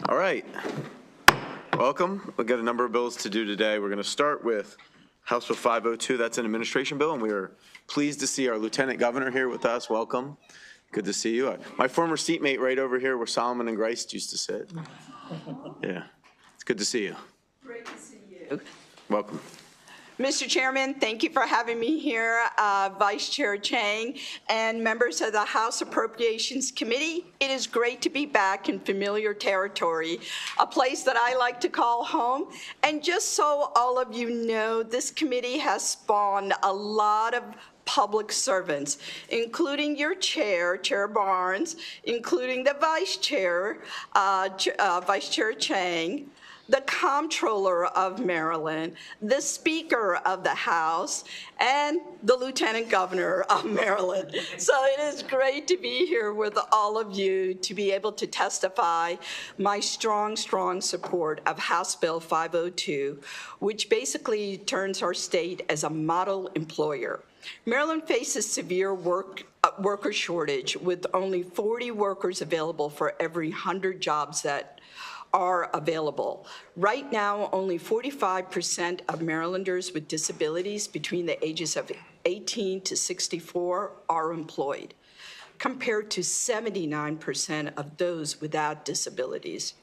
All right. Welcome. We've got a number of bills to do today. We're going to start with House Bill 502. That's an administration bill, and we are pleased to see our Lieutenant Governor here with us. Welcome. Good to see you. My former seatmate right over here where Solomon and Grice used to sit. Yeah. It's good to see you. Great to see you. Welcome. Mr. Chairman, thank you for having me here, Vice Chair Chang, and members of the House Appropriations Committee. It is great to be back in familiar territory, a place that I like to call home. And just so all of you know, this committee has spawned a lot of public servants, including your chair, Chair Barnes, including the Vice Chair, Vice Chair Chang, the Comptroller of Maryland, the Speaker of the House, and the Lieutenant Governor of Maryland. So it is great to be here with all of you to be able to testify my strong support of House Bill 502, which basically turns our state as a model employer. Maryland faces severe worker shortage with only 40 workers available for every 100 jobs that are available. Right now, only 45% of Marylanders with disabilities between the ages of 18 to 64 are employed, compared to 79% of those without disabilities.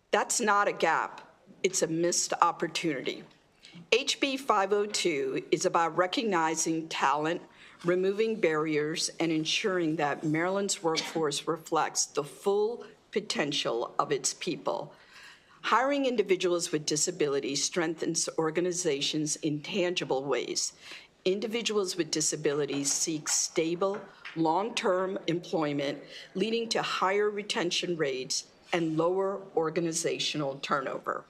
That's not a gap, it's a missed opportunity. HB 502 is about recognizing talent, removing barriers, and ensuring that Maryland's workforce reflects the full potential of its people. Hiring individuals with disabilities strengthens organizations in tangible ways. Individuals with disabilities seek stable, long-term employment, leading to higher retention rates and lower organizational turnover.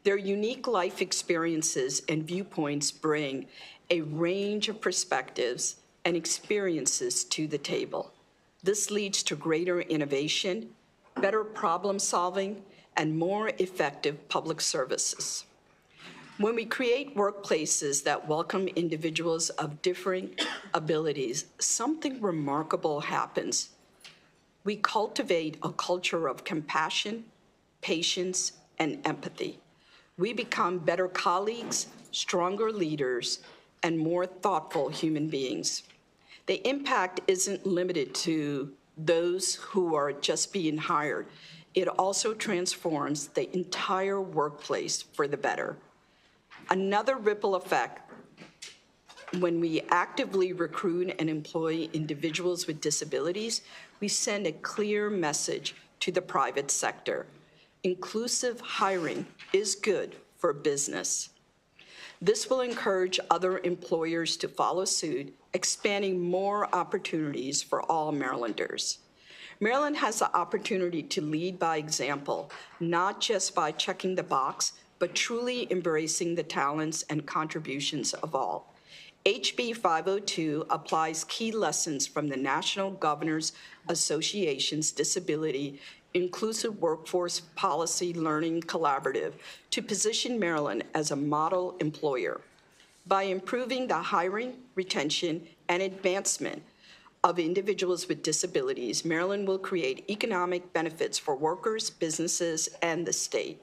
Their unique life experiences and viewpoints bring a range of perspectives and experiences to the table. This leads to greater innovation, better problem solving, and more effective public services. When we create workplaces that welcome individuals of differing abilities, something remarkable happens. We cultivate a culture of compassion, patience, and empathy. We become better colleagues, stronger leaders, and more thoughtful human beings. The impact isn't limited to those who are just being hired. It also transforms the entire workplace for the better. Another ripple effect, when we actively recruit and employ individuals with disabilities, we send a clear message to the private sector. Inclusive hiring is good for business. This will encourage other employers to follow suit, expanding more opportunities for all Marylanders. Maryland has the opportunity to lead by example, not just by checking the box, but truly embracing the talents and contributions of all. HB 502 applies key lessons from the National Governors Association's Disability Inclusive Workforce Policy Learning Collaborative to position Maryland as a model employer. By improving the hiring, retention, and advancement of individuals with disabilities, Maryland will create economic benefits for workers, businesses, and the state.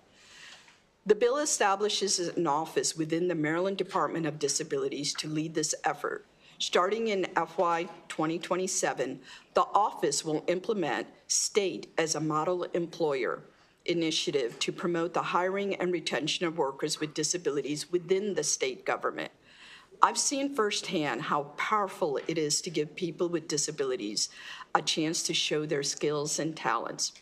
The bill establishes an office within the Maryland Department of Disabilities to lead this effort. Starting in FY 2027, the office will implement State as a Model Employer initiative to promote the hiring and retention of workers with disabilities within the state government. I've seen firsthand how powerful it is to give people with disabilities a chance to show their skills and talents.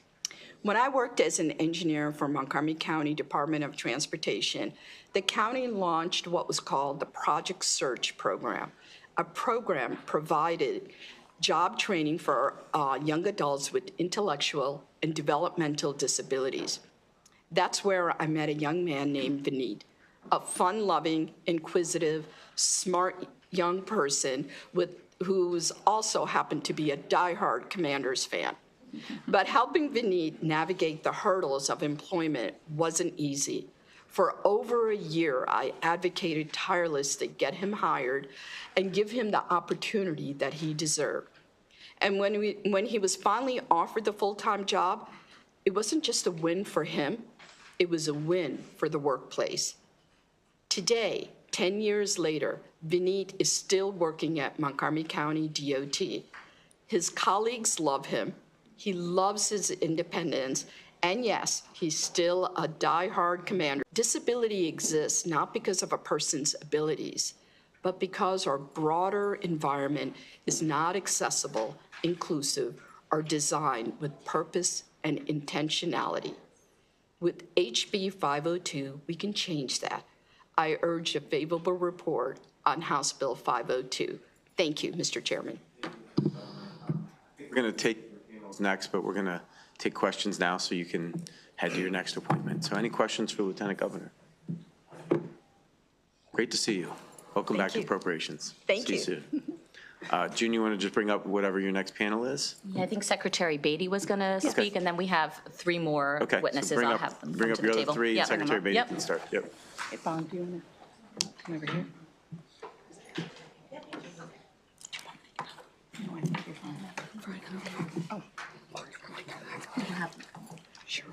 When I worked as an engineer for Montgomery County Department of Transportation, the county launched what was called the Project Search Program. A program provided job training for young adults with intellectual and developmental disabilities. That's where I met a young man named Vineet, a fun-loving, inquisitive, smart young person who's also happened to be a diehard Commanders fan. But helping Vineet navigate the hurdles of employment wasn't easy. For over a year, I advocated tirelessly to get him hired and give him the opportunity that he deserved. And when he was finally offered the full-time job, It wasn't just a win for him, it was a win for the workplace. Today, 10 years later, Vineet is still working at Montgomery County DOT. His colleagues love him. He loves his independence. And yes, he's still a diehard commander. Disability exists not because of a person's abilities, but because our broader environment is not accessible, inclusive, or designed with purpose and intentionality. With HB 502, we can change that. I urge a favorable report on House Bill 502. Thank you, Mr. Chairman. We're going to take next, but we're going to take questions now so you can head to your next appointment. So any questions for Lieutenant Governor? Great to see you. Welcome back to Appropriations. Thank you. See you soon. June, you want to just bring up whatever your next panel is? Yeah, I think Secretary Beatty was going to speak, and then we have 3 more witnesses. So I'll have them bring come up to your the other table. 3, and Secretary Beatty Yep. can start. Yep. Hey, Vaughn, do you want to come over here? Oh. Sure.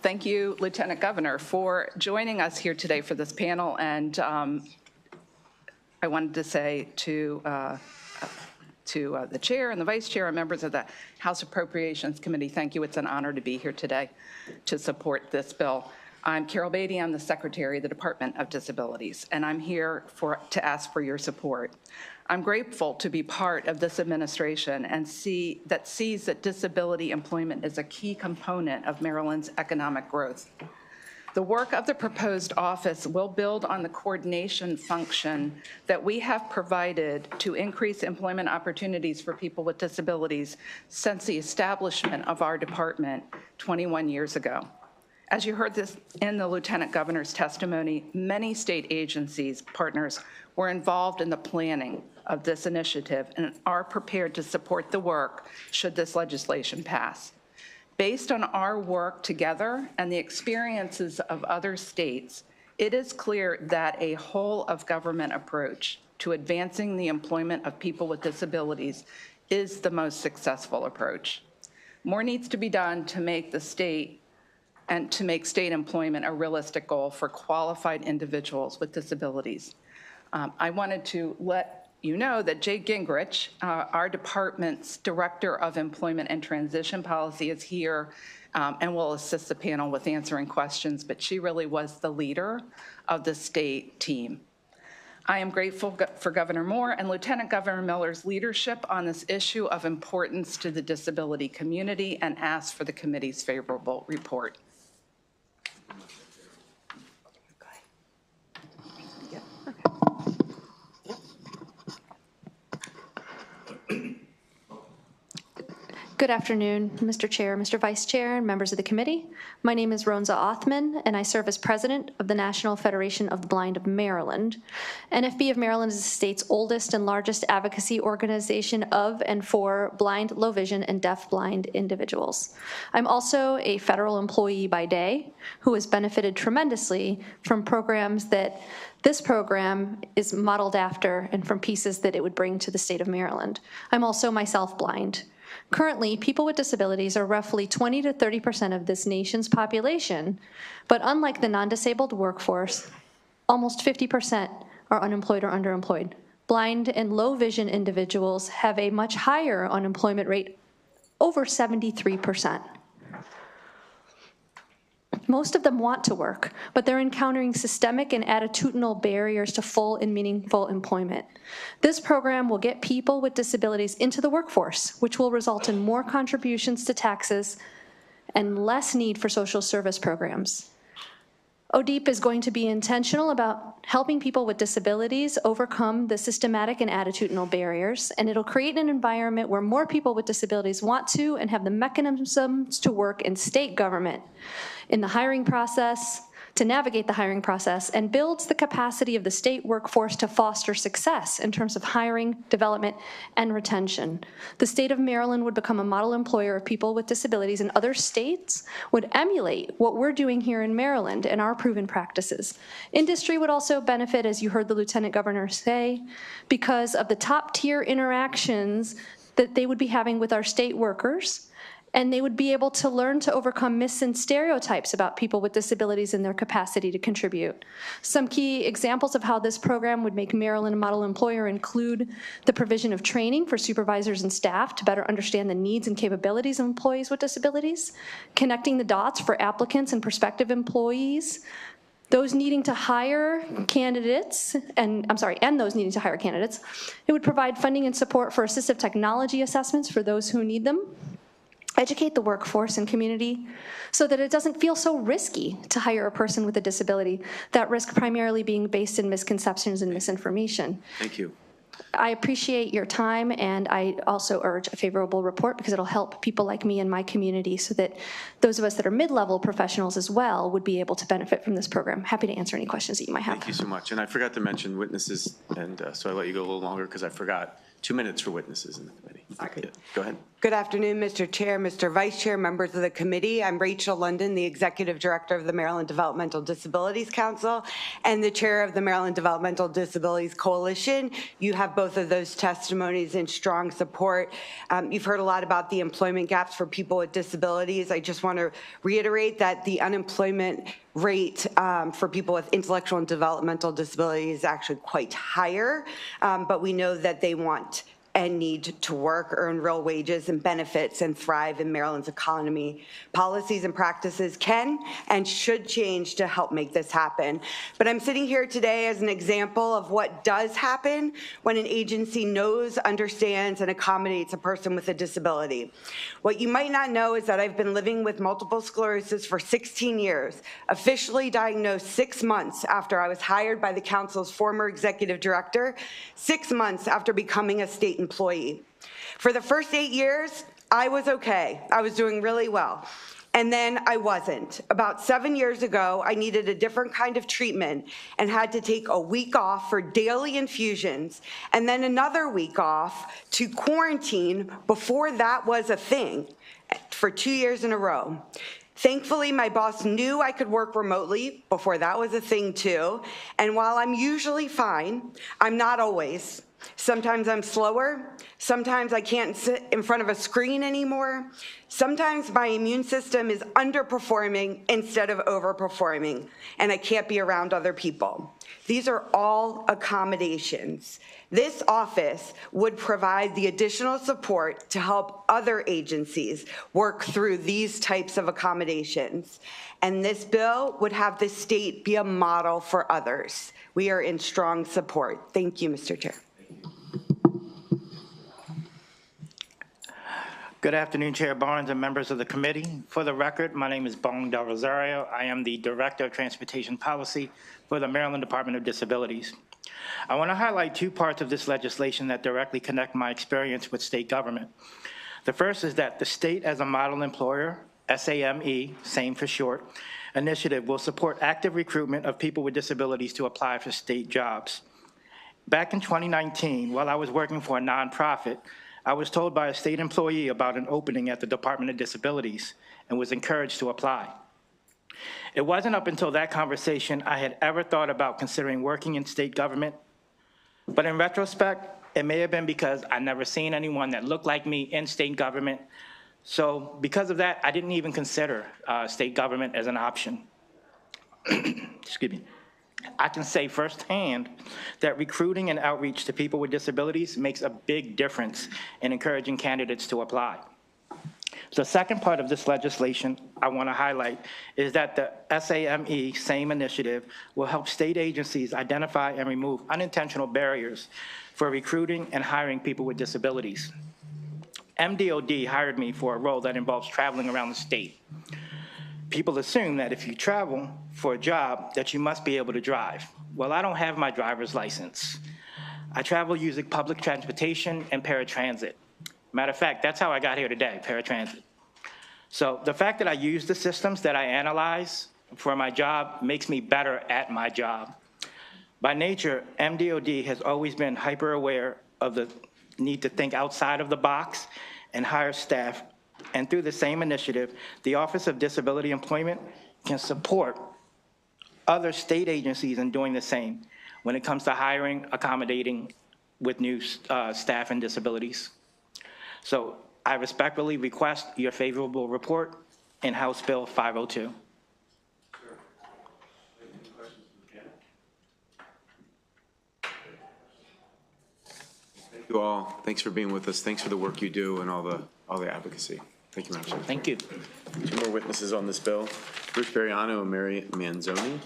Thank you, Lieutenant Governor, for joining us here today for this panel. And I wanted to say to the chair and the vice chair and members of the House Appropriations Committee, thank you. It's an honor to be here today to support this bill. I'm Carol Beatty. I'm the Secretary of the Department of Disabilities, and I'm here to ask for your support. I'm grateful to be part of this administration and sees that disability employment is a key component of Maryland's economic growth. The work of the proposed office will build on the coordination function that we have provided to increase employment opportunities for people with disabilities since the establishment of our department 21 years ago. As you heard this in the Lieutenant Governor's testimony, many state agencies, partners, were involved in the planning of this initiative and are prepared to support the work should this legislation pass. Based on our work together and the experiences of other states, it is clear that a whole-of-government approach to advancing the employment of people with disabilities is the most successful approach. More needs to be done to make state employment a realistic goal for qualified individuals with disabilities. I wanted to let you know that Jay Gingrich, our department's Director of Employment and Transition Policy, is here and will assist the panel with answering questions, but she really was the leader of the state team. I am grateful for Governor Moore and Lieutenant Governor Miller's leadership on this issue of importance to the disability community and ask for the committee's favorable report. Good afternoon, Mr. Chair, Mr. Vice Chair, and members of the committee. My name is Ronza Othman, and I serve as president of the National Federation of the Blind of Maryland. NFB of Maryland is the state's oldest and largest advocacy organization of and for blind, low vision, and deaf-blind individuals. I'm also a federal employee by day who has benefited tremendously from programs that this program is modeled after and from pieces that it would bring to the state of Maryland. I'm also myself blind. Currently, people with disabilities are roughly 20 to 30% of this nation's population, but unlike the non-disabled workforce, almost 50% are unemployed or underemployed. Blind and low vision individuals have a much higher unemployment rate, over 73%. Most of them want to work, but they're encountering systemic and attitudinal barriers to full and meaningful employment. This program will get people with disabilities into the workforce, which will result in more contributions to taxes and less need for social service programs. ODEEP is going to be intentional about helping people with disabilities overcome the systematic and attitudinal barriers, and it'll create an environment where more people with disabilities want to and have the mechanisms to work in state government, in the hiring process, to navigate the hiring process and builds the capacity of the state workforce to foster success in terms of hiring, development, and retention. The state of Maryland would become a model employer of people with disabilities, and other states would emulate what we're doing here in Maryland and our proven practices. Industry would also benefit, as you heard the Lieutenant Governor say, because of the top-tier interactions that they would be having with our state workers, and they would be able to learn to overcome myths and stereotypes about people with disabilities and their capacity to contribute. Some key examples of how this program would make Maryland a model employer include the provision of training for supervisors and staff to better understand the needs and capabilities of employees with disabilities, connecting the dots for applicants and prospective employees, those needing to hire candidates, and those needing to hire candidates. It would provide funding and support for assistive technology assessments for those who need them, educate the workforce and community so that it doesn't feel so risky to hire a person with a disability, that risk primarily being based in misconceptions and misinformation. Thank you. I appreciate your time, and I also urge a favorable report because it'll help people like me in my community so that those of us that are mid-level professionals as well would be able to benefit from this program. Happy to answer any questions that you might have. Thank you so much. And I forgot to mention witnesses, and so I let you go a little longer because I forgot. 2 minutes for witnesses in the committee. Yeah, go ahead. Good afternoon, Mr. Chair, Mr. Vice Chair, members of the committee. I'm Rachel London, the Executive Director of the Maryland Developmental Disabilities Council and the Chair of the Maryland Developmental Disabilities Coalition. You have both of those testimonies in strong support. You've heard a lot about the employment gaps for people with disabilities. I just want to reiterate that the unemployment rate for people with intellectual and developmental disabilities is actually quite higher, but we know that they want and need to work, earn real wages and benefits, and thrive in Maryland's economy. Policies and practices can and should change to help make this happen. But I'm sitting here today as an example of what does happen when an agency knows, understands, and accommodates a person with a disability. What you might not know is that I've been living with multiple sclerosis for 16 years, officially diagnosed 6 months after I was hired by the council's former executive director, 6 months after becoming a state employee. For the first 8 years, I was okay. I was doing really well. And then I wasn't. About 7 years ago, I needed a different kind of treatment and had to take a week off for daily infusions and then another week off to quarantine before that was a thing for 2 years in a row. Thankfully, my boss knew I could work remotely before that was a thing too. And while I'm usually fine, I'm not always. Sometimes I'm slower. Sometimes I can't sit in front of a screen anymore. Sometimes my immune system is underperforming instead of overperforming, and I can't be around other people. These are all accommodations. This office would provide the additional support to help other agencies work through these types of accommodations. And this bill would have the state be a model for others. We are in strong support. Thank you, Mr. Chair. Good afternoon, Chair Barnes and members of the committee. For the record, my name is Bong Del Rosario. I am the Director of Transportation Policy for the Maryland Department of Disabilities. I want to highlight 2 parts of this legislation that directly connect my experience with state government. The first is that the state as a model employer, SAME, same for short, initiative will support active recruitment of people with disabilities to apply for state jobs. Back in 2019, while I was working for a nonprofit, I was told by a state employee about an opening at the Department of Disabilities and was encouraged to apply. It wasn't up until that conversation I had ever thought about considering working in state government, but in retrospect, it may have been because I'd never seen anyone that looked like me in state government. So because of that, I didn't even consider state government as an option. Excuse me. I can say firsthand that recruiting and outreach to people with disabilities makes a big difference in encouraging candidates to apply. The second part of this legislation I want to highlight is that the SAME initiative will help state agencies identify and remove unintentional barriers for recruiting and hiring people with disabilities. MDOD hired me for a role that involves traveling around the state. People assume that if you travel for a job that you must be able to drive. Well, I don't have my driver's license. I travel using public transportation and paratransit. Matter of fact, that's how I got here today, paratransit. So the fact that I use the systems that I analyze for my job makes me better at my job. By nature, MDOD has always been hyper-aware of the need to think outside of the box and hire staff. And through the same initiative, the Office of Disability Employment can support other state agencies in doing the same when it comes to hiring, accommodating with new staff and disabilities. So I respectfully request your favorable report in House Bill 502. Thank you all. Thanks for being with us. Thanks for the work you do and all the advocacy. Thank you, Madam Chair. Thank you. Two more witnesses on this bill, Bruce Bariano and Mary Manzoni.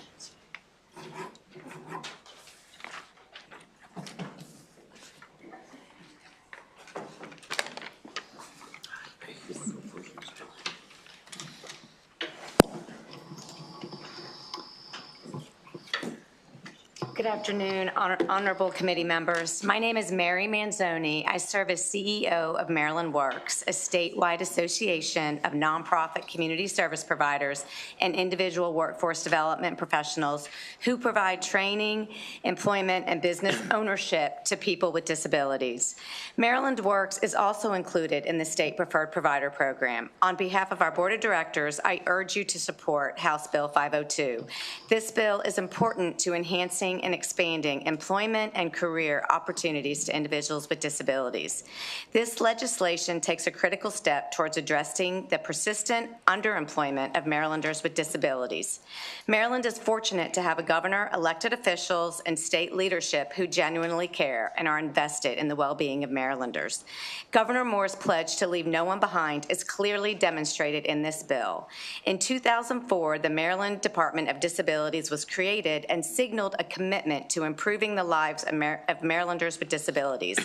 Good afternoon, honorable committee members. My name is Mary Manzoni. I serve as CEO of Maryland Works, a statewide association of nonprofit community service providers and individual workforce development professionals who provide training, employment, and business ownership to people with disabilities. Maryland Works is also included in the State Preferred Provider Program. On behalf of our Board of Directors, I urge you to support House Bill 502. This bill is important to enhancing and expanding employment and career opportunities to individuals with disabilities. This legislation takes a critical step towards addressing the persistent underemployment of Marylanders with disabilities. Maryland is fortunate to have a governor, elected officials, and state leadership who genuinely care and are invested in the well-being of Marylanders. Governor Moore's pledge to leave no one behind is clearly demonstrated in this bill. In 2004, the Maryland Department of Disabilities was created and signaled a commitment to improving the lives of Marylanders with disabilities.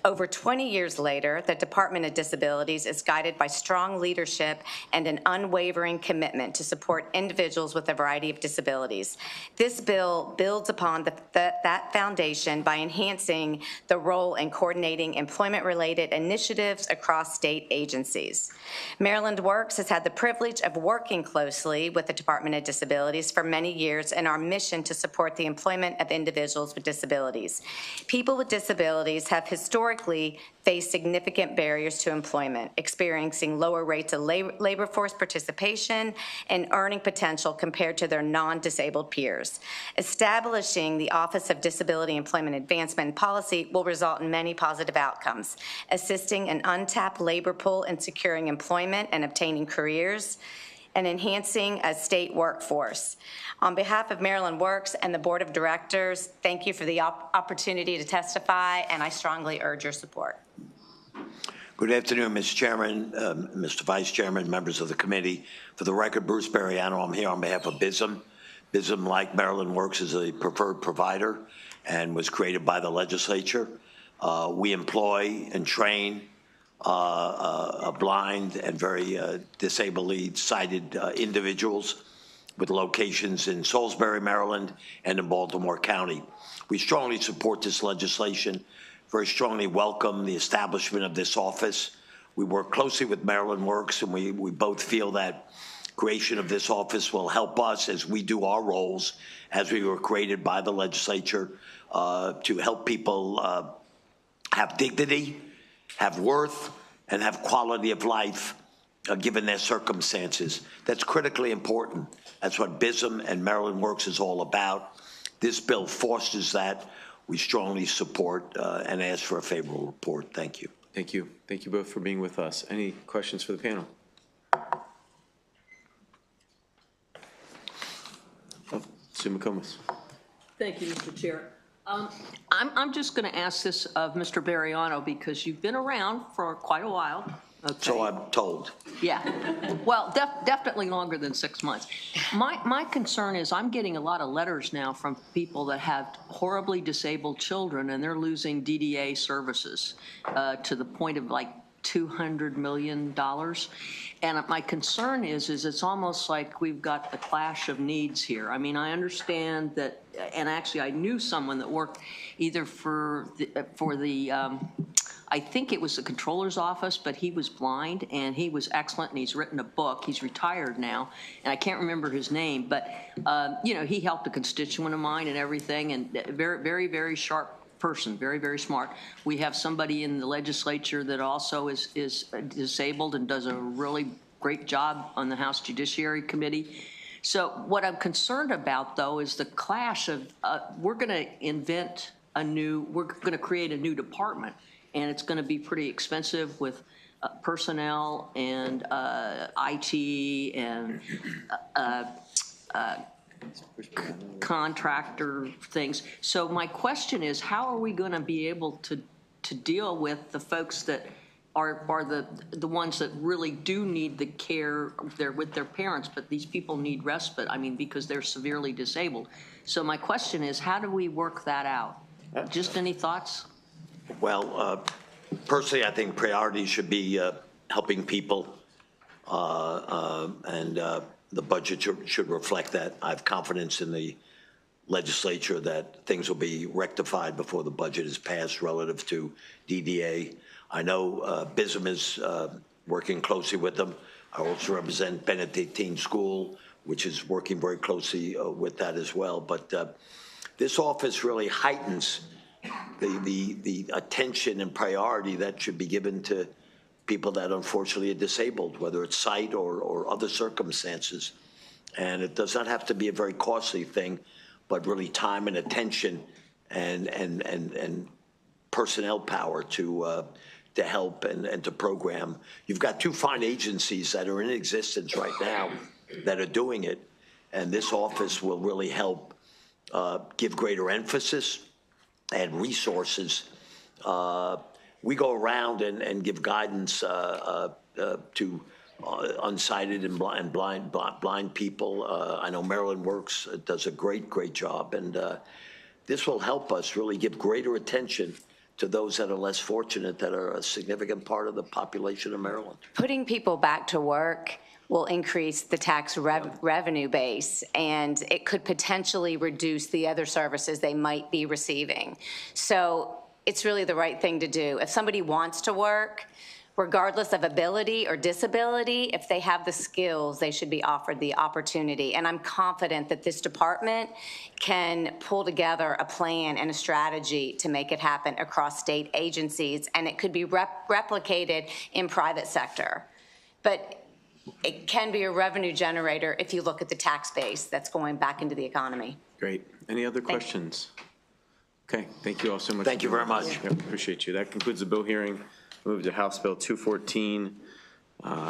Over 20 years later, the Department of Disabilities is guided by strong leadership and an unwavering commitment to support individuals with a variety of disabilities. This bill builds upon that foundation by enhancing the role in coordinating employment-related initiatives across state agencies. Maryland Works has had the privilege of working closely with the Department of Disabilities for many years in our mission to support the employment of individuals with disabilities. People with disabilities have historically faced significant barriers to employment, experiencing lower rates of labor force participation and earning potential compared to their non-disabled peers. Establishing the Office of Disability Employment Advancement and Policy will result in many positive outcomes, assisting an untapped labor pool in securing employment and obtaining careers, and enhancing a state workforce. On behalf of Maryland Works and the Board of Directors, thank you for the opportunity to testify, and I strongly urge your support. Good afternoon, Mr. Chairman, Mr. Vice Chairman, members of the committee. For the record, Bruce Bariano, I'm here on behalf of BISM. BISM, like Maryland Works, is a preferred provider and was created by the legislature. We employ and train blind and very disably sighted individuals with locations in Salisbury, Maryland, and in Baltimore County. We strongly support this legislation, very strongly welcome the establishment of this office. We work closely with Maryland Works, and we both feel that creation of this office will help us as we do our roles as we were created by the legislature to help people have dignity, have worth, and have quality of life given their circumstances. That's critically important. That's what BISM and Maryland Works is all about. This bill fosters that. We strongly support and ask for a favorable report. Thank you. Thank you. Thank you both for being with us. Any questions for the panel? Sue McComas. Thank you, Mr. Chair. I'm just going to ask this of Mr. Bariano because you've been around for quite a while. Okay. So I'm told. Yeah. Well, definitely longer than 6 months. My concern is I'm getting a lot of letters now from people that have horribly disabled children, and they're losing DDA services to the point of like $200 million. And my concern is it's almost like we've got the clash of needs here. I mean, I understand that, and actually I knew someone that worked either for the I think it was the controller's office, but he was blind and he was excellent and he's written a book. He's retired now and I can't remember his name, but you know, he helped a constituent of mine and everything, and very, very, very sharp person, very, very smart. We have somebody in the legislature that also is disabled and does a really great job on the House Judiciary Committee. So what I'm concerned about, though, is the clash of, we're going to we're going to create a new department, and it's going to be pretty expensive with personnel and IT and contractor things. So my question is, how are we going to be able to deal with the folks that are the ones that really do need the care with their parents, but these people need respite, I mean, because they're severely disabled. So my question is, how do we work that out? Just any thoughts? Well, personally, I think priorities should be helping people, and the budget should reflect that. I have confidence in the legislature that things will be rectified before the budget is passed relative to DDA. I know BISM is working closely with them. I also represent Benedictine School, which is working very closely with that as well. But this office really heightens the attention and priority that should be given to people that unfortunately are disabled, whether it's sight or other circumstances. And it does not have to be a very costly thing, but really time and attention and personnel power to help and to program. You've got two fine agencies that are in existence right now that are doing it, and this office will really help give greater emphasis and resources. We go around and give guidance to unsighted and blind people. I know Maryland Works does a great job, and this will help us really give greater attention to those that are less fortunate, that are a significant part of the population of Maryland. Putting people back to work will increase the tax revenue base, and it could potentially reduce the other services they might be receiving. So it's really the right thing to do. If somebody wants to work, regardless of ability or disability, if they have the skills, they should be offered the opportunity. And I'm confident that this department can pull together a plan and a strategy to make it happen across state agencies, and it could be replicated in private sector. But it can be a revenue generator if you look at the tax base that's going back into the economy. Great. Any other questions? Okay, thank you all so much. Thank you very much. Yep, appreciate you. That concludes the bill hearing. Move to House Bill 214.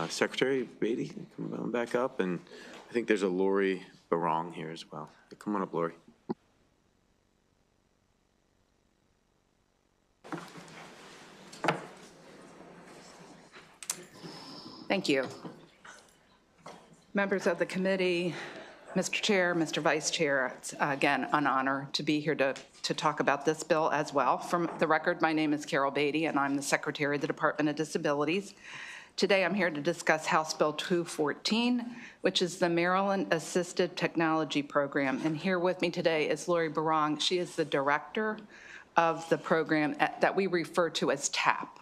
Secretary Beatty, come on back up. And I think there's a Lori Barong here as well. Come on up, Lori. Thank you. Members of the committee, Mr. Chair, Mr. Vice Chair, it's again an honor to be here to talk about this bill as well. From the record, my name is Carol Beatty, and I'm the Secretary of the Department of Disabilities. Today, I'm here to discuss House Bill 214, which is the Maryland Assistive Technology Program. And here with me today is Lori Barong. She is the director of the program that we refer to as TAP.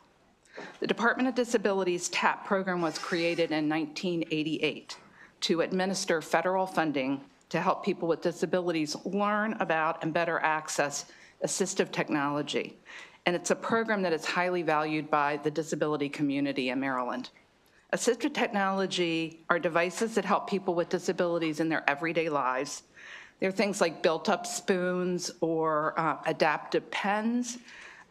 The Department of Disabilities TAP program was created in 1988 to administer federal funding to help people with disabilities learn about and better access assistive technology. And it's a program that is highly valued by the disability community in Maryland. Assistive technology are devices that help people with disabilities in their everyday lives. They're things like built-up spoons or adaptive pens,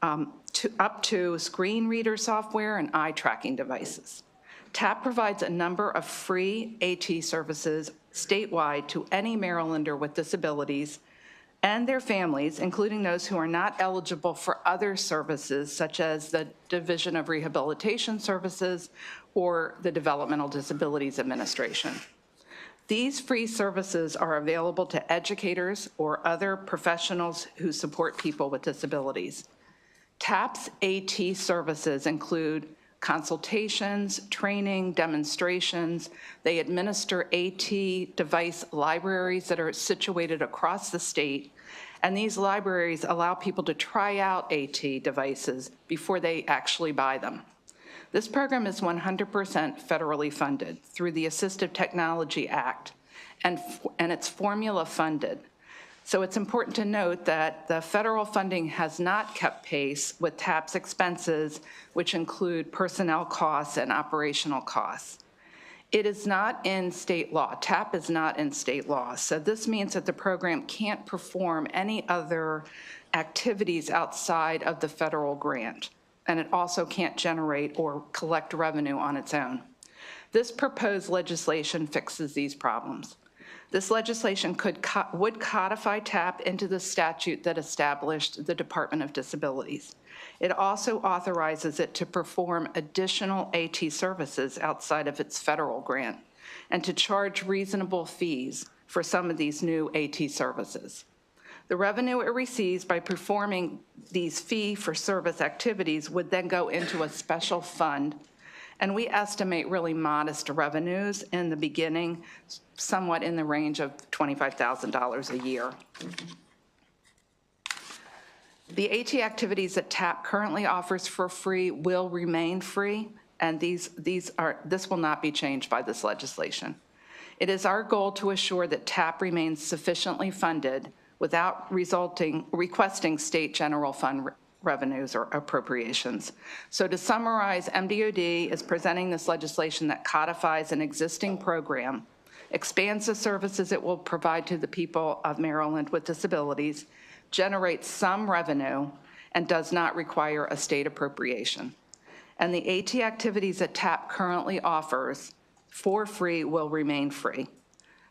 up to screen reader software and eye tracking devices. TAP provides a number of free AT services statewide to any Marylander with disabilities and their families, including those who are not eligible for other services, such as the Division of Rehabilitation Services or the Developmental Disabilities Administration. These free services are available to educators or other professionals who support people with disabilities. TAP's AT services include consultations, training, demonstrations. They administer AT device libraries that are situated across the state, And these libraries allow people to try out AT devices before they actually buy them. This program is 100% federally funded through the Assistive Technology Act, and it's formula funded. So it's important to note that the federal funding has not kept pace with TAP's expenses, which include personnel costs and operational costs. It is not in state law. TAP is not in state law. So this means that the program can't perform any other activities outside of the federal grant. And it also can't generate or collect revenue on its own. This proposed legislation fixes these problems. This legislation would codify TAP into the statute that established the Department of Disabilities. It also authorizes it to perform additional AT services outside of its federal grant and to charge reasonable fees for some of these new AT services. The revenue it receives by performing these fee-for-service activities would then go into a special fund, and we estimate really modest revenues in the beginning, somewhat in the range of $25,000 a year. The AT activities that TAP currently offers for free will remain free, and this will not be changed by this legislation. It is our goal to assure that TAP remains sufficiently funded without requesting state general fund revenues or appropriations. So to summarize, MDOD is presenting this legislation that codifies an existing program, expands the services it will provide to the people of Maryland with disabilities, generates some revenue, and does not require a state appropriation. And the AT activities that TAP currently offers for free will remain free.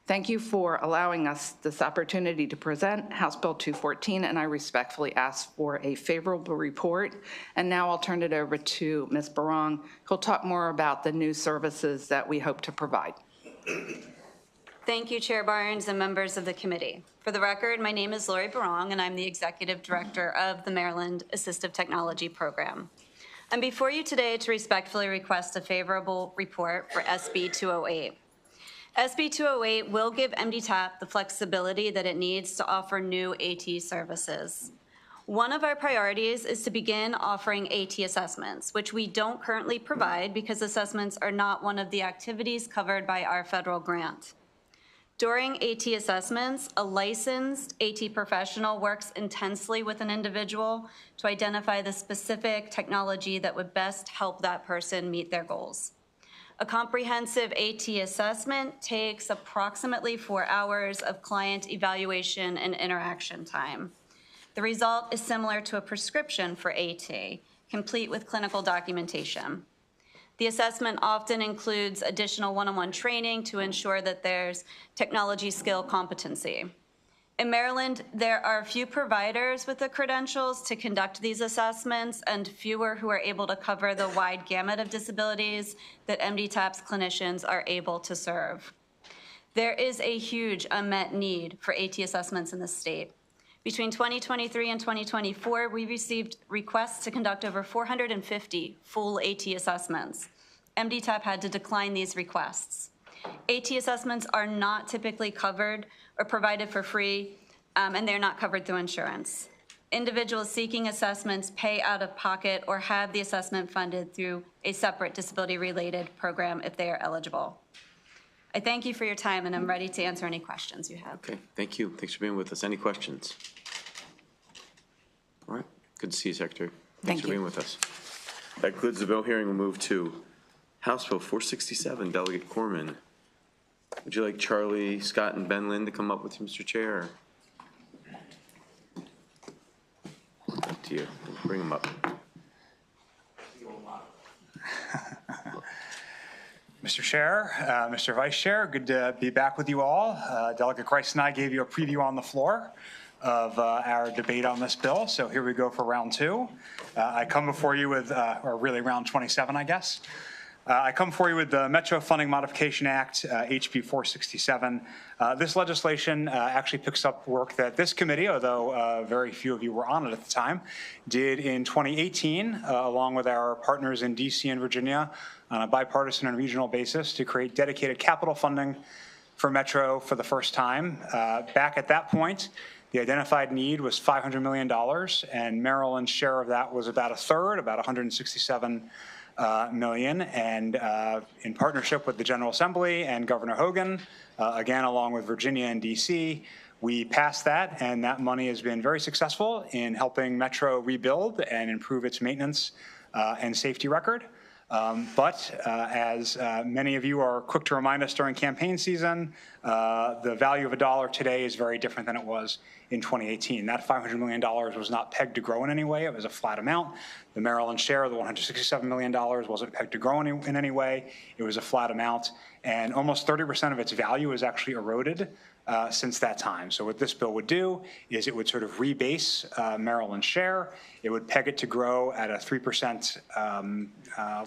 Thank you for allowing us this opportunity to present House Bill 214, and I respectfully ask for a favorable report. And now I'll turn it over to Ms. Barong, who'll talk more about the new services that we hope to provide. Thank you, Chair Barnes and members of the committee. For the record, my name is Lori Barong, and I'm the Executive Director of the Maryland Assistive Technology Program. I'm before you today to respectfully request a favorable report for SB 208. SB 208 will give MDTAP the flexibility that it needs to offer new AT services. One of our priorities is to begin offering AT assessments, which we don't currently provide because assessments are not one of the activities covered by our federal grant. During AT assessments, a licensed AT professional works intensely with an individual to identify the specific technology that would best help that person meet their goals. A comprehensive AT assessment takes approximately 4 hours of client evaluation and interaction time. The result is similar to a prescription for AT, complete with clinical documentation. The assessment often includes additional one-on-one training to ensure that there's technology skill competency. In Maryland, there are few providers with the credentials to conduct these assessments and fewer who are able to cover the wide gamut of disabilities that MDTAP's clinicians are able to serve. There is a huge unmet need for AT assessments in the state. Between 2023 and 2024, we received requests to conduct over 450 full AT assessments. MDTAP had to decline these requests. AT assessments are not typically covered or provided for free, and they're not covered through insurance. Individuals seeking assessments pay out of pocket or have the assessment funded through a separate disability-related program if they are eligible. I thank you for your time, and I'm ready to answer any questions you have. Okay, thank you. Thanks for being with us. Any questions? All right, good to see you, Secretary. Thanks for being with us. That concludes the bill hearing. We'll move to House Bill 467, Delegate Corman. Would you like Charlie, Scott, and Ben Lynn to come up with you, Mr. Chair? Up to you. Bring them up. Mr. Chair, Mr. Vice Chair, good to be back with you all. Delegate Christ and I gave you a preview on the floor of our debate on this bill, so here we go for round 2. I come before you with, or really round 27, I guess. I come before you with the Metro Funding Modification Act, HB 467. This legislation actually picks up work that this committee, although very few of you were on it at the time, did in 2018, along with our partners in DC and Virginia, on a bipartisan and regional basis to create dedicated capital funding for Metro for the first time. Back at that point, The identified need was $500 million, and Maryland's share of that was about a third, about $167 million. And in partnership with the General Assembly and Governor Hogan, again, along with Virginia and DC, we passed that, and that money has been very successful in helping Metro rebuild and improve its maintenance and safety record. But as many of you are quick to remind us during campaign season, the value of a dollar today is very different than it was in 2018. That $500 million was not pegged to grow in any way. It was a flat amount. The Maryland share of the $167 million wasn't pegged to grow in any way. It was a flat amount, and almost 30% of its value is actually eroded since that time. So what this bill would do is it would sort of rebase Maryland's share. It would peg it to grow at a 3%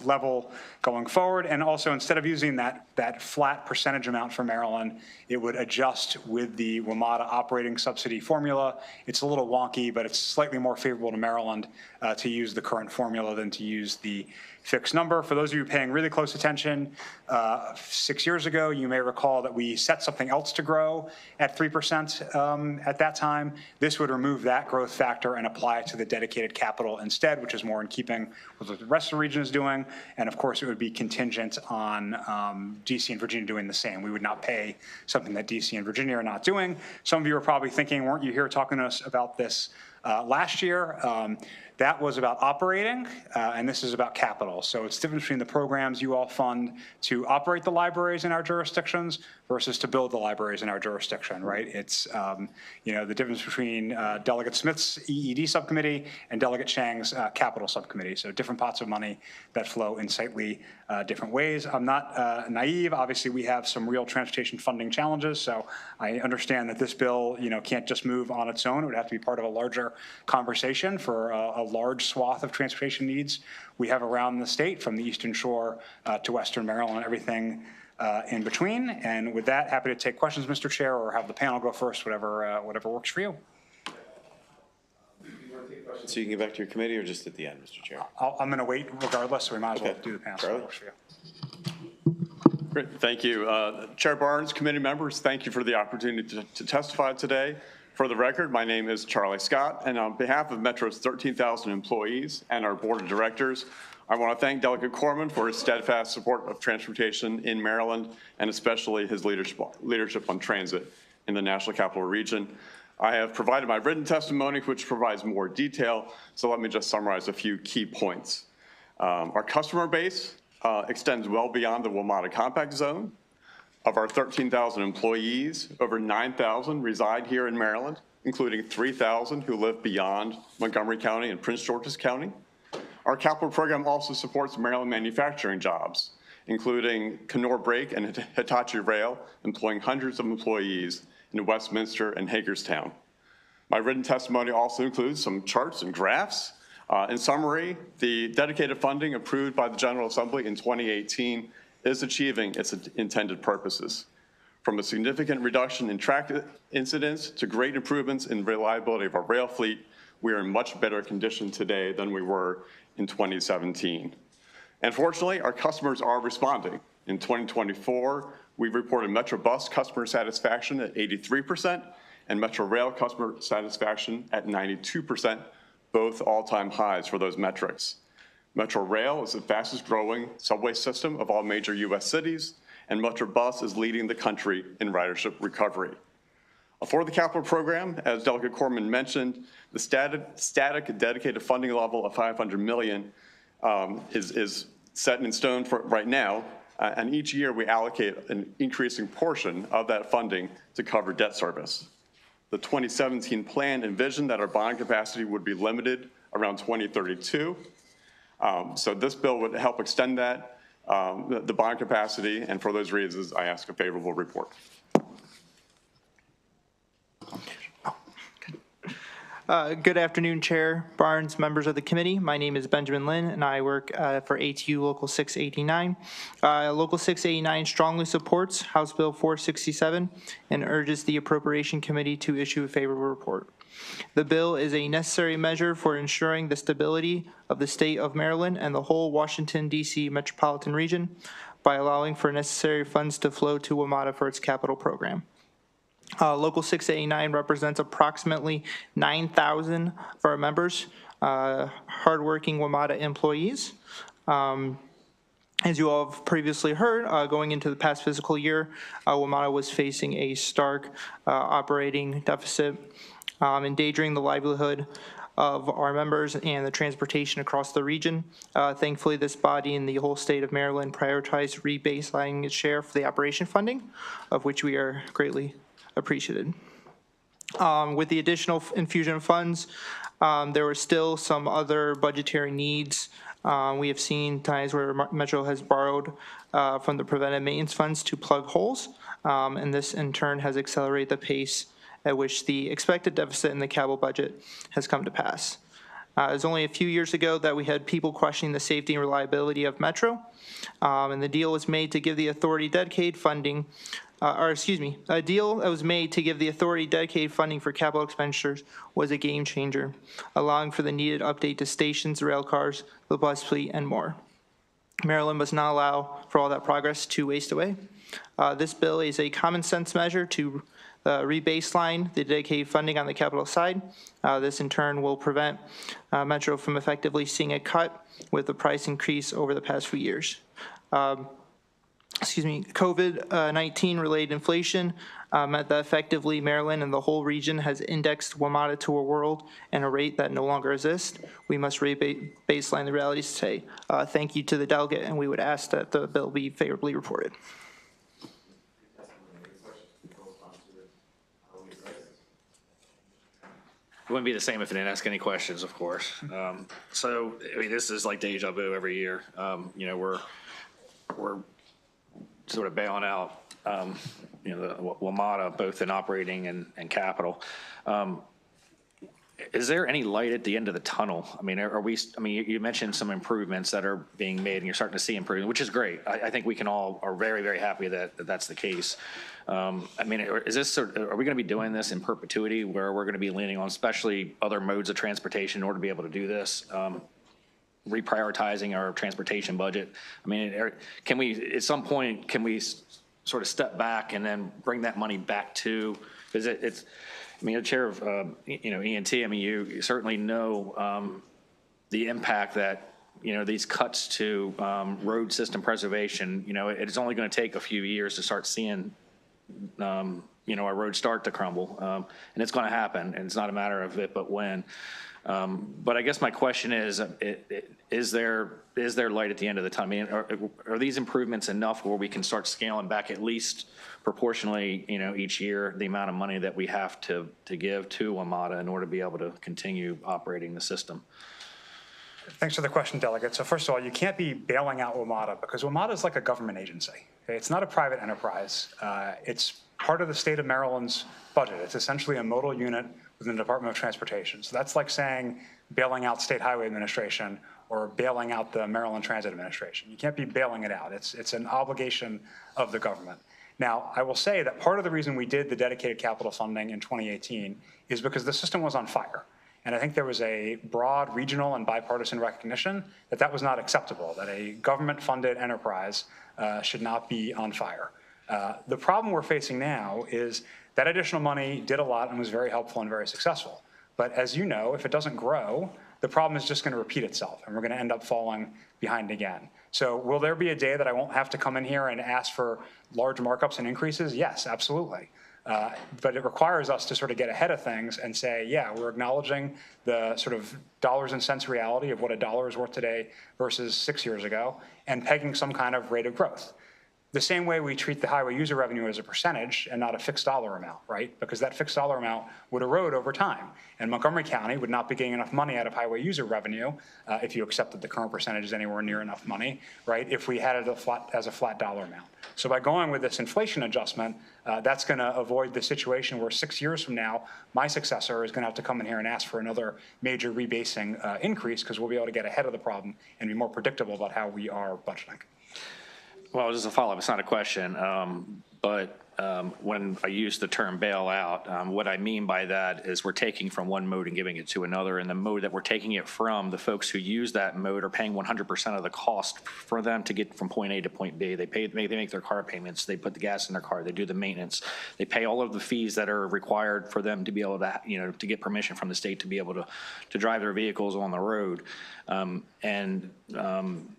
level going forward. And also, instead of using that flat percentage amount for Maryland, it would adjust with the WMATA operating subsidy formula. It's a little wonky, but it's slightly more favorable to Maryland to use the current formula than to use the fixed number. For those of you paying really close attention, 6 years ago, you may recall that we set something else to grow at 3% at that time. This would remove that growth factor and apply it to the dedicated capital instead, which is more in keeping with what the rest of the region is doing. And of course, it would be contingent on DC and Virginia doing the same. We would not pay something that DC and Virginia are not doing. Some of you are probably thinking, weren't you here talking to us about this last year? That was about operating, and this is about capital. So it's different between the programs you all fund to operate the libraries in our jurisdictions versus to build the libraries in our jurisdiction, right? It's, the difference between Delegate Smith's EED subcommittee and Delegate Chang's capital subcommittee. So different pots of money that flow in slightly different ways. I'm not naive. Obviously, we have some real transportation funding challenges. So I understand that this bill, can't just move on its own. It would have to be part of a larger conversation for a large swath of transportation needs we have around the state, from the Eastern Shore to Western Maryland, and everything in between. And with that, happy to take questions, Mr. Chair, or have the panel go first, whatever works for you. So you can get back to your committee, or just at the end, Mr. Chair? I'm going to wait regardless, so we might as well do the panel. Charlie? For you. Great, thank you. Chair Barnes, committee members, thank you for the opportunity to testify today. For the record, my name is Charlie Scott, and on behalf of Metro's 13,000 employees and our board of directors, I want to thank Delegate Corman for his steadfast support of transportation in Maryland, and especially his leadership on transit in the National Capital Region. I have provided my written testimony, which provides more detail, so let me just summarize a few key points. Our customer base extends well beyond the WMATA compact zone. Of our 13,000 employees, over 9,000 reside here in Maryland, including 3,000 who live beyond Montgomery County and Prince George's County. Our capital program also supports Maryland manufacturing jobs, including Kenore Brake and Hitachi Rail, employing hundreds of employees in Westminster and Hagerstown. My written testimony also includes some charts and graphs. In summary, the dedicated funding approved by the General Assembly in 2018 is achieving its intended purposes. From a significant reduction in track incidents to great improvements in reliability of our rail fleet, we are in much better condition today than we were in 2017. And fortunately, our customers are responding. In 2024, we've reported Metro Bus customer satisfaction at 83% and Metro Rail customer satisfaction at 92%, both all-time highs for those metrics. Metro Rail is the fastest growing subway system of all major U.S. cities, and Metro Bus is leading the country in ridership recovery. For the capital program, as Delegate Corman mentioned, the static dedicated funding level of $500 million is set in stone for right now, and each year we allocate an increasing portion of that funding to cover debt service. The 2017 plan envisioned that our bond capacity would be limited around 2032. So this bill would help extend that, the bond capacity, and for those reasons, I ask a favorable report. Good afternoon, Chair Barnes, members of the committee. My name is Benjamin Lin, and I work for ATU Local 689. Local 689 strongly supports House Bill 467 and urges the Appropriation Committee to issue a favorable report. The bill is a necessary measure for ensuring the stability of the state of Maryland and the whole Washington, D.C. metropolitan region by allowing for necessary funds to flow to WMATA for its capital program. Local 689 represents approximately 9,000 of our members, hardworking WMATA employees. As you all have previously heard, going into the past fiscal year, WMATA was facing a stark operating deficit, endangering the livelihood of our members and the transportation across the region. Thankfully, this body and the whole state of Maryland prioritized rebaselining its share for the operation funding, of which we are greatly appreciated. With the additional infusion of funds, there were still some other budgetary needs. We have seen times where Metro has borrowed from the preventive maintenance funds to plug holes, and this in turn has accelerated the pace at which the expected deficit in the capital budget has come to pass. It was only a few years ago that we had people questioning the safety and reliability of Metro, and the deal was made to give the authority dedicated funding, a deal that was made to give the authority dedicated funding for capital expenditures was a game changer, allowing for the needed update to stations, rail cars, the bus fleet, and more. Maryland must not allow for all that progress to waste away. This bill is a common sense measure to rebaseline the dedicated funding on the capital side. This in turn will prevent Metro from effectively seeing a cut with the price increase over the past few years. COVID-19 related inflation meant that effectively Maryland and the whole region has indexed WMATA to a world and a rate that no longer exists. We must baseline the realities today. Thank you to the delegate, and we would ask that the bill be favorably reported. It wouldn't be the same if I didn't ask any questions, of course. So, I mean, this is like deja vu every year. You know, we're sort of bailing out, you know, the WMATA, both in operating and capital. Is there any light at the end of the tunnel? I mean, you mentioned some improvements that are being made and you're starting to see improvement, which is great. I think we can all are very, very happy that that's the case. I mean, are we going to be doing this in perpetuity where we're going to be leaning on especially other modes of transportation in order to be able to do this? Reprioritizing our transportation budget. I mean, can we, at some point, can we sort of step back and then bring that money back to, because it's, I mean, the chair of, you know, ENT, I mean, you certainly know the impact that, you know, these cuts to road system preservation, you know, it's only going to take a few years to start seeing, you know, our roads start to crumble. And it's going to happen, and it's not a matter of if, but when. But I guess my question is there light at the end of the tunnel? I mean, are these improvements enough where we can start scaling back at least proportionally, you know, each year the amount of money that we have to give to WMATA in order to be able to continue operating the system? Thanks for the question, Delegate. So first of all, you can't be bailing out WMATA because WMATA is like a government agency. Okay? It's not a private enterprise. It's part of the state of Maryland's budget. It's essentially a modal unit within the Department of Transportation. So that's like saying bailing out State Highway Administration or bailing out the Maryland Transit Administration. You can't be bailing it out. It's an obligation of the government. Now, I will say that part of the reason we did the dedicated capital funding in 2018 is because the system was on fire. And I think there was a broad regional and bipartisan recognition that that was not acceptable, that a government-funded enterprise should not be on fire. The problem we're facing now is that additional money did a lot and was very helpful and very successful. But as you know, if it doesn't grow, the problem is just going to repeat itself, and we're going to end up falling behind again. So will there be a day that I won't have to come in here and ask for large markups and increases? Yes, absolutely. But it requires us to sort of get ahead of things and say, yeah, we're acknowledging the sort of dollars and cents reality of what a dollar is worth today versus 6 years ago, and pegging some kind of rate of growth. The same way we treat the highway user revenue as a percentage and not a fixed dollar amount, right? Because that fixed dollar amount would erode over time. And Montgomery County would not be getting enough money out of highway user revenue, if you accept that the current percentage is anywhere near enough money, right? If we had it as a flat dollar amount. So by going with this inflation adjustment, that's going to avoid the situation where 6 years from now, my successor is going to have to come in here and ask for another major rebasing increase, because we'll be able to get ahead of the problem and be more predictable about how we are budgeting. Well, just a follow-up, it's not a question, but when I use the term bailout, what I mean by that is we're taking from one mode and giving it to another, and the mode that we're taking it from, the folks who use that mode are paying 100% of the cost for them to get from point A to point B. They make their car payments, they put the gas in their car, they do the maintenance, they pay all of the fees that are required for them to be able to, to get permission from the state to be able to drive their vehicles on the road.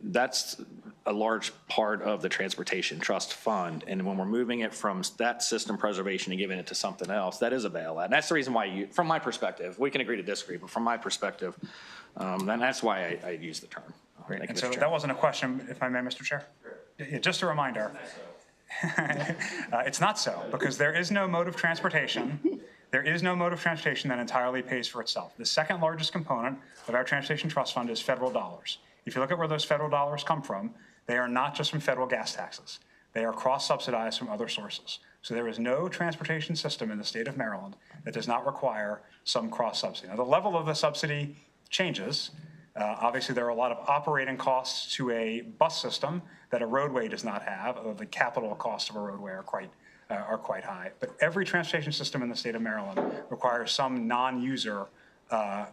That's a large part of the Transportation Trust Fund. And when we're moving it from that system preservation and giving it to something else, that is a bailout. And that's the reason why, from my perspective, we can agree to disagree, but from my perspective, then that's why I use the term. Great. And so that wasn't a question, if I may, Mr. Chair? Yeah, just a reminder. It's not so, because there is no mode of transportation. There is no mode of transportation that entirely pays for itself. The second largest component of our Transportation Trust Fund is federal dollars. If you look at where those federal dollars come from, they are not just from federal gas taxes. They are cross-subsidized from other sources. So there is no transportation system in the state of Maryland that does not require some cross-subsidy. Now, the level of the subsidy changes. Obviously, there are a lot of operating costs to a bus system that a roadway does not have. The capital costs of a roadway are quite high. But every transportation system in the state of Maryland requires some non-user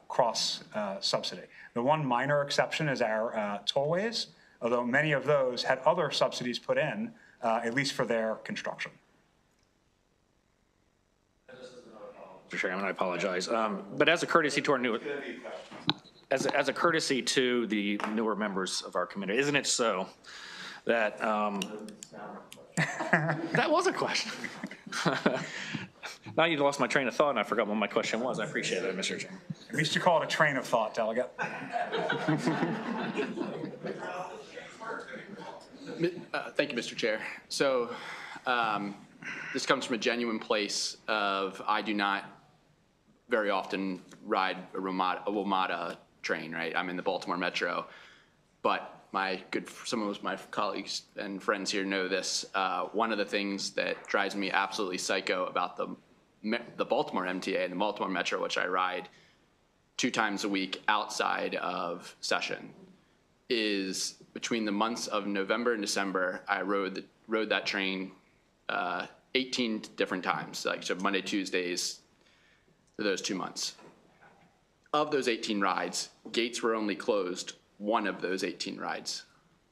cross subsidy. The one minor exception is our tollways, although many of those had other subsidies put in, at least for their construction. Mr. Chairman, I apologize. But as a courtesy to our new, as a courtesy to the newer members of our committee, isn't it so that that was a question? Now you lost my train of thought and I forgot what my question was. I appreciate it, Mr. Chairman. At least you call it a train of thought, Delegate. Thank you, Mr. Chair. So this comes from a genuine place of I do not very often ride a WMATA train, right? I'm in the Baltimore Metro, but some of my colleagues and friends here know this. One of the things that drives me absolutely psycho about the Baltimore MTA and the Baltimore Metro, which I ride 2 times a week outside of session, is between the months of November and December, I rode that train 18 different times, so Monday, Tuesdays, for those 2 months. Of those 18 rides, gates were only closed one of those 18 rides.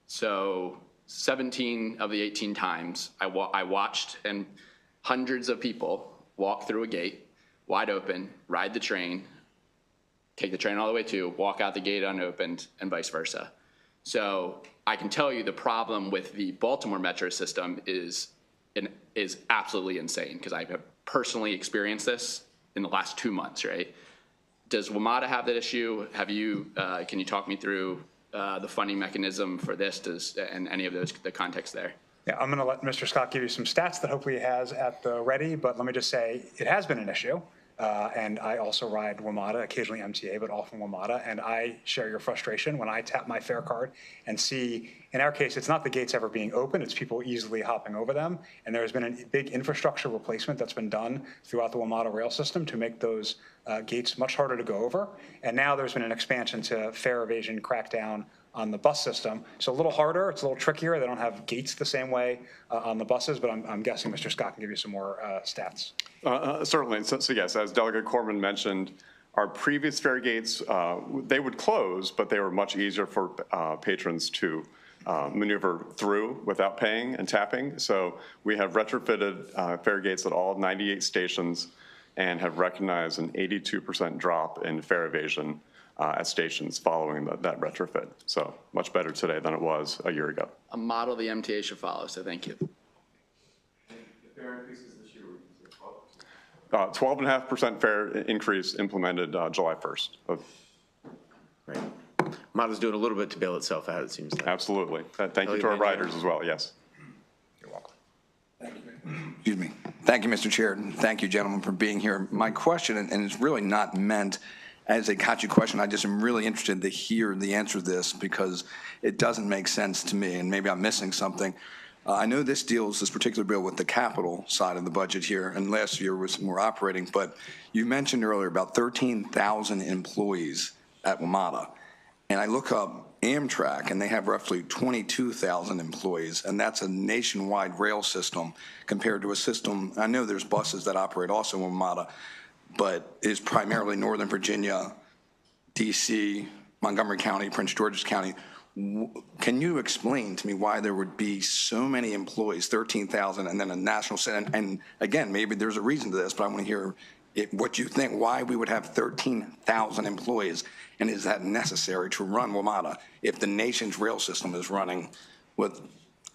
So 17 of the 18 times I watched and hundreds of people walk through a gate, wide open, ride the train, take the train all the way to, walk out the gate unopened, and vice versa. So I can tell you the problem with the Baltimore Metro system is absolutely insane, because I have personally experienced this in the last 2 months, right? Does WMATA have that issue? Can you talk me through the funding mechanism for this and any of the context there? Yeah, I'm going to let Mr. Scott give you some stats that hopefully he has at the ready, but let me just say it has been an issue. And I also ride WMATA, occasionally MTA, but often WMATA, and I share your frustration when I tap my fare card and see, in our case, it's not the gates ever being open, it's people easily hopping over them, and there has been a big infrastructure replacement that's been done throughout the WMATA rail system to make those gates much harder to go over, and now there's been an expansion to fare evasion crackdown on the bus system. It's a little harder, it's a little trickier, they don't have gates the same way on the buses, but I'm guessing Mr. Scott can give you some more stats. Certainly. So yes, as Delegate Corman mentioned, our previous fare gates, they would close, but they were much easier for patrons to maneuver through without paying and tapping. So we have retrofitted fare gates at all 98 stations and have recognized an 82% drop in fare evasion at stations following that retrofit. So much better today than it was a year ago. A model the MTA should follow, so thank you. 12.5% fare increase implemented July 1st. Right. MATA's doing a little bit to bail itself out, it seems like. Absolutely. Thank you to our riders as well, yes. You're welcome. Excuse me. Thank you, Mr. Chair, and thank you, gentlemen, for being here. My question, and it's really not meant as a gotcha question, I just am really interested to hear the answer to this because it doesn't make sense to me, and maybe I'm missing something. I know this particular bill with the capital side of the budget here, and last year was more operating, but you mentioned earlier about 13,000 employees at WMATA. And I look up Amtrak, and they have roughly 22,000 employees, and that's a nationwide rail system compared to a system, I know there's buses that operate also in WMATA, but is primarily Northern Virginia, DC, Montgomery County, Prince George's County. Can you explain to me why there would be so many employees, 13,000, and then a national, and again, maybe there's a reason to this, but I want to hear what you think, why we would have 13,000 employees, and is that necessary to run WMATA if the nation's rail system is running with,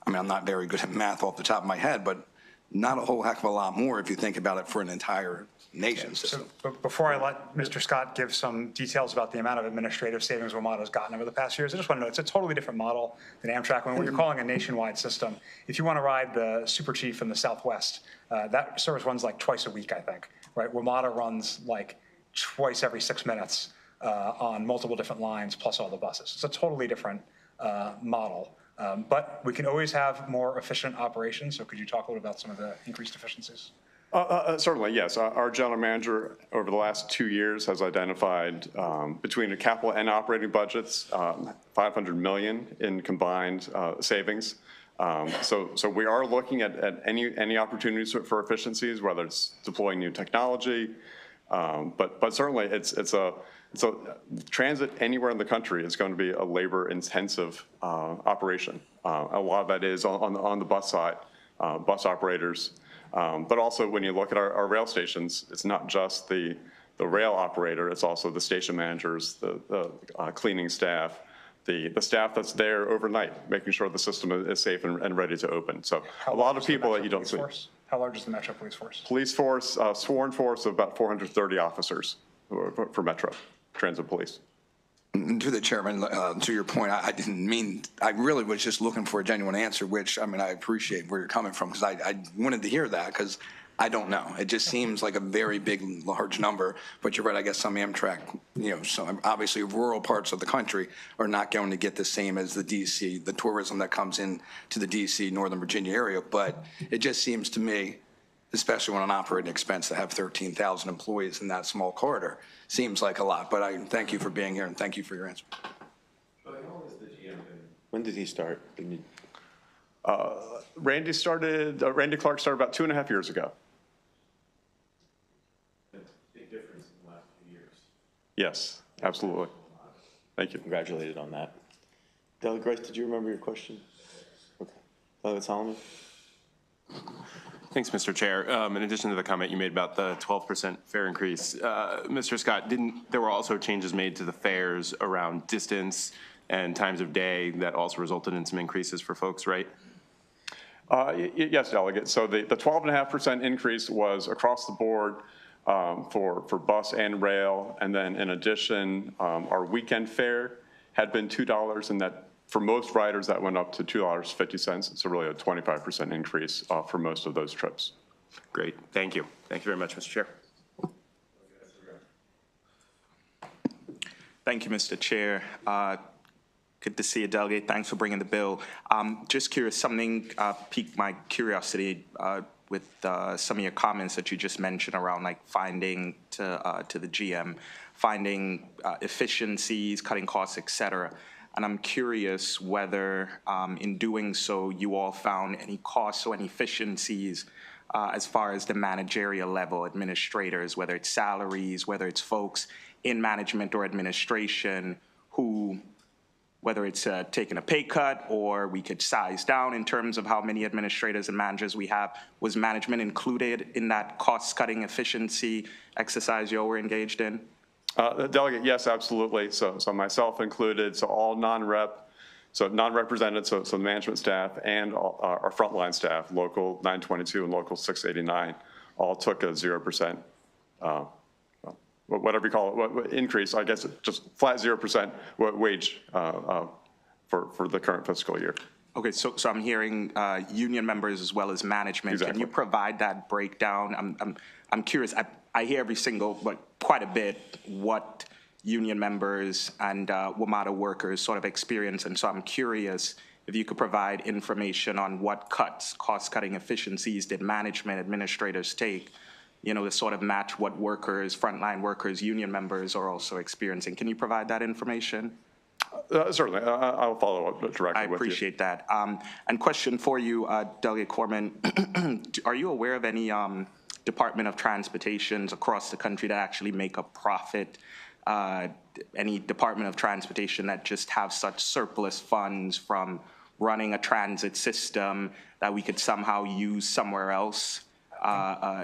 I mean, I'm not very good at math off the top of my head, but not a whole heck of a lot more if you think about it for an entire nation system. So before I let Mr. Scott give some details about the amount of administrative savings WMATA has gotten over the past years, I just want to know it's a totally different model than Amtrak. When what you're calling a nationwide system, if you want to ride the Super Chief in the Southwest, that service runs like twice a week, I think, right? WMATA runs like twice every 6 minutes on multiple different lines, plus all the buses. It's a totally different model. But we can always have more efficient operations. So could you talk a little about some of the increased efficiencies? Certainly, yes. Our general manager over the last 2 years has identified between the capital and operating budgets, $500 million in combined savings. So we are looking at any opportunities for efficiencies, whether it's deploying new technology, but certainly it's a transit anywhere in the country is going to be a labor-intensive operation. A lot of that is on the bus side, bus operators. But also when you look at our rail stations, it's not just the rail operator, it's also the station managers, the cleaning staff, the staff that's there overnight, making sure the system is safe and ready to open. So a lot of people that you don't see. How large is the Metro Police Force? Police force, sworn force of about 430 officers for Metro Transit Police. To the chairman, to your point, I didn't mean, I really was just looking for a genuine answer, which, I mean, I appreciate where you're coming from, because I wanted to hear that, because I don't know. It just seems like a very big, large number, but you're right, I guess some Amtrak, some obviously rural parts of the country are not going to get the same as the DC, the tourism that comes in to the DC, Northern Virginia area, but it just seems to me, especially when an operating expense to have 13,000 employees in that small corridor, seems like a lot. But I thank you for being here and thank you for your answer. When did he start? Randy Clark started about 2.5 years ago. Big difference in the last few years. Yes, absolutely. Thank you. Congratulated on that. Delegate Rice, did you remember your question? Okay. Delegate Solomon? Thanks, Mr. Chair. In addition to the comment you made about the 12% fare increase, Mr. Scott, there were also changes made to the fares around distance and times of day that also resulted in some increases for folks, right? Yes, Delegate. So the 12.5% increase was across the board for bus and rail. And then in addition, our weekend fare had been $2, and that for most riders, that went up to $2.50. It's really a 25% increase for most of those trips. Great. Thank you. Thank you very much, Mr. Chair. Thank you, Mr. Chair. Good to see you, Delegate. Thanks for bringing the bill. Just curious, something piqued my curiosity with some of your comments that you just mentioned around like finding to the GM, finding efficiencies, cutting costs, et cetera. And I'm curious whether in doing so, you all found any costs or any efficiencies as far as the managerial level administrators, whether it's salaries, whether it's folks in management or administration who, whether it's taking a pay cut or we could size down in terms of how many administrators and managers we have. Was management included in that cost-cutting efficiency exercise you all were engaged in? Delegate, yes, absolutely. So myself included, so all non-represented, so the management staff and our frontline staff, local 922 and local 689, all took a 0%, whatever you call it, increase, I guess just flat 0% wage for the current fiscal year. Okay, so I'm hearing union members as well as management. Exactly. Can you provide that breakdown? I'm curious. I hear every single, but quite a bit, what union members and WMATA workers sort of experience, and so I'm curious if you could provide information on what cuts, cost-cutting efficiencies did management administrators take, to sort of match what workers, frontline workers, union members are also experiencing. Can you provide that information? Certainly, I'll follow up directly with you. I appreciate that. And question for you, Delegate Corman, are you aware of any Department of Transportations across the country that actually make a profit? Any Department of Transportation that just have such surplus funds from running a transit system that we could somehow use somewhere else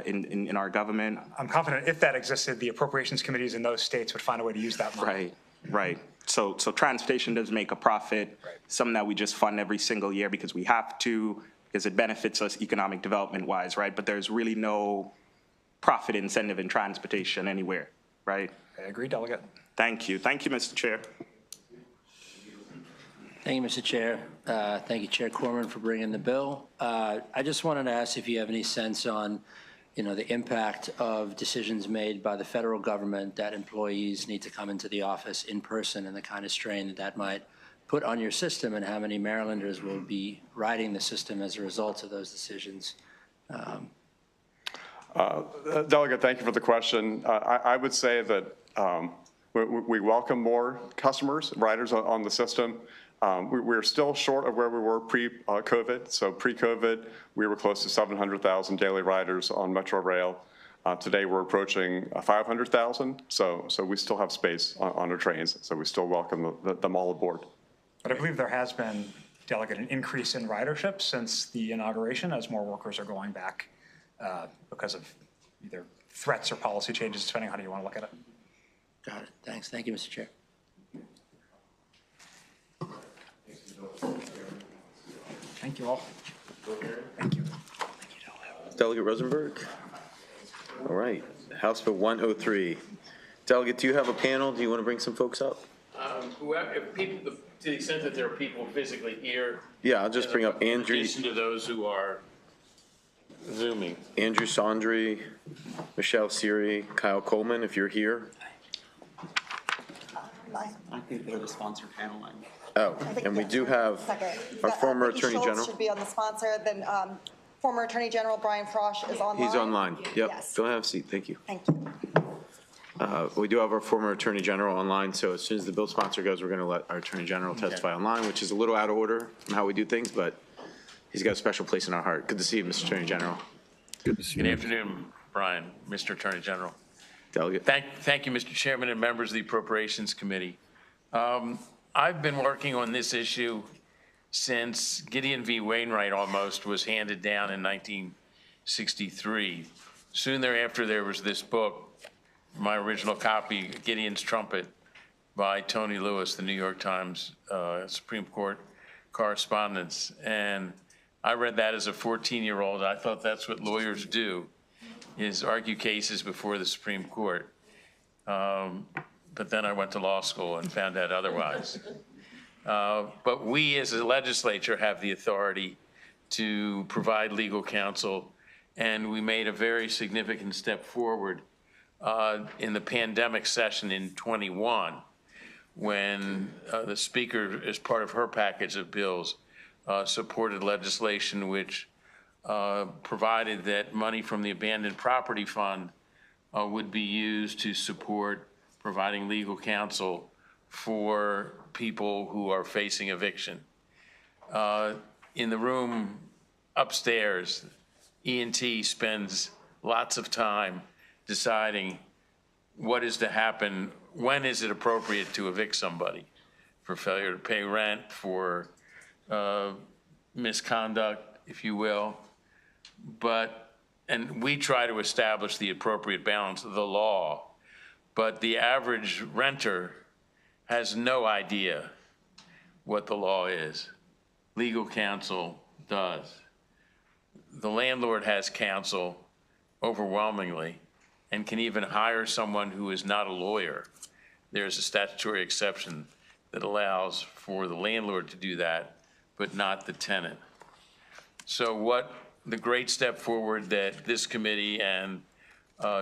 in our government? I'm confident if that existed, the appropriations committees in those states would find a way to use that money. Right. So transportation does make a profit, something that we just fund every single year because we have to, because it benefits us economic development wise, right? But there's really no profit incentive in transportation anywhere, right? I agree, Delegate. Thank you. Thank you, Mr. Chair. Thank you, Mr. Chair. Thank you, Chair Corman, for bringing the bill. I just wanted to ask if you have any sense on, the impact of decisions made by the federal government that employees need to come into the office in person and the kind of strain that might put on your system and how many Marylanders will be riding the system as a result of those decisions. Delegate, thank you for the question. I would say that we welcome more customers, riders on the system. We're still short of where we were pre-COVID. So pre-COVID, we were close to 700,000 daily riders on Metro Rail. Today, we're approaching 500,000. So we still have space on our trains. So we still welcome them all aboard. But I believe there has been, Delegate, an increase in ridership since the inauguration as more workers are going back because of either threats or policy changes, depending on how you want to look at it. Got it. Thanks. Thank you, Mr. Chair. Thank you all. Thank you. Delegate Rosenberg. All right, House Bill 103. Delegate, do you have a panel? Do you want to bring some folks up? If people, to the extent that there are people physically here. Yeah, I'll just bring up Andrew. In addition to those who are Zooming. Andrew Sondry, Michelle Siri, Kyle Coleman, if you're here. I think they're the sponsor panel. Oh, and we do have our former Attorney Schultz General. should be on the sponsor. Then former Attorney General Brian Frosch is online. He's online. Yep. Yes. Go have a seat. Thank you. Thank you. We do have our former Attorney General online, so as soon as the bill sponsor goes, we're going to let our Attorney General testify online, which is a little out of order from how we do things, but he's got a special place in our heart. Good to see you, Mr. Attorney General. Good to see you. Good afternoon, Brian, Mr. Attorney General. Delegate. Thank you, Mr. Chairman and members of the Appropriations Committee. I've been working on this issue since Gideon v. Wainwright almost was handed down in 1963. Soon thereafter, there was this book, my original copy, Gideon's Trumpet, by Tony Lewis, the New York Times Supreme Court correspondent. And I read that as a 14-year-old. I thought that's what lawyers do, is argue cases before the Supreme Court. But then I went to law school and found out otherwise. But we as a legislature have the authority to provide legal counsel, and we made a very significant step forward in the pandemic session in 21, when the Speaker, as part of her package of bills, supported legislation which provided that money from the Abandoned Property Fund would be used to support providing legal counsel for people who are facing eviction. In the room upstairs, E&T spends lots of time deciding what is to happen, when is it appropriate to evict somebody for failure to pay rent, for misconduct, if you will. And we try to establish the appropriate balance of the law, but the average renter has no idea what the law is. Legal counsel does. The landlord has counsel overwhelmingly and can even hire someone who is not a lawyer. There's a statutory exception that allows for the landlord to do that, but not the tenant. So what the great step forward that this committee and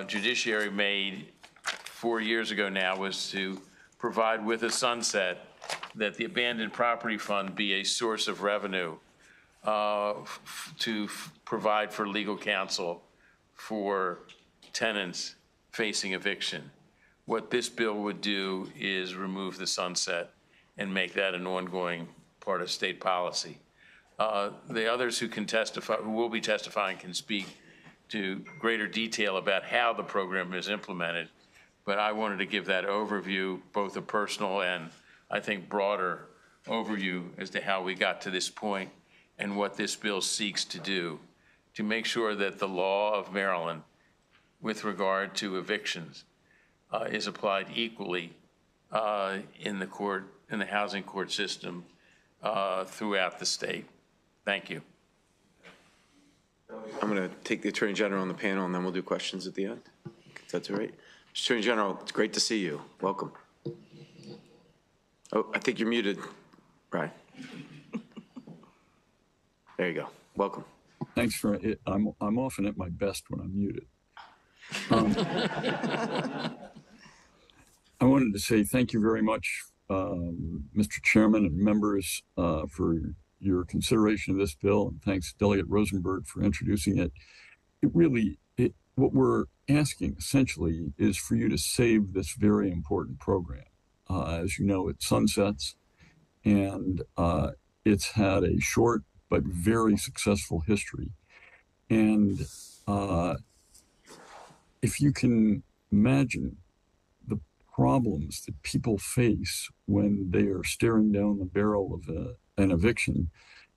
Judiciary made 4 years ago now was to provide with a sunset that the Abandoned Property Fund be a source of revenue to provide for legal counsel for tenants facing eviction. What this bill would do is remove the sunset and make that an ongoing part of state policy. The others who can testify, who will be testifying, can speak to greater detail about how the program is implemented. But I wanted to give that overview, both a personal and, I think, broader overview as to how we got to this point and what this bill seeks to do to make sure that the law of Maryland with regard to evictions is applied equally in the housing court system throughout the state. Thank you. I'm going to take the Attorney General on the panel, and then we'll do questions at the end. If that's all right. Mr. Attorney General, it's great to see you. Welcome. Oh, I think you're muted, Brian. There you go. Welcome. Thanks for it. I'm often at my best when I'm muted. I wanted to say thank you very much, Mr. Chairman and members, for your consideration of this bill, and thanks Delegate Rosenberg for introducing it. What we're asking essentially is for you to save this very important program. As you know, it sunsets, and it's had a short but very successful history. And if you can imagine the problems that people face when they are staring down the barrel of an eviction,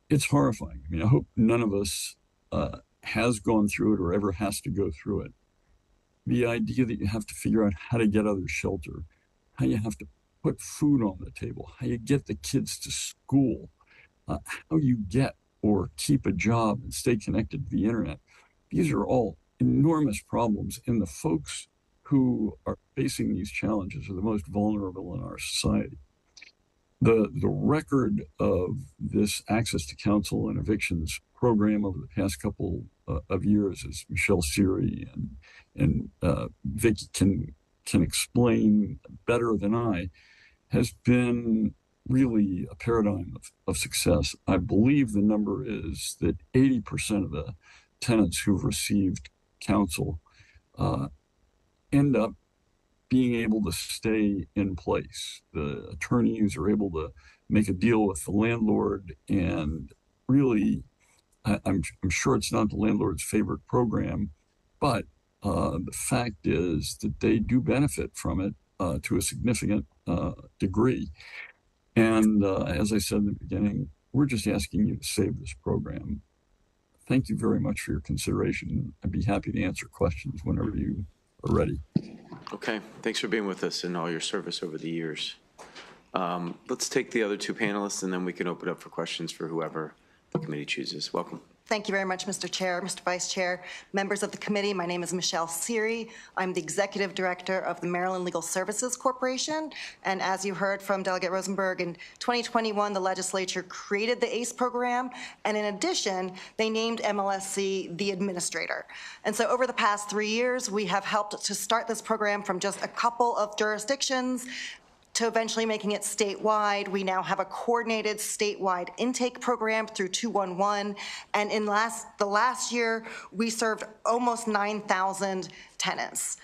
it's horrifying. I mean, I hope none of us has gone through it or ever has to go through it. The idea that you have to figure out how to get others shelter, how you have to put food on the table, how you get the kids to school, how you get or keep a job and stay connected to the internet. These are all enormous problems, and the folks who are facing these challenges are the most vulnerable in our society. The record of this access to counsel and evictions program over the past couple of years, as Michelle Seary and Vicki can explain better than I, has been really a paradigm of success. I believe the number is that 80% of the tenants who've received counsel end up being able to stay in place. The attorneys are able to make a deal with the landlord, and really, I'm sure it's not the landlord's favorite program, but the fact is that they do benefit from it to a significant degree. And as I said in the beginning, we're just asking you to save this program. Thank you very much for your consideration. I'd be happy to answer questions whenever you are ready. Okay, thanks for being with us and all your service over the years. Let's take the other two panelists, and then we can open up for questions for whoever the committee chooses. Welcome. Thank you very much, Mr. Chair, Mr. Vice Chair, members of the committee. My name is Michelle Seary. I'm the Executive Director of the Maryland Legal Services Corporation. And as you heard from Delegate Rosenberg, in 2021, the legislature created the ACE program. And in addition, they named MLSC the administrator. And so over the past 3 years, we have helped to start this program from just a couple of jurisdictions to eventually making it statewide. We now have a coordinated statewide intake program through 211. And in the last year, we served almost 9,000 tenants.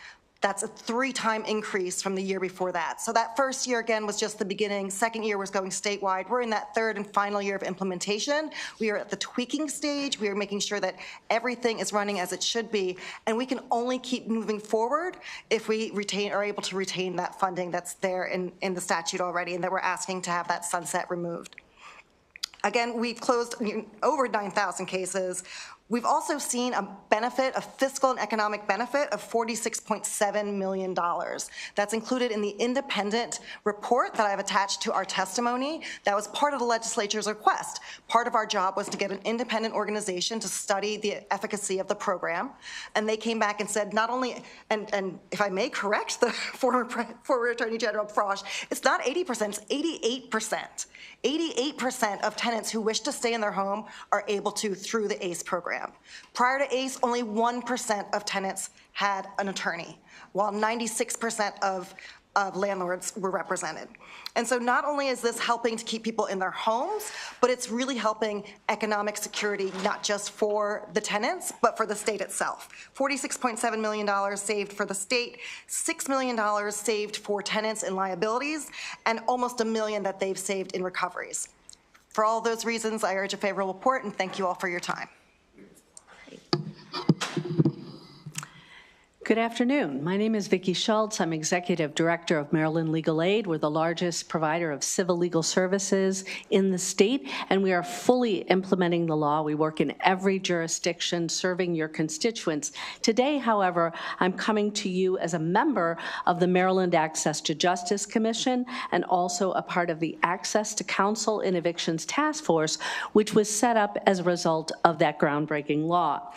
That's a 3-time increase from the year before that. So that first year, again, was just the beginning. Second year was going statewide. We're in that third and final year of implementation. We are at the tweaking stage. We are making sure that everything is running as it should be. And we can only keep moving forward if we are able to retain that funding that's there in the statute already, and that we're asking to have that sunset removed. Again, we've closed over 9,000 cases. We've also seen a fiscal and economic benefit of $46.7 million. That's included in the independent report that I've attached to our testimony. That was part of the legislature's request. Part of our job was to get an independent organization to study the efficacy of the program. And they came back and said, not only, and if I may correct the former Attorney General Frosch, it's not 80%, it's 88%. 88% of tenants who wish to stay in their home are able to through the ACE program. Prior to ACE, only 1% of tenants had an attorney, while 96% of of landlords were represented. And so not only is this helping to keep people in their homes, but it's really helping economic security, not just for the tenants, but for the state itself. $46.7 million saved for the state, $6 million saved for tenants in liabilities, and almost $1 million that they've saved in recoveries. For all those reasons, I urge a favorable report, and thank you all for your time. Good afternoon. My name is Vicki Schultz. I'm Executive Director of Maryland Legal Aid. We're the largest provider of civil legal services in the state, and we are fully implementing the law. We work in every jurisdiction serving your constituents. Today, however, I'm coming to you as a member of the Maryland Access to Justice Commission and also a part of the Access to Counsel in Evictions Task Force, which was set up as a result of that groundbreaking law.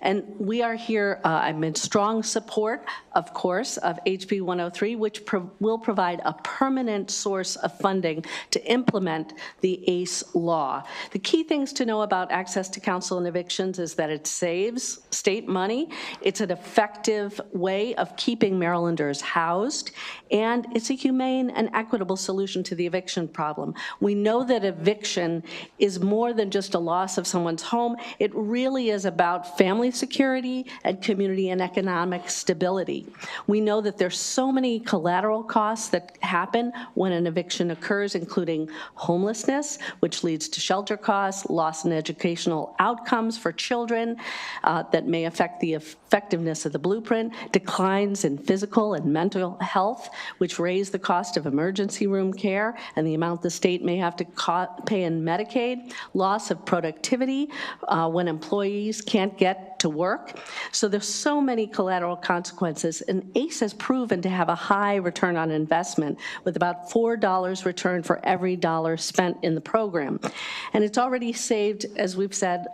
And we are here, I'm in strong support, of course, of HB 103, which will provide a permanent source of funding to implement the ACE law. The key things to know about access to counsel and evictions is that it saves state money, it's an effective way of keeping Marylanders housed, and it's a humane and equitable solution to the eviction problem. We know that eviction is more than just a loss of someone's home. It really is about family security and community and economic stability. We know that there's so many collateral costs that happen when an eviction occurs, including homelessness, which leads to shelter costs, loss in educational outcomes for children that may affect the effectiveness of the blueprint, declines in physical and mental health, which raise the cost of emergency room care and the amount the state may have to pay in Medicaid, loss of productivity when employees can't get to work. So there's so many collateral consequences, and ACE has proven to have a high return on investment with about $4 return for every dollar spent in the program. And it's already saved, as we've said,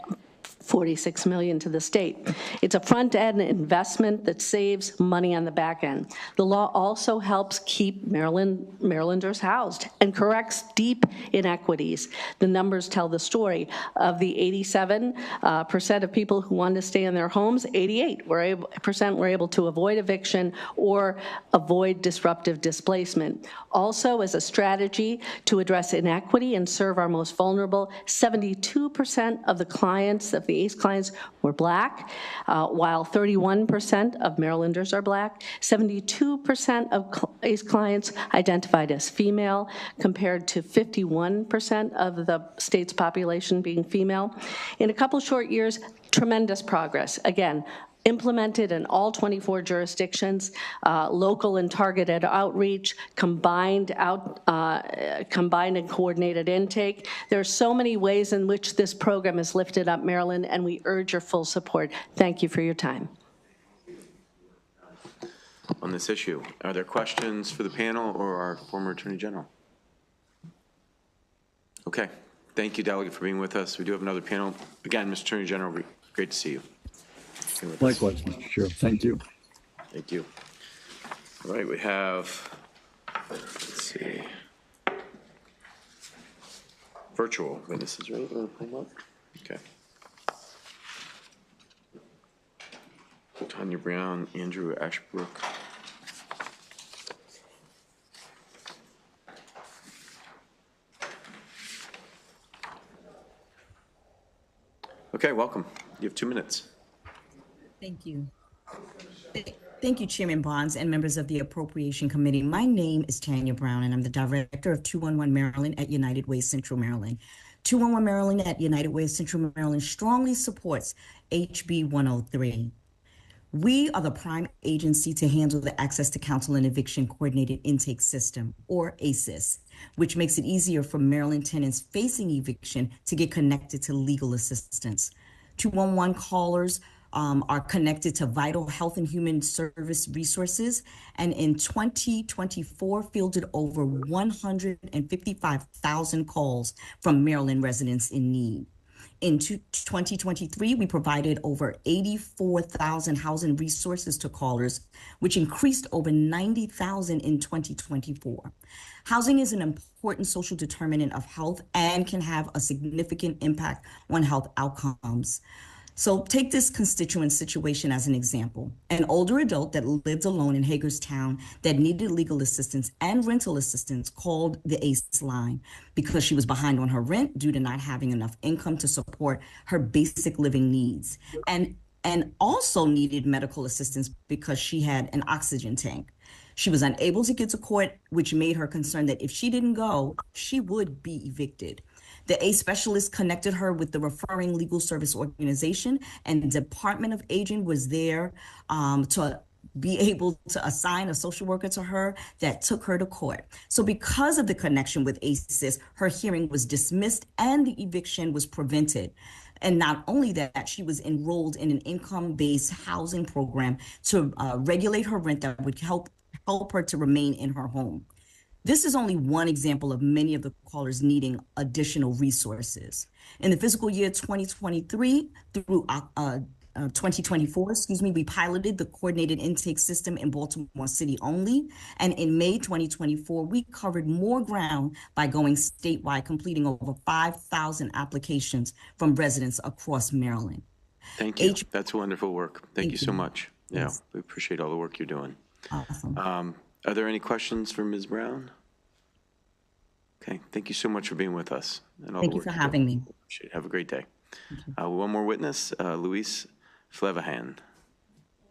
$46 million to the state. It's a front-end investment that saves money on the back end. The law also helps keep Marylanders housed and corrects deep inequities. The numbers tell the story. Of the 87% of people who wanted to stay in their homes, 88% were able to avoid eviction or avoid disruptive displacement. Also, as a strategy to address inequity and serve our most vulnerable, 72% of the clients of the ACE clients were Black, while 31% of Marylanders are Black. 72% of ACE clients identified as female, compared to 51% of the state's population being female. In a couple short years, tremendous progress. Again, implemented in all 24 jurisdictions, local and targeted outreach, combined and coordinated intake. There are so many ways in which this program has lifted up Maryland, and we urge your full support. Thank you for your time. On this issue, are there questions for the panel or our former Attorney General? Okay, thank you, Delegate, for being with us. We do have another panel. Again, Mr. Attorney General, great to see you. Likewise, Mr. Chair. Thank you. Thank you. All right, we have, let's see, virtual witnesses, right? Okay. Tanya Brown, Andrew Ashbrook. Okay, welcome. You have 2 minutes. Thank you. Thank you, Chairman Bonds and members of the Appropriation Committee. My name is Tanya Brown, and I'm the Director of 211 Maryland at United Way Central Maryland. 211 Maryland at United Way Central Maryland strongly supports HB 103. We are the prime agency to handle the Access to Counsel and Eviction Coordinated Intake System, or ACES, which makes it easier for Maryland tenants facing eviction to get connected to legal assistance. 211 callers are connected to vital health and human service resources, and in 2024 fielded over 155,000 calls from Maryland residents in need. In 2023, we provided over 84,000 housing resources to callers, which increased over 90,000 in 2024. Housing is an important social determinant of health and can have a significant impact on health outcomes. So take this constituent situation as an example. An older adult that lived alone in Hagerstown that needed legal assistance and rental assistance called the ACE line because she was behind on her rent due to not having enough income to support her basic living needs, and also needed medical assistance because she had an oxygen tank. She was unable to get to court, which made her concerned that if she didn't go, she would be evicted. The ACE specialist connected her with the referring legal service organization, and the Department of Aging was there to be able to assign a social worker to her that took her to court. So because of the connection with ACES, her hearing was dismissed and the eviction was prevented. And not only that, she was enrolled in an income-based housing program to regulate her rent that would help her to remain in her home. This is only one example of many of the callers needing additional resources. In the fiscal year 2023 through 2024, we piloted the coordinated intake system in Baltimore City only. And in May 2024, we covered more ground by going statewide, completing over 5,000 applications from residents across Maryland. Thank you. That's wonderful work. Thank you so much. Yeah, we appreciate all the work you're doing. Awesome. Are there any questions for Ms. Brown? Okay, thank you so much for being with us. And all Thank the you work for you're having doing. me. Have a great day. One more witness, Luis Flevahan.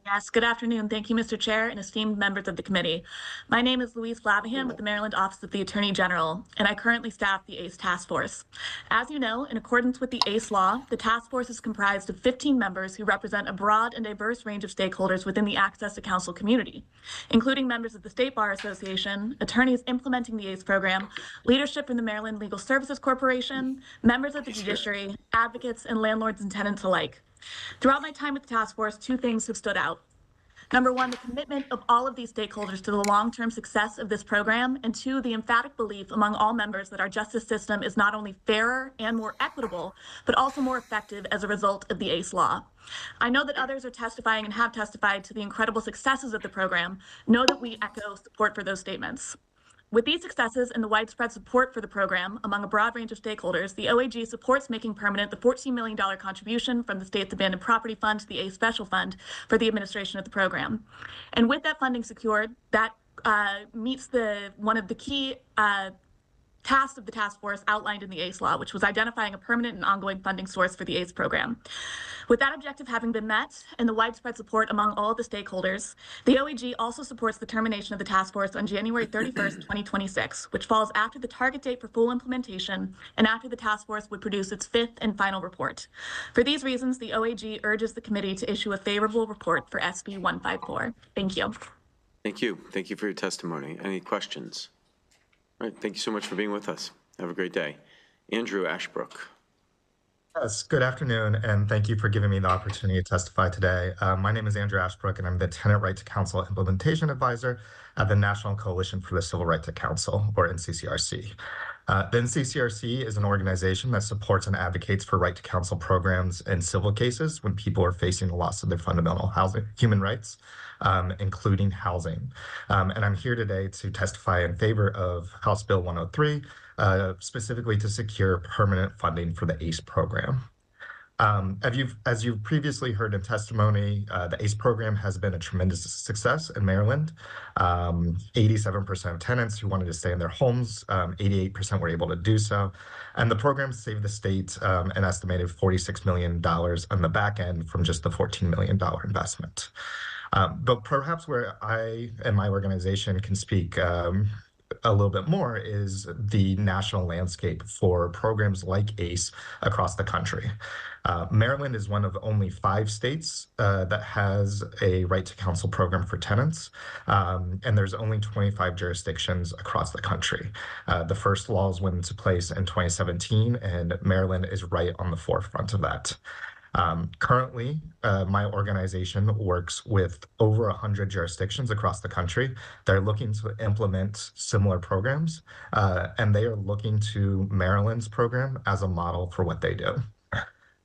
Yes, good afternoon. Thank you, Mr. Chair and esteemed members of the committee. My name is Louise Flavihan with the Maryland Office of the Attorney General, and I currently staff the ACE Task Force. As you know, in accordance with the ACE law, the task force is comprised of 15 members who represent a broad and diverse range of stakeholders within the access to counsel community, including members of the State Bar Association, attorneys implementing the ACE program, leadership from the Maryland Legal Services Corporation, members of the judiciary, advocates, and landlords and tenants alike. Throughout my time with the task force, two things have stood out. Number one, the commitment of all of these stakeholders to the long-term success of this program, and two, the emphatic belief among all members that our justice system is not only fairer and more equitable, but also more effective as a result of the ACE law. I know that others are testifying and have testified to the incredible successes of the program. Know that we echo support for those statements. With these successes and the widespread support for the program among a broad range of stakeholders, the OAG supports making permanent the $14 million contribution from the state's abandoned property fund to the ACE special fund for the administration of the program. And with that funding secured, that meets one of the key tasks of the task force outlined in the ACE law, which was identifying a permanent and ongoing funding source for the ACE program. With that objective having been met and the widespread support among all of the stakeholders, the OAG also supports the termination of the task force on January 31st, 2026, which falls after the target date for full implementation and after the task force would produce its fifth and final report. For these reasons, the OAG urges the committee to issue a favorable report for SB 154. Thank you. Thank you. Thank you for your testimony. Any questions? All right, thank you so much for being with us. Have a great day. Andrew Ashbrook. Yes, good afternoon, and thank you for giving me the opportunity to testify today. My name is Andrew Ashbrook, and I'm the Tenant Right to Counsel Implementation Advisor at the National Coalition for the Civil Right to Counsel, or NCCRC. The NCCRC is an organization that supports and advocates for right to counsel programs in civil cases when people are facing the loss of their fundamental human rights, including housing. And I'm here today to testify in favor of House Bill 103, specifically to secure permanent funding for the ACE program. As you've previously heard in testimony, the ACE program has been a tremendous success in Maryland. 87% of tenants who wanted to stay in their homes, 88% were able to do so. And the program saved the state an estimated $46 million on the back end from just the $14 million investment. But perhaps where I and my organization can speak a little bit more is the national landscape for programs like ACE across the country. Maryland is one of only 5 states that has a right to counsel program for tenants, and there's only 25 jurisdictions across the country. The first laws went into place in 2017, and Maryland is right on the forefront of that. Currently, my organization works with over 100 jurisdictions across the country. They're looking to implement similar programs, and they are looking to Maryland's program as a model for what they do.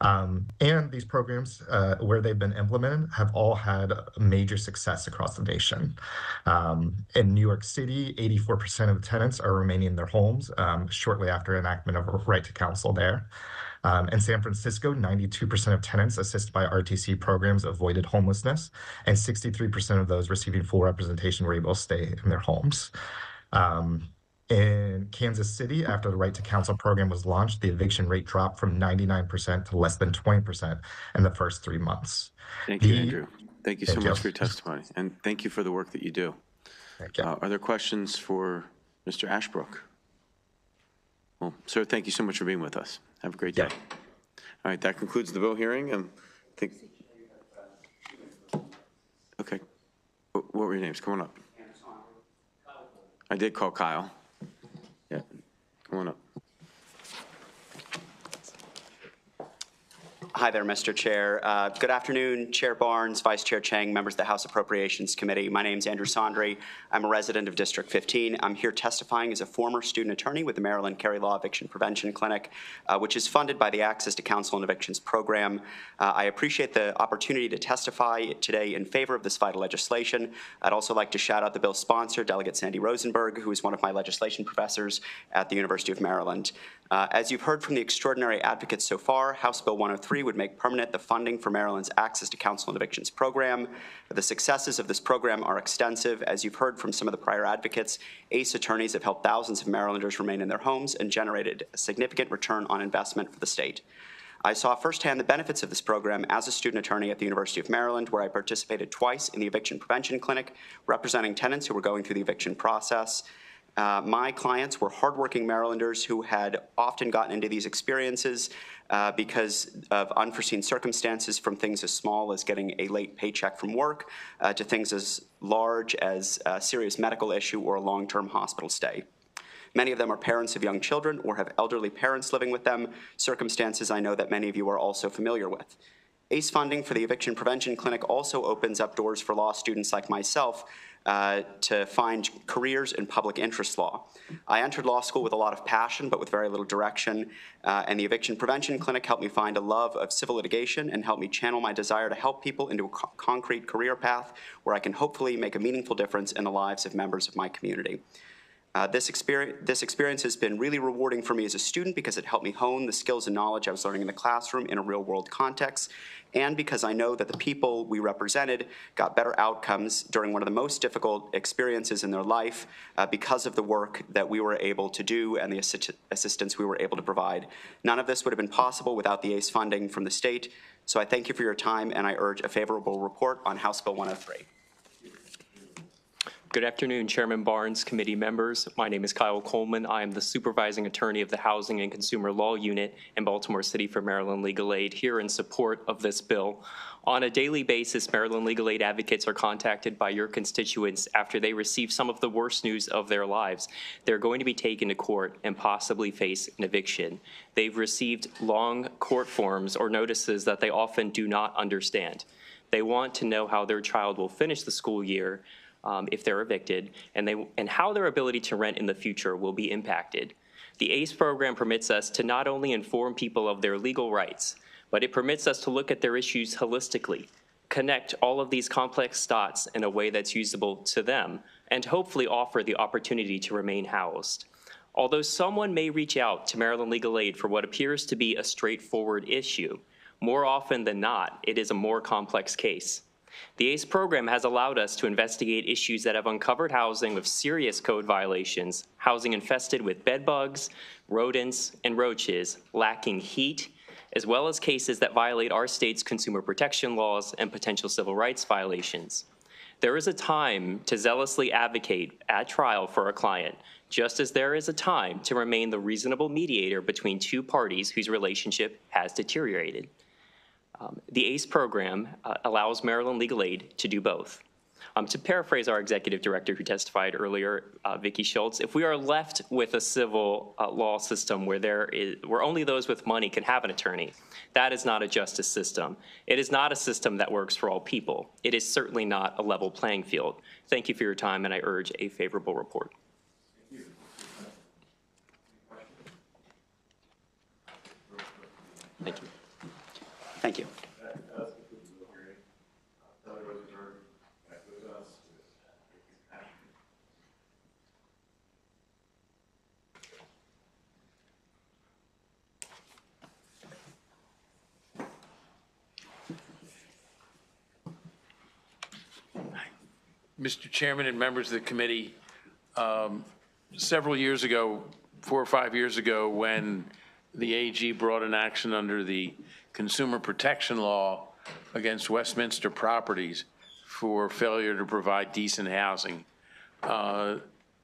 And these programs, where they've been implemented, have all had major success across the nation. In New York City, 84% of tenants are remaining in their homes shortly after enactment of a right to counsel there. In San Francisco, 92% of tenants assisted by RTC programs avoided homelessness, and 63% of those receiving full representation were able to stay in their homes. In Kansas City, after the Right to Counsel program was launched, the eviction rate dropped from 99% to less than 20% in the first 3 months. Thank you, Andrew. Thank you so Thank much you. for your testimony, and thank you for the work that you do. Thank you. Are there questions for Mr. Ashbrook? Well, sir, thank you so much for being with us. Have a great day. All right, that concludes the bill hearing, and I think, okay. What were your names? Come on up. I did call Kyle. Yeah, come on up. Hi there, Mr. Chair. Good afternoon, Chair Barnes, Vice Chair Chang, members of the House Appropriations Committee. My name is Andrew Sondry. I'm a resident of District 15. I'm here testifying as a former student attorney with the Maryland Carry Law Eviction Prevention Clinic, which is funded by the Access to Counsel and Evictions program. I appreciate the opportunity to testify today in favor of this vital legislation. I'd also like to shout out the bill's sponsor, Delegate Sandy Rosenberg, who is one of my legislation professors at the University of Maryland. As you've heard from the extraordinary advocates so far, House Bill 103 would make permanent the funding for Maryland's Access to Counsel and Evictions program. The successes of this program are extensive. As you've heard from some of the prior advocates, ACE attorneys have helped thousands of Marylanders remain in their homes and generated a significant return on investment for the state. I saw firsthand the benefits of this program as a student attorney at the University of Maryland, where I participated twice in the Eviction Prevention Clinic, representing tenants who were going through the eviction process. My clients were hardworking Marylanders who had often gotten into these experiences because of unforeseen circumstances, from things as small as getting a late paycheck from work to things as large as a serious medical issue or a long-term hospital stay. Many of them are parents of young children or have elderly parents living with them, circumstances I know that many of you are also familiar with. ACE funding for the Eviction Prevention Clinic also opens up doors for law students like myself to find careers in public interest law. I entered law school with a lot of passion, but with very little direction, and the Eviction Prevention Clinic helped me find a love of civil litigation and helped me channel my desire to help people into a concrete career path where I can hopefully make a meaningful difference in the lives of members of my community. This experience has been really rewarding for me as a student because it helped me hone the skills and knowledge I was learning in the classroom in a real-world context, and because I know that the people we represented got better outcomes during one of the most difficult experiences in their life because of the work that we were able to do and the assistance we were able to provide. None of this would have been possible without the ACE funding from the state, so I thank you for your time, and I urge a favorable report on House Bill 103. Good afternoon, Chairman Barnes, committee members. My name is Kyle Coleman. I am the supervising attorney of the Housing and Consumer Law Unit in Baltimore City for Maryland Legal Aid, here in support of this bill. On a daily basis, Maryland Legal Aid advocates are contacted by your constituents after they receive some of the worst news of their lives. They're going to be taken to court and possibly face an eviction. They've received long court forms or notices that they often do not understand. They want to know how their child will finish the school year if they're evicted, and how their ability to rent in the future will be impacted. The ACE program permits us to not only inform people of their legal rights, but it permits us to look at their issues holistically, connect all of these complex dots in a way that's usable to them, and hopefully offer the opportunity to remain housed. Although someone may reach out to Maryland Legal Aid for what appears to be a straightforward issue, more often than not, it is a more complex case. The ACE program has allowed us to investigate issues that have uncovered housing with serious code violations, housing infested with bed bugs, rodents, and roaches, lacking heat, as well as cases that violate our state's consumer protection laws and potential civil rights violations. There is a time to zealously advocate at trial for a client, just as there is a time to remain the reasonable mediator between two parties whose relationship has deteriorated. The ACE program allows Maryland Legal Aid to do both. To paraphrase our executive director who testified earlier, Vicki Schultz, if we are left with a civil law system where only those with money can have an attorney, that is not a justice system. It is not a system that works for all people. It is certainly not a level playing field. Thank you for your time, and I urge a favorable report. Thank you. Thank you. Mr. Chairman and members of the committee, several years ago, 4 or 5 years ago, when the AG brought an action under the Consumer Protection Law against Westminster Properties for failure to provide decent housing,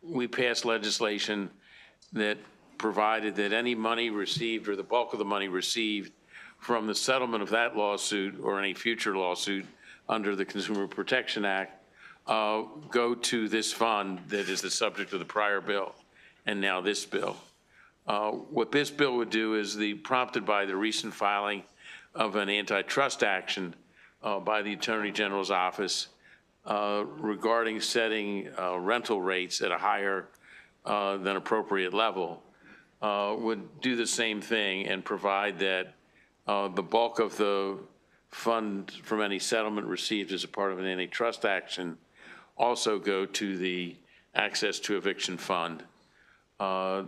we passed legislation that provided that any money received or the bulk of the money received from the settlement of that lawsuit or any future lawsuit under the Consumer Protection Act go to this fund that is the subject of the prior bill and now this bill. What this bill would do is prompted by the recent filing of an antitrust action by the Attorney General's office regarding setting rental rates at a higher than appropriate level, would do the same thing and provide that the bulk of the fund from any settlement received as a part of an antitrust action also go to the access to eviction fund. The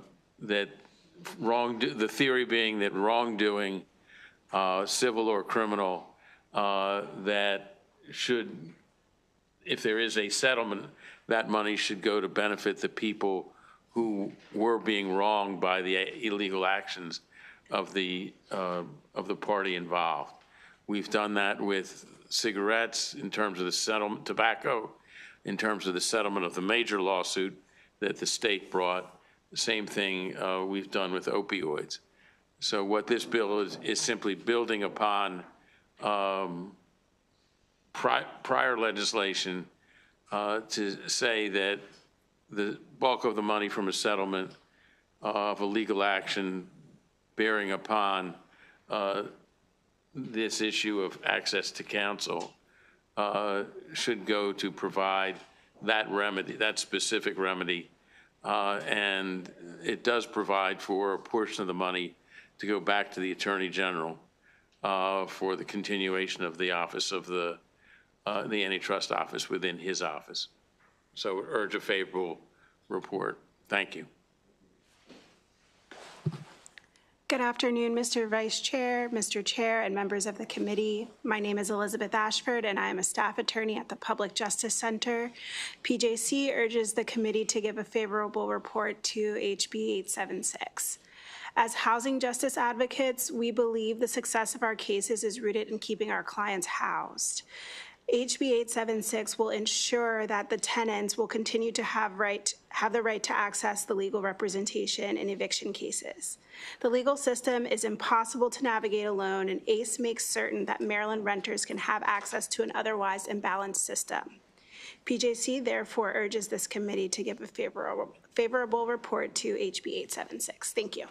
theory being that wrongdoing, civil or criminal, that should, if there is a settlement, that money should go to benefit the people who were being wronged by the illegal actions of the party involved. We've done that with cigarettes in terms of the settlement, tobacco in terms of the settlement of the major lawsuit that the state brought. The same thing we've done with opioids. So what this bill is simply building upon prior legislation to say that the bulk of the money from a settlement of a legal action bearing upon this issue of access to counsel should go to provide that remedy, that specific remedy. And it does provide for a portion of the money to go back to the Attorney General for the continuation of the office of the antitrust office within his office. So urge a favorable report. Thank you. Good afternoon, Mr. Vice Chair, Mr. Chair, and members of the committee. My name is Elizabeth Ashford, and I am a staff attorney at the Public Justice Center. PJC urges the committee to give a favorable report to HB 876. As housing justice advocates, we believe the success of our cases is rooted in keeping our clients housed. HB 876 will ensure that the tenants will continue to have the right to access the legal representation in eviction cases. The legal system is impossible to navigate alone, and ACE makes certain that Maryland renters can have access to an otherwise imbalanced system. PJC therefore urges this committee to give a favorable report to HB 876. Thank you.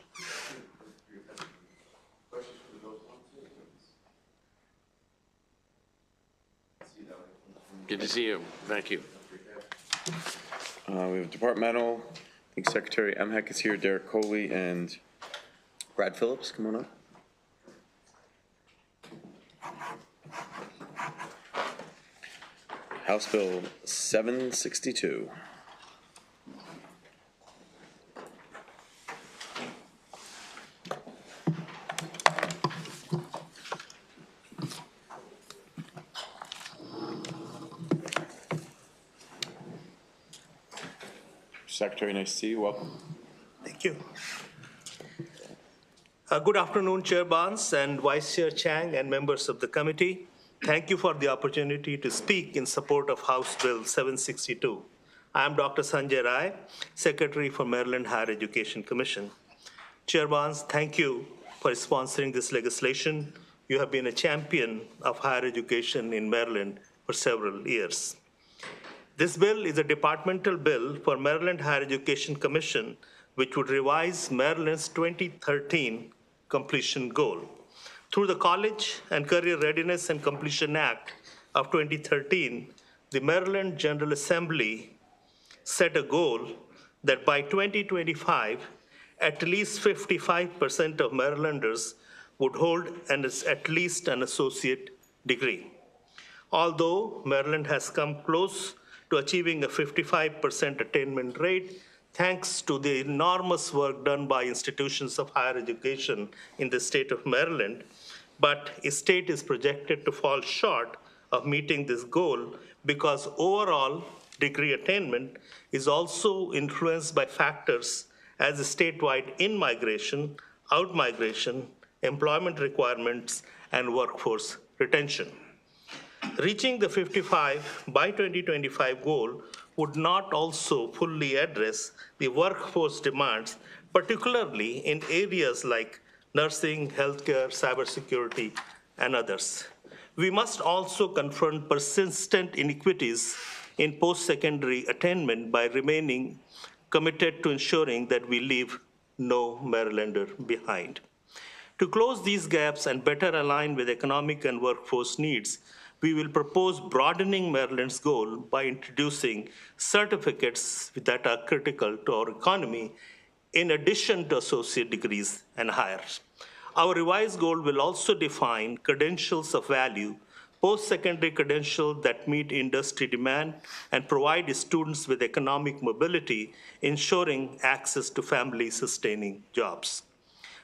Good to see you. Thank you. We have departmental. I think Secretary Emheck is here, Derek Coley, and Brad Phillips. Come on up. House Bill 762. Secretary, nice to see you. Welcome. Thank you. Good afternoon, Chair Barnes and Vice Chair Chang and members of the committee. Thank you for the opportunity to speak in support of House Bill 762. I am Dr. Sanjay Rai, Secretary for Maryland Higher Education Commission. Chair Barnes, thank you for sponsoring this legislation. You have been a champion of higher education in Maryland for several years. This bill is a departmental bill for Maryland Higher Education Commission, which would revise Maryland's 2013 completion goal. Through the College and Career Readiness and Completion Act of 2013, the Maryland General Assembly set a goal that by 2025, at least 55% of Marylanders would hold at least an associate degree. Although Maryland has come close to achieving a 55% attainment rate, thanks to the enormous work done by institutions of higher education in the state of Maryland, but the state is projected to fall short of meeting this goal because overall degree attainment is also influenced by factors as statewide in-migration, out-migration, employment requirements, and workforce retention. Reaching the 55 by 2025 goal would not also fully address the workforce demands, particularly in areas like nursing, healthcare, cybersecurity, and others. We must also confront persistent inequities in post-secondary attainment by remaining committed to ensuring that we leave no Marylander behind. To close these gaps and better align with economic and workforce needs, we will propose broadening Maryland's goal by introducing certificates that are critical to our economy in addition to associate degrees and higher. Our revised goal will also define credentials of value, post-secondary credentials that meet industry demand and provide students with economic mobility, ensuring access to family-sustaining jobs.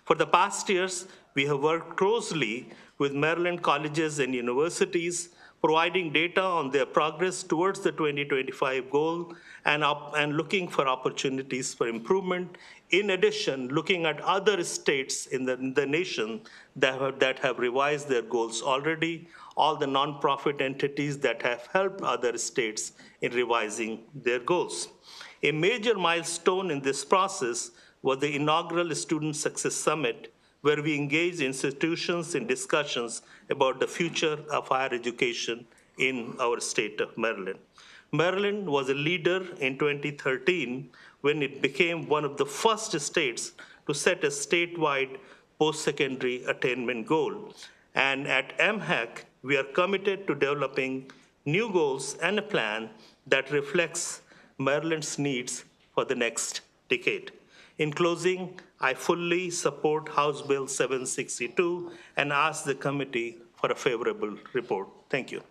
For the past years, we have worked closely with Maryland colleges and universities, providing data on their progress towards the 2025 goal and looking for opportunities for improvement. In addition, looking at other states in the nation that have revised their goals already, all the nonprofit entities that have helped other states in revising their goals. A major milestone in this process was the inaugural Student Success Summit, where we engaged institutions in discussions about the future of higher education in our state of Maryland. Maryland was a leader in 2013 when it became one of the first states to set a statewide post-secondary attainment goal. And at MHEC, we are committed to developing new goals and a plan that reflects Maryland's needs for the next decade. In closing, I fully support House Bill 762 and ask the committee for a favorable report. Thank you.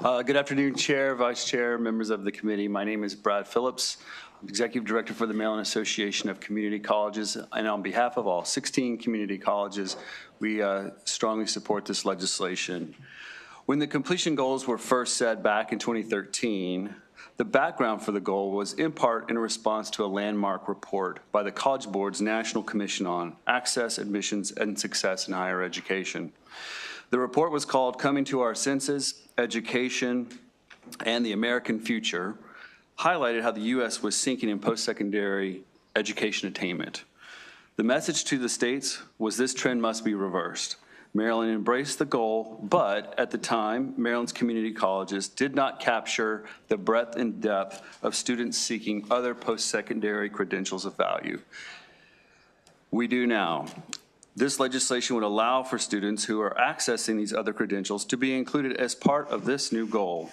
Good afternoon, Chair, Vice Chair, members of the committee. My name is Brad Phillips. I'm Executive Director for the Maryland Association of Community Colleges, and on behalf of all 16 community colleges, we strongly support this legislation. When the completion goals were first set back in 2013, the background for the goal was in part in response to a landmark report by the College Board's National Commission on Access, Admissions, and Success in Higher Education. The report was called Coming to Our Senses, Education, and the American Future, highlighted how the U.S. was sinking in post-secondary education attainment. The message to the states was this trend must be reversed. Maryland embraced the goal, but at the time, Maryland's community colleges did not capture the breadth and depth of students seeking other post-secondary credentials of value. We do now. This legislation would allow for students who are accessing these other credentials to be included as part of this new goal.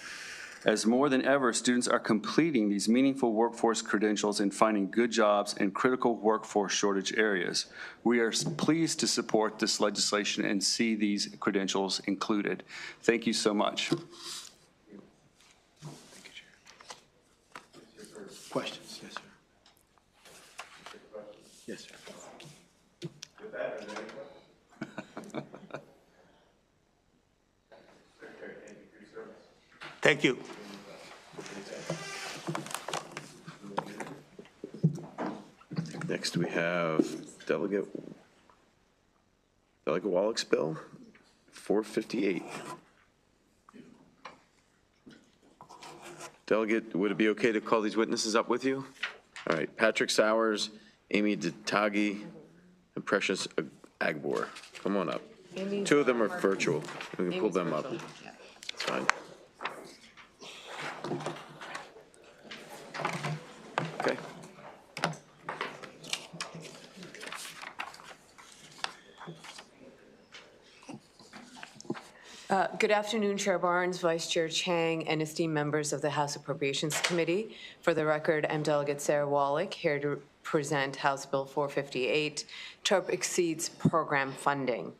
As more than ever, students are completing these meaningful workforce credentials and finding good jobs in critical workforce shortage areas. We are pleased to support this legislation and see these credentials included. Thank you so much. Questions? Yes, sir. Yes, sir. Thank you. Next, we have Delegate Wallach's bill, 458. Delegate, would it be okay to call these witnesses up with you? All right, Patrick Sowers, Amy DeTaghi, and Precious Agbor. Come on up. Two of them are virtual. We can pull them up. That's fine. Okay. Good afternoon, Chair Barnes, Vice Chair Chang, and esteemed members of the House Appropriations Committee. For the record, I'm Delegate Sarah Wallach, here to present House Bill 458, TARP exceeds program funding.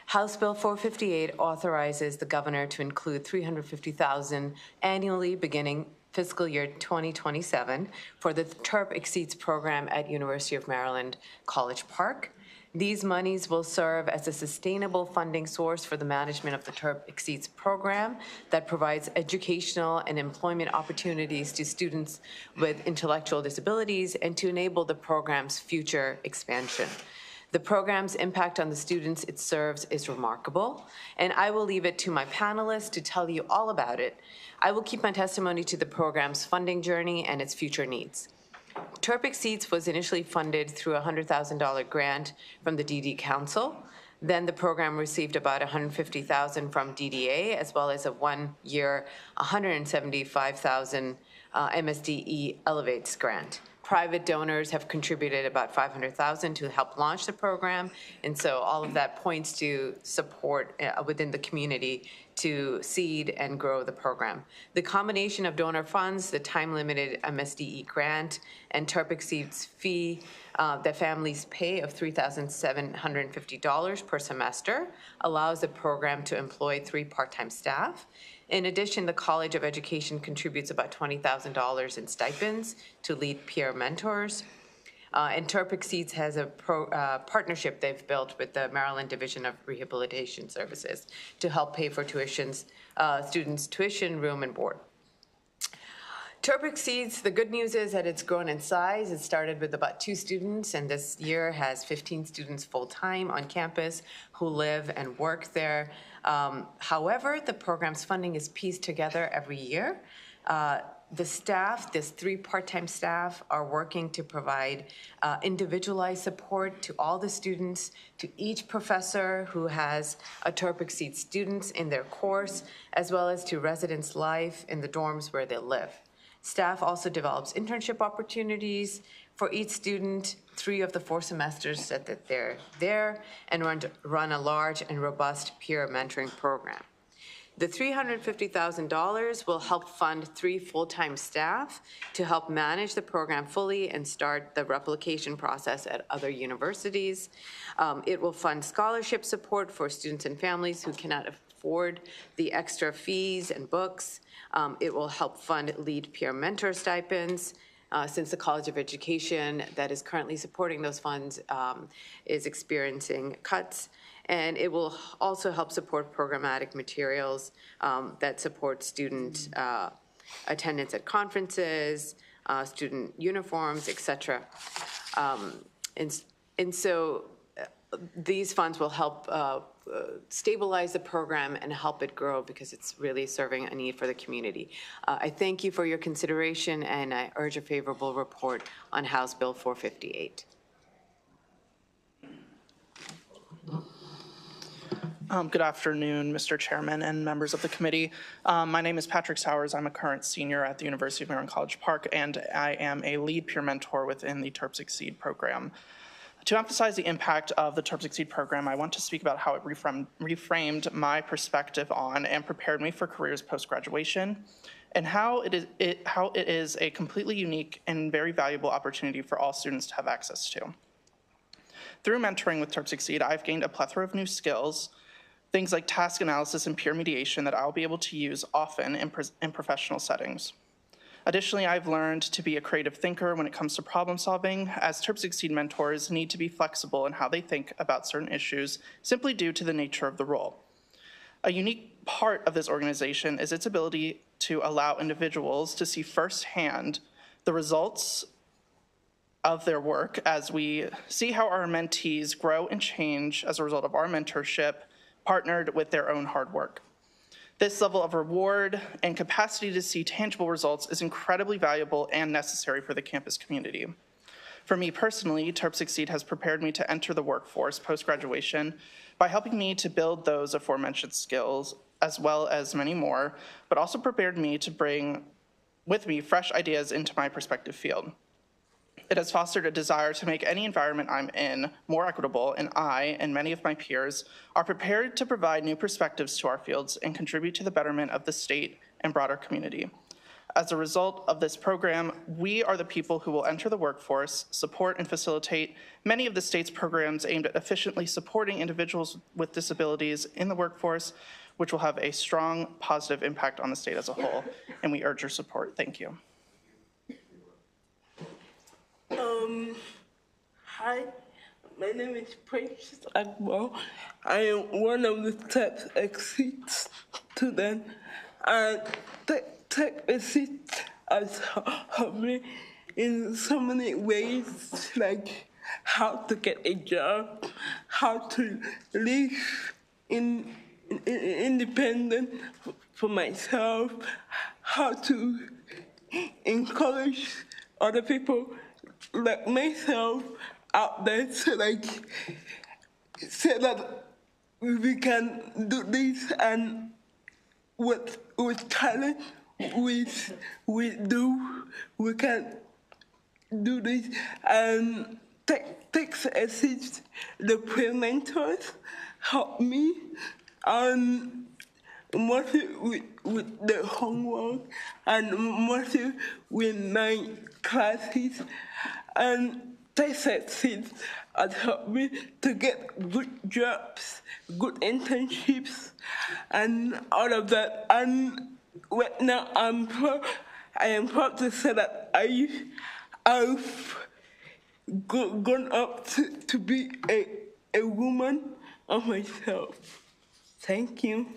House Bill 458 authorizes the governor to include $350,000 annually beginning fiscal year 2027 for the TARP Exceeds program at University of Maryland, College Park. These monies will serve as a sustainable funding source for the management of the TERP Exceeds program that provides educational and employment opportunities to students with intellectual disabilities and to enable the program's future expansion. The program's impact on the students it serves is remarkable, and I will leave it to my panelists to tell you all about it. I will keep my testimony to the program's funding journey and its future needs. TERP Exceeds was initially funded through a $100,000 grant from the DD Council. Then the program received about $150,000 from DDA, as well as a one-year $175,000 MSDE Elevates grant. Private donors have contributed about $500,000 to help launch the program, and so all of that points to support within the community to seed and grow the program. The combination of donor funds, the time-limited MSDE grant, and TERP Exceeds fee that families pay of $3,750 per semester allows the program to employ 3 part-time staff. In addition, the College of Education contributes about $20,000 in stipends to lead peer mentors. And TERP Exceeds has a partnership they've built with the Maryland Division of Rehabilitation Services to help pay for students' tuition, room, and board. TERP Exceeds, the good news is that it's grown in size. It started with about 2 students, and this year has 15 students full-time on campus who live and work there. However, the program's funding is pieced together every year. The staff, this 3 part-time staff, are working to provide individualized support to all the students, to each professor who has a TERP Exceeds students in their course, as well as to residents' life in the dorms where they live. Staff also develops internship opportunities for each student 3 of the 4 semesters that they're there, and run a large and robust peer mentoring program. The $350,000 will help fund 3 full-time staff to help manage the program fully and start the replication process at other universities. It will fund scholarship support for students and families who cannot afford the extra fees and books. It will help fund lead peer mentor stipends, since the College of Education that is currently supporting those funds is experiencing cuts. And it will also help support programmatic materials that support student attendance at conferences, student uniforms, et cetera. And so these funds will help stabilize the program and help it grow because it's really serving a need for the community. I thank you for your consideration, and I urge a favorable report on House Bill 458. Good afternoon, Mr. Chairman and members of the committee. My name is Patrick Sowers. I'm a current senior at the University of Maryland College Park, and I am a lead peer mentor within the TERP Exceed program. To emphasize the impact of the TERP Exceed program, I want to speak about how it reframed my perspective on and prepared me for careers post-graduation, and how it is a completely unique and very valuable opportunity for all students to have access to. Through mentoring with TERP Exceed, I've gained a plethora of new skills, things like task analysis and peer mediation that I'll be able to use often in professional settings. Additionally, I've learned to be a creative thinker when it comes to problem solving, as TERP Exceed mentors need to be flexible in how they think about certain issues simply due to the nature of the role. A unique part of this organization is its ability to allow individuals to see firsthand the results of their work as we see how our mentees grow and change as a result of our mentorship partnered with their own hard work. This level of reward and capacity to see tangible results is incredibly valuable and necessary for the campus community. For me personally, TERP Exceed has prepared me to enter the workforce post-graduation by helping me to build those aforementioned skills, as well as many more, but also prepared me to bring with me fresh ideas into my prospective field. It has fostered a desire to make any environment I'm in more equitable, and I and many of my peers are prepared to provide new perspectives to our fields and contribute to the betterment of the state and broader community. As a result of this program, we are the people who will enter the workforce, support and facilitate many of the state's programs aimed at efficiently supporting individuals with disabilities in the workforce, which will have a strong positive impact on the state as a whole, and we urge your support. Thank you. Hi, My name is Precious Agbo. I am one of the TAPS Exceed students. And TAPS Exceed has helped me in so many ways, like how to get a job, how to live independent for myself, how to encourage other people like myself out there so that we can do this, and with talent we can do this. And text assist the peer mentors help me on mostly with the homework and mostly with my classes, and text assist has helped me to get good jobs, good internships, and all of that. And right now I am proud to say that I've gone up to be a woman of myself. Thank you.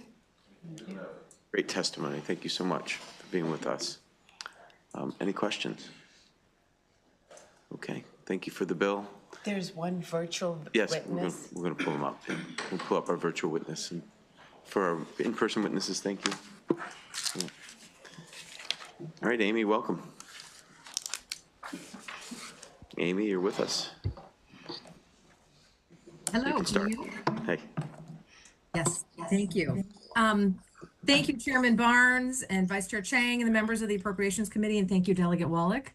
Great testimony. Thank you so much for being with us. Any questions? Okay, thank you for the bill. There's one virtual Yes, witness. we're going to pull them up. Yeah. We'll pull up our virtual witness. And for our in-person witnesses, thank you. Yeah. All right, Amy, welcome. Amy, you're with us. Hello. You can start. Hey. Yes, thank you. Thank you, Chairman Barnes and Vice Chair Chang and the members of the Appropriations Committee, and thank you, Delegate Wallach.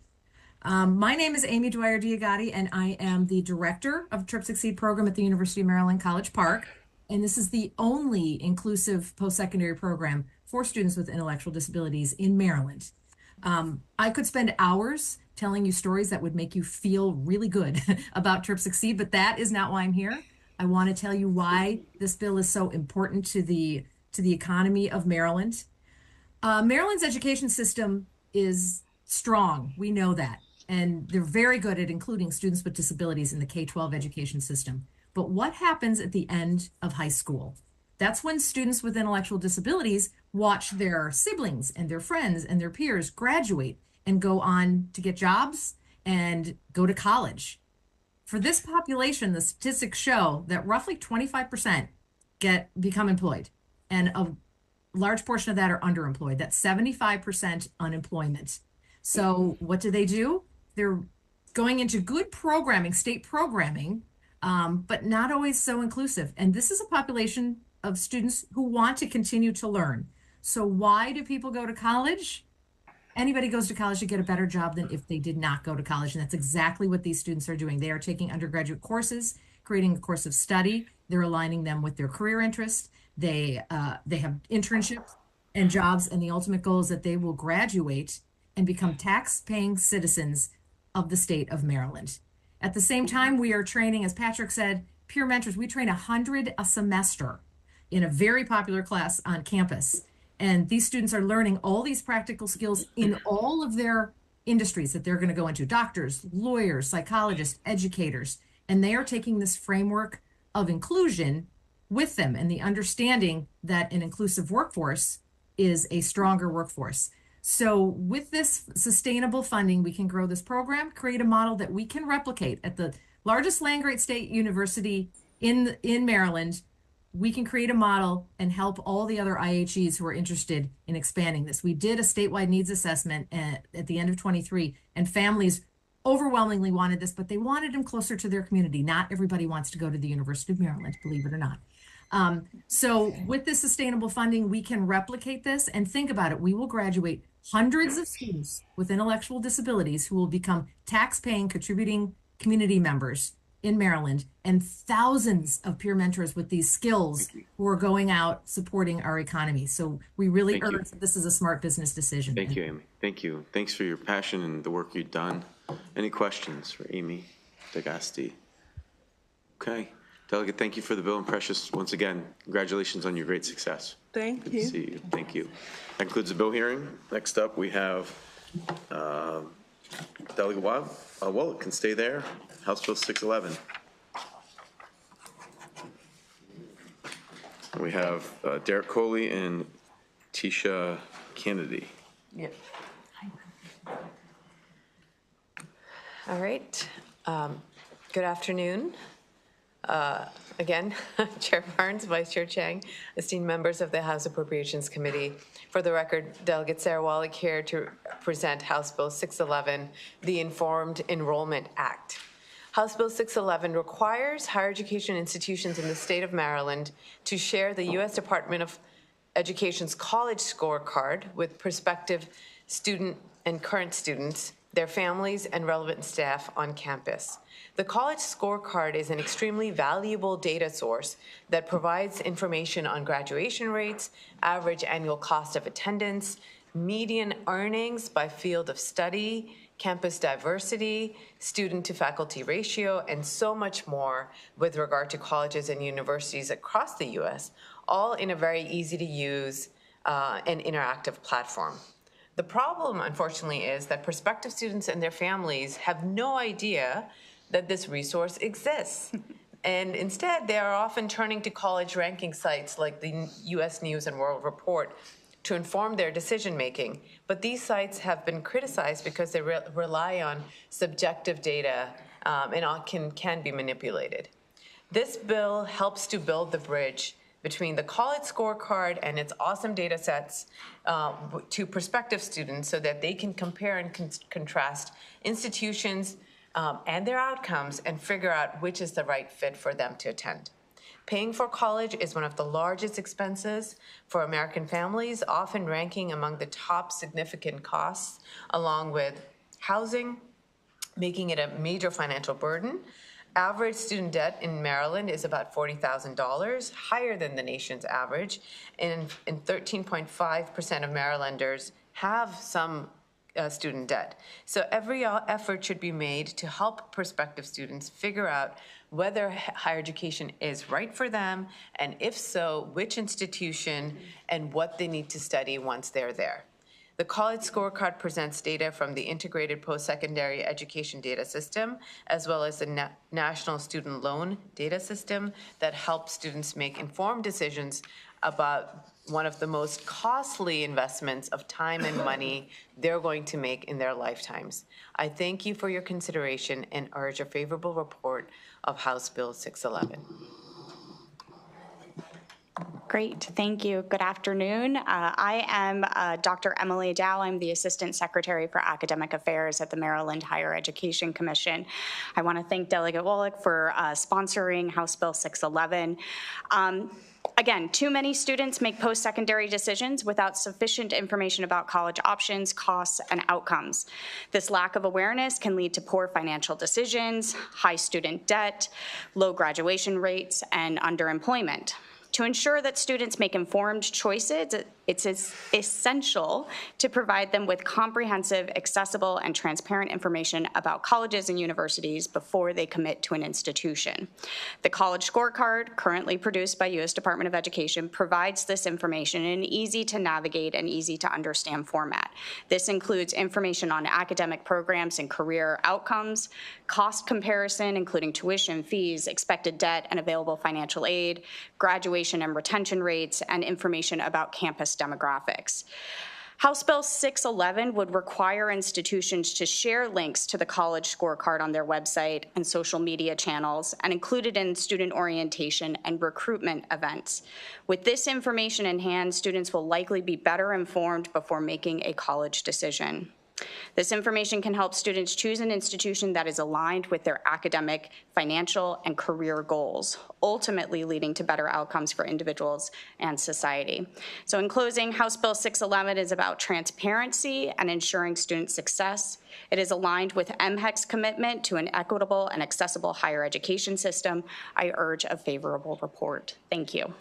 My name is Amy Dwyer-Diagati, and I am the Director of TRIP Succeed program at the University of Maryland, College Park. And this is the only inclusive post-secondary program for students with intellectual disabilities in Maryland. I could spend hours telling you stories that would make you feel really good about TRIP Succeed, but that is not why I'm here. I want to tell you why this bill is so important to the economy of Maryland. Maryland's education system is strong. We know that. And they're very good at including students with disabilities in the K-12 education system. But what happens at the end of high school? That's when students with intellectual disabilities watch their siblings and their friends and their peers graduate and go on to get jobs and go to college. For this population, the statistics show that roughly 25% become employed, and a large portion of that are underemployed. That's 75% unemployment. So what do? They're going into good programming, state programming, but not always so inclusive. And this is a population of students who want to continue to learn. So why do people go to college? Anybody goes to college to get a better job than if they did not go to college. And that's exactly what these students are doing. They are taking undergraduate courses, creating a course of study. They're aligning them with their career interests. They have internships and jobs, and the ultimate goal is that they will graduate and become tax-paying citizens of the state of Maryland. At the same time, we are training, as Patrick said, peer mentors. We train 100 a semester in a very popular class on campus. And these students are learning all these practical skills in all of their industries that they're going to go into: doctors, lawyers, psychologists, educators. And they are taking this framework of inclusion with them, and the understanding that an inclusive workforce is a stronger workforce. So with this sustainable funding, we can grow this program, create a model that we can replicate at the largest land-grant state university in Maryland. We can create a model and help all the other IHEs who are interested in expanding this. We did a statewide needs assessment at the end of 23, and families overwhelmingly wanted this, but they wanted them closer to their community. Not everybody wants to go to the University of Maryland, believe it or not. So with this sustainable funding, we can replicate this, and think about it. We will graduate hundreds of students with intellectual disabilities who will become tax-paying, contributing community members in Maryland, and thousands of peer mentors with these skills who are going out supporting our economy. So we really urge that this is a smart business decision. Thank you, Amy. Thank you. Thanks for your passion and the work you've done. Any questions for Amy Dagasti? Okay. Delegate, thank you for the bill, and Precious, once again, congratulations on your great success. Thank Good you. to see you. Thank you. That concludes the bill hearing. Next up, we have Delegate Wallach can stay there. House Bill 611. We have Derek Coley and Tisha Kennedy. Yep. All right. Good afternoon. Again, Chair Barnes, Vice Chair Chang, esteemed members of the House Appropriations Committee. For the record, Delegate Sarah Wallach here to present House Bill 611, the Informed Enrollment Act. House Bill 611 requires higher education institutions in the state of Maryland to share the U.S. Department of Education's college scorecard with prospective student and current students, their families, and relevant staff on campus. The college scorecard is an extremely valuable data source that provides information on graduation rates, average annual cost of attendance, median earnings by field of study, campus diversity, student-to-faculty ratio, and so much more with regard to colleges and universities across the U.S., all in a very easy-to-use and interactive platform. The problem, unfortunately, is that prospective students and their families have no idea that this resource exists. And instead, they are often turning to college ranking sites like the U.S. News and World Report to inform their decision-making. But these sites have been criticized because they rely on subjective data and can be manipulated. This bill helps to build the bridge between the college scorecard and its awesome data sets to prospective students so that they can compare and contrast institutions and their outcomes and figure out which is the right fit for them to attend. Paying for college is one of the largest expenses for American families, often ranking among the top significant costs, along with housing, making it a major financial burden. Average student debt in Maryland is about $40,000, higher than the nation's average, and 13.5% of Marylanders have some student debt. So every effort should be made to help prospective students figure out whether higher education is right for them, and if so, which institution and what they need to study once they're there. The college scorecard presents data from the Integrated Post-Secondary Education Data System, as well as the National Student Loan Data System that helps students make informed decisions about one of the most costly investments of time and money they're going to make in their lifetimes. I thank you for your consideration and urge a favorable report of House Bill 611. Great, thank you. Good afternoon. I am Dr. Emily Dow. I'm the Assistant Secretary for Academic Affairs at the Maryland Higher Education Commission. I want to thank Delegate Wallach for sponsoring House Bill 611. Again, too many students make post-secondary decisions without sufficient information about college options, costs, and outcomes. This lack of awareness can lead to poor financial decisions, high student debt, low graduation rates, and underemployment. To ensure that students make informed choices, it's essential to provide them with comprehensive, accessible, and transparent information about colleges and universities before they commit to an institution. The College Scorecard, currently produced by U.S. Department of Education, provides this information in an easy-to-navigate and easy-to-understand format. This includes information on academic programs and career outcomes, cost comparison, including tuition, fees, expected debt, and available financial aid, graduation and retention rates, and information about campus demographics. House Bill 611 would require institutions to share links to the college scorecard on their website and social media channels and include it in student orientation and recruitment events. With this information in hand, students will likely be better informed before making a college decision. This information can help students choose an institution that is aligned with their academic, financial, and career goals, ultimately leading to better outcomes for individuals and society. So in closing, House Bill 611 is about transparency and ensuring student success. It is aligned with MHEC's commitment to an equitable and accessible higher education system. I urge a favorable report. Thank you.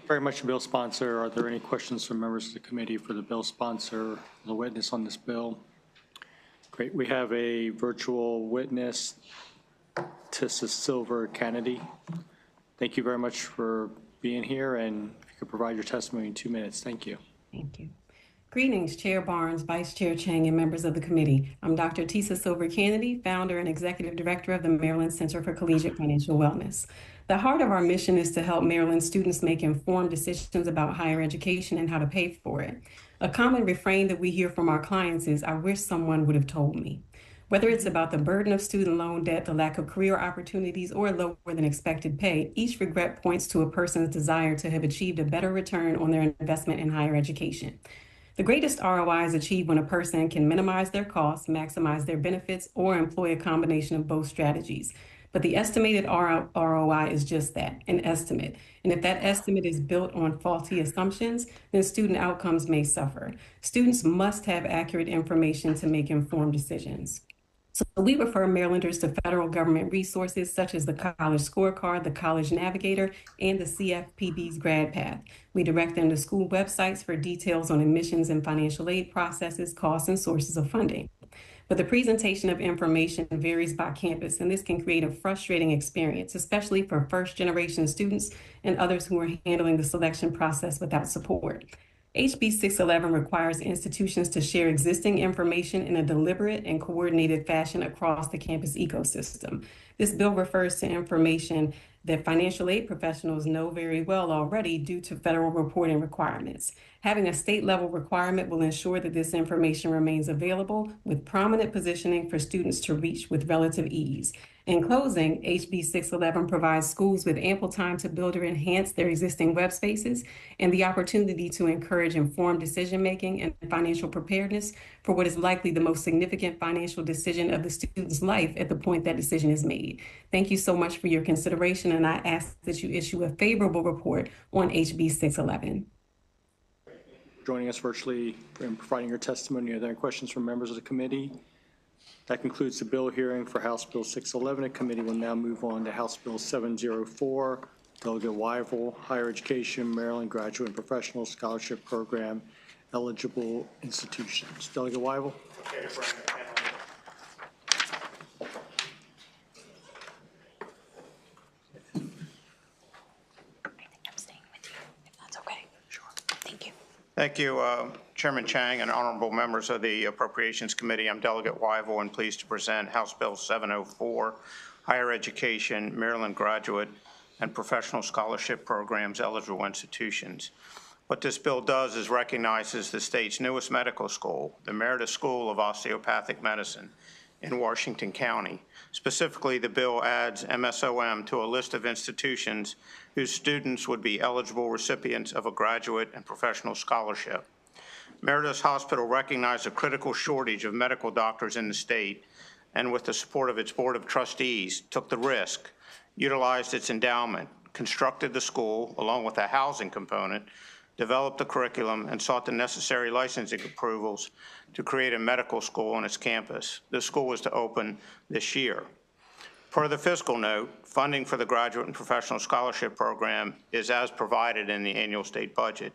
Very much, bill sponsor. Are there any questions from members of the committee for the bill sponsor, the witness on this bill? Great. We have a virtual witness, Tissa Silver Kennedy. Thank you very much for being here, and if you could provide your testimony in 2 minutes. Thank you. Thank you. Greetings, Chair Barnes, Vice Chair Chang, and members of the committee. I'm Dr. Tisa Silver-Kennedy, founder and executive director of the Maryland Center for Collegiate Financial Wellness. The heart of our mission is to help Maryland students make informed decisions about higher education and how to pay for it. A common refrain that we hear from our clients is, "I wish someone would have told me." Whether it's about the burden of student loan debt, the lack of career opportunities, or lower than expected pay, each regret points to a person's desire to have achieved a better return on their investment in higher education. The greatest ROI is achieved when a person can minimize their costs, maximize their benefits, or employ a combination of both strategies. But the estimated ROI is just that, an estimate. And if that estimate is built on faulty assumptions, then student outcomes may suffer. Students must have accurate information to make informed decisions. So we refer Marylanders to federal government resources such as the College Scorecard, the College Navigator, and the CFPB's Grad Path. We direct them to school websites for details on admissions and financial aid processes, costs, and sources of funding. But the presentation of information varies by campus, and this can create a frustrating experience, especially for first-generation students and others who are handling the selection process without support. HB 611 requires institutions to share existing information in a deliberate and coordinated fashion across the campus ecosystem. This bill refers to information that financial aid professionals know very well already due to federal reporting requirements. Having a state-level requirement will ensure that this information remains available with prominent positioning for students to reach with relative ease. In closing, HB 611 provides schools with ample time to build or enhance their existing web spaces and the opportunity to encourage informed decision-making and financial preparedness for what is likely the most significant financial decision of the student's life at the point that decision is made. Thank you so much for your consideration, and I ask that you issue a favorable report on HB 611. Joining us virtually and providing your testimony. Are there any questions from members of the committee? That concludes the bill hearing for House Bill 611. The committee will now move on to House Bill 704, Delegate Weivel, Higher Education, Maryland Graduate and Professional Scholarship Program, eligible institutions. Delegate Weivel. Thank you, Chairman Chang and honorable members of the Appropriations Committee. I'm Delegate Weivel and pleased to present House Bill 704, Higher Education, Maryland Graduate and Professional Scholarship Programs, eligible institutions. What this bill does is recognizes the state's newest medical school, the Meredith School of Osteopathic Medicine in Washington County. Specifically, the bill adds MSOM to a list of institutions whose students would be eligible recipients of a graduate and professional scholarship. Meredith Hospital recognized a critical shortage of medical doctors in the state, and with the support of its Board of Trustees, took the risk, utilized its endowment, constructed the school along with a housing component, developed the curriculum, and sought the necessary licensing approvals to create a medical school on its campus. The school was to open this year. Per the fiscal note, funding for the Graduate and Professional Scholarship Program is as provided in the annual state budget.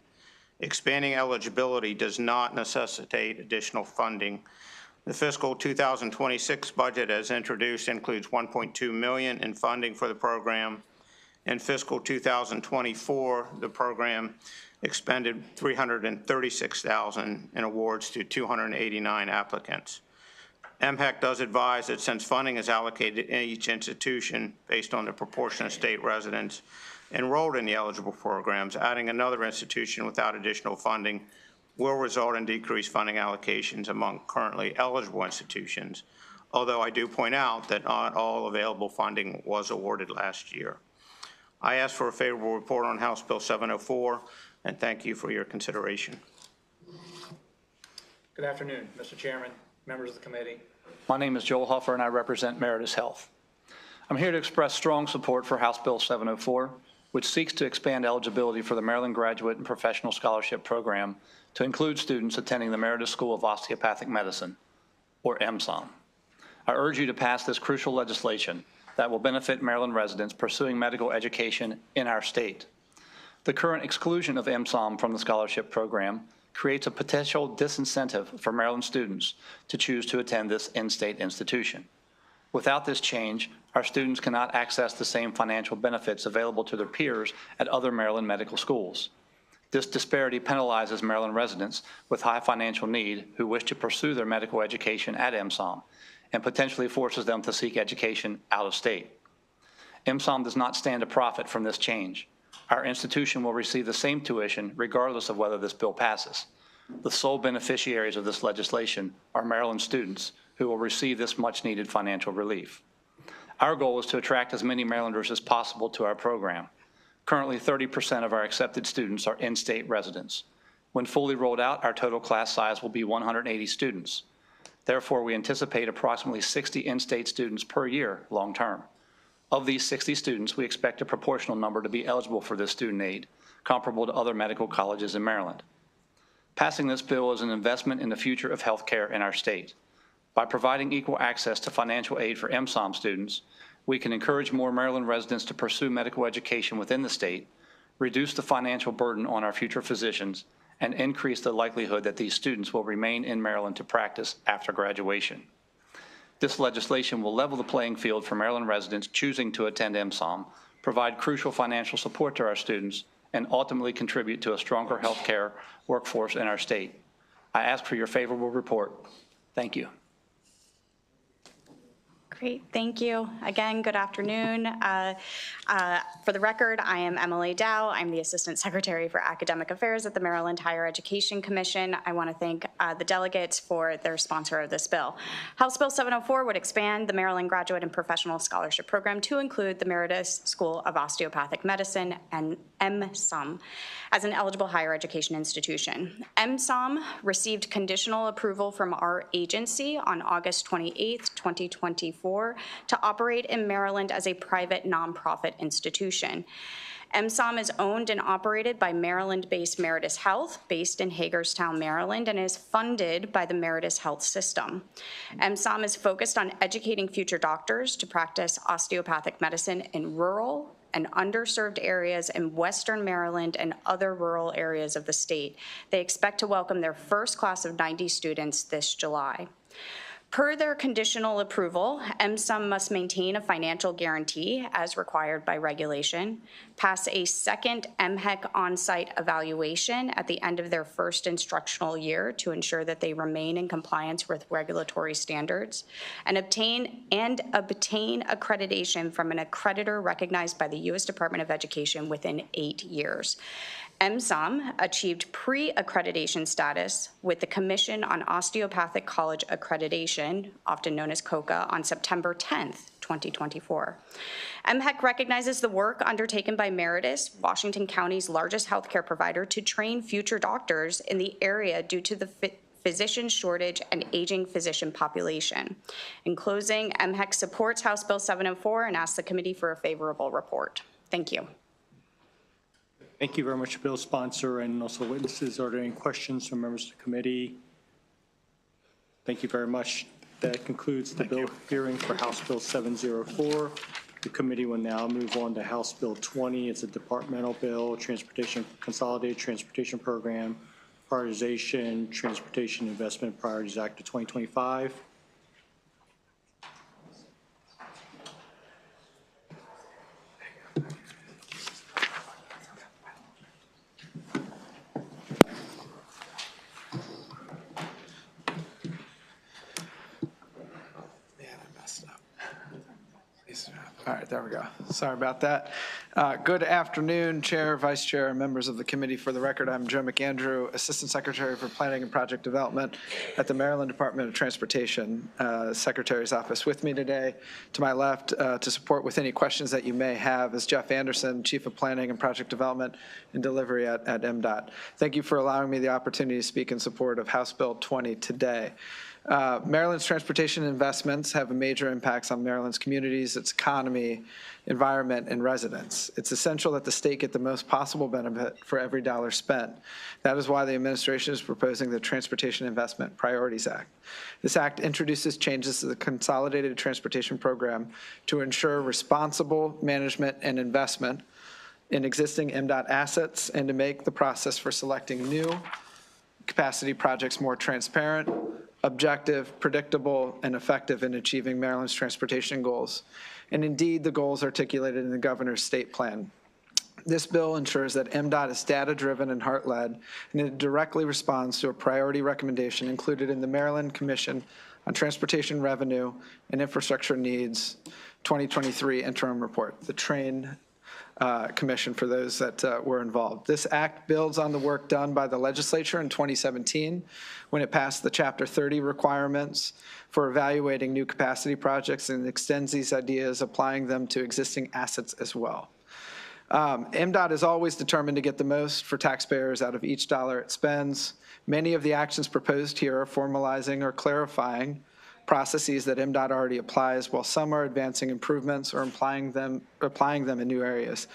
Expanding eligibility does not necessitate additional funding. The fiscal 2026 budget as introduced includes $1.2 million in funding for the program. In fiscal 2024, the program expended $336,000 in awards to 289 applicants. MHEC does advise that since funding is allocated in each institution based on the proportion of state residents enrolled in the eligible programs, adding another institution without additional funding will result in decreased funding allocations among currently eligible institutions, although I do point out that not all available funding was awarded last year. I ask for a favorable report on House Bill 704, and thank you for your consideration. Good afternoon, Mr. Chairman, members of the committee. My name is Joel Huffer, and I represent Meredith Health. I'm here to express strong support for House Bill 704, which seeks to expand eligibility for the Maryland Graduate and Professional Scholarship Program to include students attending the Meredith School of Osteopathic Medicine, or MSOM. I urge you to pass this crucial legislation that will benefit Maryland residents pursuing medical education in our state. The current exclusion of MSOM from the scholarship program creates a potential disincentive for Maryland students to choose to attend this in-state institution. Without this change, our students cannot access the same financial benefits available to their peers at other Maryland medical schools. This disparity penalizes Maryland residents with high financial need who wish to pursue their medical education at MSOM and potentially forces them to seek education out of state. MSOM does not stand to profit from this change. Our institution will receive the same tuition regardless of whether this bill passes. The sole beneficiaries of this legislation are Maryland students who will receive this much-needed financial relief. Our goal is to attract as many Marylanders as possible to our program. Currently, 30% of our accepted students are in-state residents. When fully rolled out, our total class size will be 180 students. Therefore, we anticipate approximately 60 in-state students per year long-term. Of these 60 students, we expect a proportional number to be eligible for this student aid, comparable to other medical colleges in Maryland. Passing this bill is an investment in the future of healthcare in our state. By providing equal access to financial aid for MSOM students, we can encourage more Maryland residents to pursue medical education within the state, reduce the financial burden on our future physicians, and increase the likelihood that these students will remain in Maryland to practice after graduation. This legislation will level the playing field for Maryland residents choosing to attend MSOM, provide crucial financial support to our students, and ultimately contribute to a stronger healthcare workforce in our state. I ask for your favorable report. Thank you. Great, thank you. Again, good afternoon. For the record, I am Emily Dow. I'm the Assistant Secretary for Academic Affairs at the Maryland Higher Education Commission. I want to thank the delegates for their sponsor of this bill. House Bill 704 would expand the Maryland Graduate and Professional Scholarship Program to include the Emeritus School of Osteopathic Medicine and MSOM as an eligible higher education institution. MSOM received conditional approval from our agency on August 28, 2024, to operate in Maryland as a private nonprofit institution. MSOM is owned and operated by Maryland-based Meritus Health, based in Hagerstown, Maryland, and is funded by the Meritus Health System. MSOM is focused on educating future doctors to practice osteopathic medicine in rural and underserved areas in Western Maryland and other rural areas of the state. They expect to welcome their first class of 90 students this July. Per their conditional approval, MSOM must maintain a financial guarantee as required by regulation, pass a second MHEC on-site evaluation at the end of their first instructional year to ensure that they remain in compliance with regulatory standards, and obtain accreditation from an accreditor recognized by the U.S. Department of Education within 8 years. MSOM achieved pre-accreditation status with the Commission on Osteopathic College Accreditation, often known as COCA, on September 10th, 2024. MHEC recognizes the work undertaken by Meritus, Washington County's largest healthcare provider, to train future doctors in the area due to the physician shortage and aging physician population. In closing, MHEC supports House Bill 704 and asks the committee for a favorable report. Thank you. Thank you very much, Bill sponsor and also witnesses. Are there any questions from members of the committee? Thank you very much. That concludes the bill hearing for House Bill 704. The committee will now move on to House Bill 20. It's a departmental bill, Consolidated Transportation Program, Prioritization, Transportation Investment Priorities Act of 2025. All right, there we go. Sorry about that. Good afternoon, Chair, Vice Chair, and members of the committee. For the record, I'm Joe McAndrew, Assistant Secretary for Planning and Project Development at the Maryland Department of Transportation, Secretary's office. With me today, to my left, to support with any questions that you may have, is Jeff Anderson, Chief of Planning and Project Development and Delivery at MDOT. Thank you for allowing me the opportunity to speak in support of House Bill 20 today. Maryland's transportation investments have major impacts on Maryland's communities, its economy, environment, and residents. It's essential that the state get the most possible benefit for every dollar spent. That is why the administration is proposing the Transportation Investment Priorities Act. This act introduces changes to the Consolidated Transportation Program to ensure responsible management and investment in existing MDOT assets and to make the process for selecting new capacity projects more transparent, objective, predictable, and effective in achieving Maryland's transportation goals, and indeed the goals articulated in the governor's state plan. This bill ensures that MDOT is data-driven and heart-led, and it directly responds to a priority recommendation included in the Maryland Commission on Transportation Revenue and Infrastructure Needs 2023 interim report, the TRAIN Commission for those that were involved. This act builds on the work done by the legislature in 2017 when it passed the Chapter 30 requirements for evaluating new capacity projects and extends these ideas, applying them to existing assets as well. MDOT is always determined to get the most for taxpayers out of each dollar it spends. Many of the actions proposed here are formalizing or clarifying processes that MDOT already applies, while some are advancing improvements or applying them in new areas.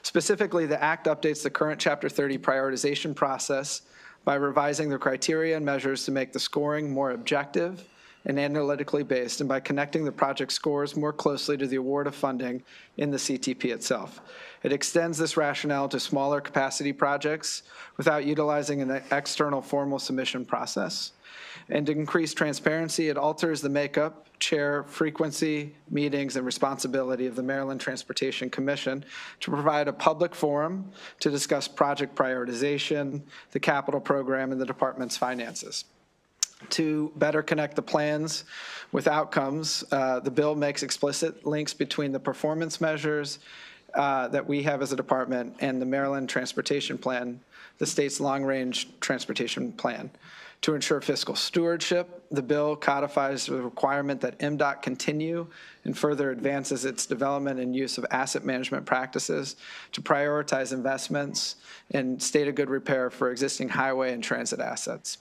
Specifically, the Act updates the current Chapter 30 prioritization process by revising the criteria and measures to make the scoring more objective and analytically based, and by connecting the project scores more closely to the award of funding in the CTP itself. It extends this rationale to smaller capacity projects without utilizing an external formal submission process. And to increase transparency, it alters the makeup, chair, frequency, meetings, and responsibility of the Maryland Transportation Commission to provide a public forum to discuss project prioritization, the capital program, and the department's finances. To better connect the plans with outcomes, the bill makes explicit links between the performance measures that we have as a department and the Maryland Transportation Plan, the state's long-range transportation plan. To ensure fiscal stewardship, the bill codifies the requirement that MDOT continue and further advances its development and use of asset management practices to prioritize investments in state of good repair for existing highway and transit assets.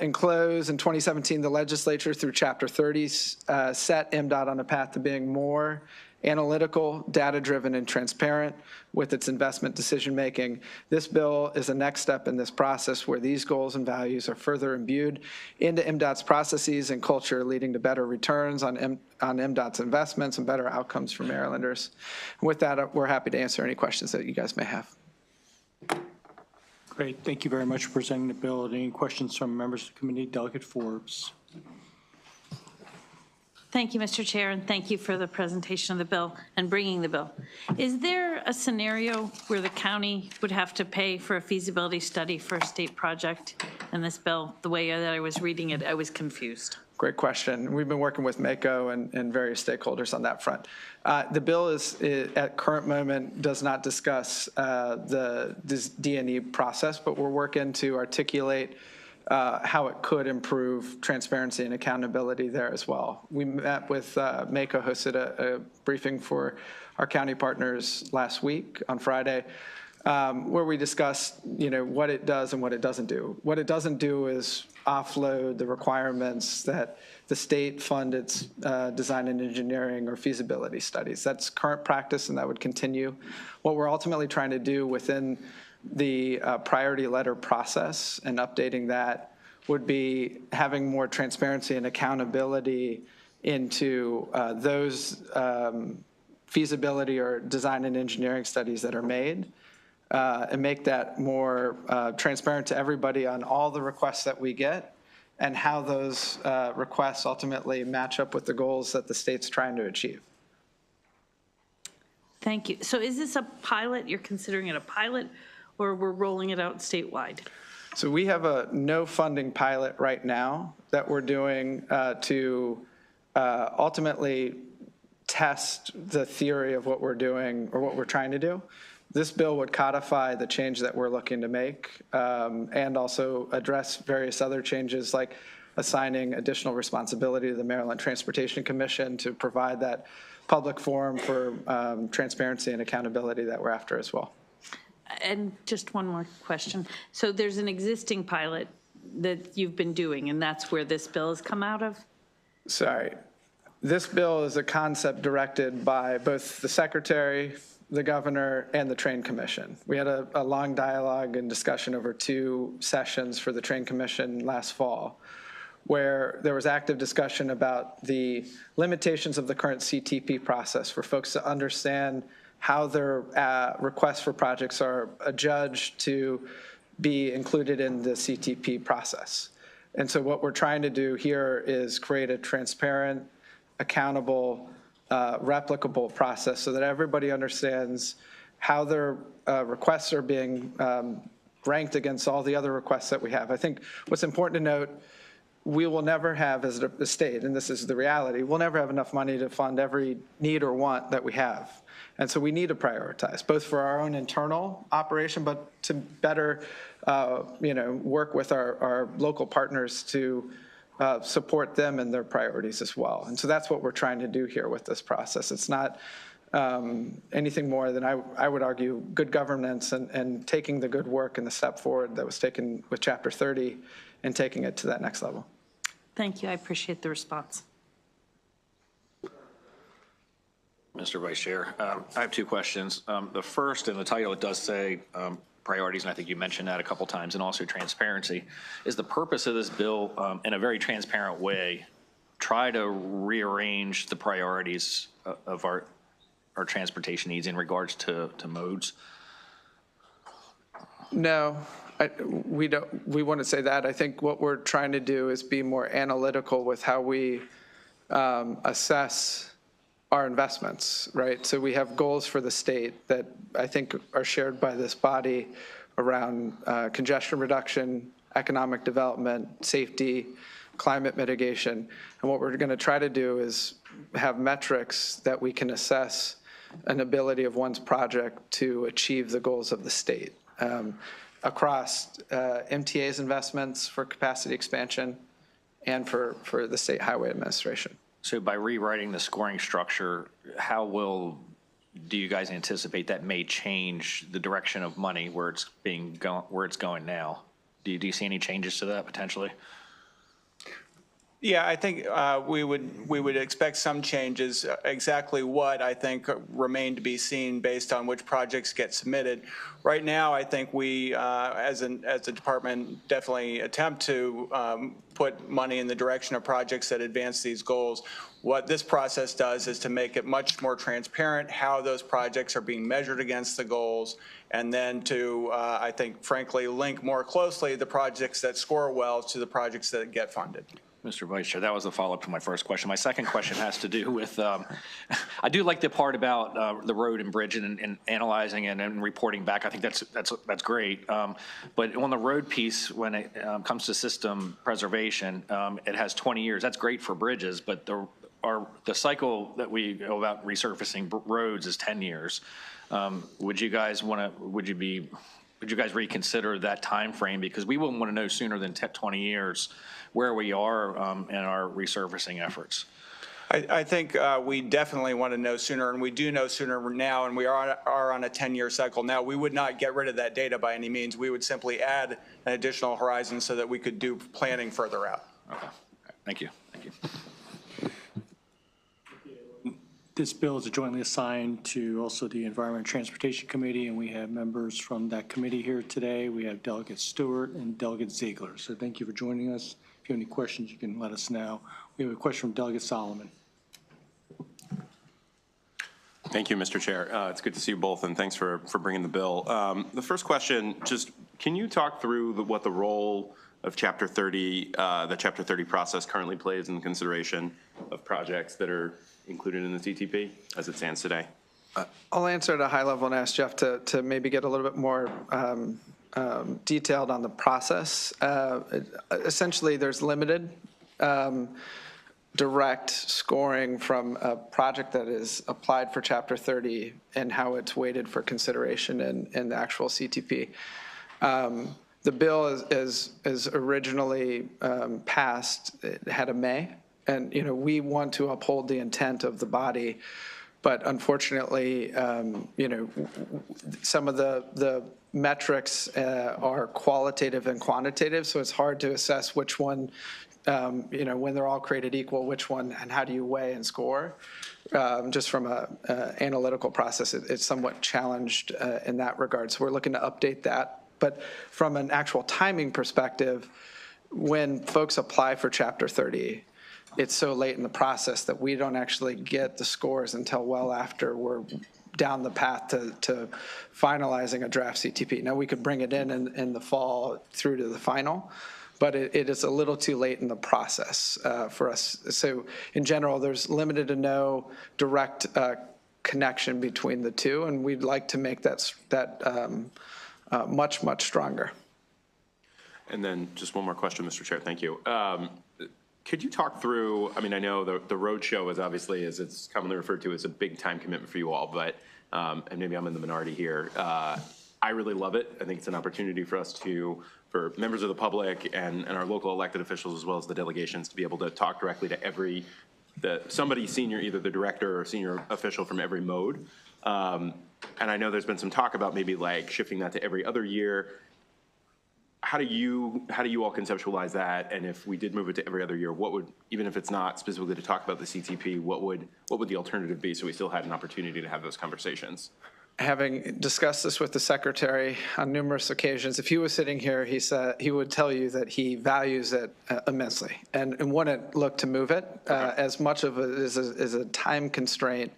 In close, in 2017, the legislature through Chapter 30 set MDOT on a path to being more analytical, data-driven, and transparent with its investment decision-making. This bill is a next step in this process where these goals and values are further imbued into MDOT's processes and culture, leading to better returns on MDOT's investments and better outcomes for Marylanders. And with that, we're happy to answer any questions that you guys may have. Great. Thank you very much for presenting the bill. Any questions from members of the committee? Delegate Forbes. Thank you, Mr. Chair, and thank you for the presentation of the bill and bringing the bill. Is there a scenario where the county would have to pay for a feasibility study for a state project in this bill? The way that I was reading it, I was confused. Great question. We've been working with MACO and various stakeholders on that front. The bill is at current moment does not discuss this D&E process, but we're working to articulate how it could improve transparency and accountability there as well. We met with MACO, hosted a briefing for our county partners last week on Friday, where we discussed, what it does and what it doesn't do. What it doesn't do is offload the requirements that the state fund its design and engineering or feasibility studies. That's current practice, and that would continue. What we're ultimately trying to do within the priority letter process and updating that would be having more transparency and accountability into those feasibility or design and engineering studies that are made, and make that more transparent to everybody on all the requests that we get and how those requests ultimately match up with the goals that the state's trying to achieve. Thank you. So is this a pilot? You're considering it a pilot, or we're rolling it out statewide? So we have a no funding pilot right now that we're doing to ultimately test the theory of what we're doing or what we're trying to do. This bill would codify the change that we're looking to make and also address various other changes like assigning additional responsibility to the Maryland Transportation Commission to provide that public forum for transparency and accountability that we're after as well. And just one more question. So there's an existing pilot that you've been doing, and that's where this bill has come out of? Sorry. This bill is a concept directed by both the secretary, the governor, and the Train Commission. We had a long dialogue and discussion over 2 sessions for the Train Commission last fall, where there was active discussion about the limitations of the current CTP process for folks to understand how their requests for projects are adjudged to be included in the CTP process. And so what we're trying to do here is create a transparent, accountable, replicable process so that everybody understands how their requests are being ranked against all the other requests that we have. I think what's important to note, we will never have, as a state, and this is the reality, we'll never have enough money to fund every need or want that we have. And so we need to prioritize, both for our own internal operation, but to better, work with our local partners to support them and their priorities as well. And so that's what we're trying to do here with this process. It's not anything more than, I would argue, good governance and taking the good work and the step forward that was taken with Chapter 30 and taking it to that next level. Thank you. I appreciate the response. Mr. Vice Chair, I have two questions. The first, in the title, it does say priorities, and I think you mentioned that a couple times, and also transparency. Is the purpose of this bill, in a very transparent way, try to rearrange the priorities of our transportation needs in regards to modes? No, we wouldn't say that. I think what we're trying to do is be more analytical with how we assess our investments, right? So we have goals for the state that I think are shared by this body around congestion reduction, economic development, safety, climate mitigation. And what we're going to try to do is have metrics that we can assess an ability of one's project to achieve the goals of the state across MTA's investments for capacity expansion and for the State Highway Administration. So by rewriting the scoring structure, do you guys anticipate that may change the direction of money where it's going now? Do you see any changes to that potentially? Yeah, I think we would expect some changes. Exactly what, I think, remain to be seen based on which projects get submitted. Right now, I think we, as a department, definitely attempt to put money in the direction of projects that advance these goals. What this process does is to make it much more transparent how those projects are being measured against the goals, and then to, I think, frankly, link more closely the projects that score well to the projects that get funded. Mr. Vice Chair, that was a follow-up to my first question. My second question has to do with, I do like the part about the road and bridge and analyzing and reporting back. I think that's great. But on the road piece, when it comes to system preservation, it has 20 years. That's great for bridges, but the cycle that we go about resurfacing roads is 10 years. Would you guys reconsider that time frame? Because we wouldn't want to know sooner than 20 years where we are in our resurfacing efforts. I think we definitely want to know sooner, and we do know sooner now, and we are on a 10-year cycle now. We would not get rid of that data by any means. We would simply add an additional horizon so that we could do planning further out. Okay. Thank you. Thank you. This bill is jointly assigned to also the Environment and Transportation Committee, and we have members from that committee here today. We have Delegate Stewart and Delegate Ziegler. So thank you for joining us. If you have any questions, you can let us know. We have a question from Delegate Solomon. Thank you, Mr. Chair. It's good to see you both, and thanks for bringing the bill. The first question, just can you talk through what the role of Chapter 30, the Chapter 30 process currently plays in consideration of projects that are included in the CTP as it stands today? I'll answer at a high level and ask Jeff to maybe get a little bit more detailed on the process. Essentially, there's limited direct scoring from a project that is applied for Chapter 30 and how it's weighted for consideration in the actual CTP. The bill is originally passed, it had a May, and we want to uphold the intent of the body, but unfortunately, some of the metrics are qualitative and quantitative, so it's hard to assess which one, when they're all created equal, which one and how do you weigh and score. Just from an analytical process, it's somewhat challenged in that regard. So we're looking to update that. But from an actual timing perspective, when folks apply for Chapter 30, it's so late in the process that we don't actually get the scores until well after we're down the path to finalizing a draft CTP. Now, we could bring it in the fall through to the final, but it is a little too late in the process for us. So in general, there's limited to no direct connection between the two, and we'd like to make that much, much stronger. And then just one more question, Mr. Chair. Thank you. Could you talk through, I mean, I know the road show is obviously, as it's commonly referred to, as a big time commitment for you all, but, and maybe I'm in the minority here, I really love it. I think it's an opportunity for us for members of the public and our local elected officials, as well as the delegations, to be able to talk directly to somebody senior, either the director or senior official from every mode. And I know there's been some talk about maybe like shifting that to every other year. How do you all conceptualize that? And if we did move it to every other year, what would, even if it's not specifically to talk about the CTP, what would the alternative be, so we still had an opportunity to have those conversations? Having discussed this with the secretary on numerous occasions, if he was sitting here, he would tell you that he values it immensely and wouldn't look to move it. As much of it is a time constraint,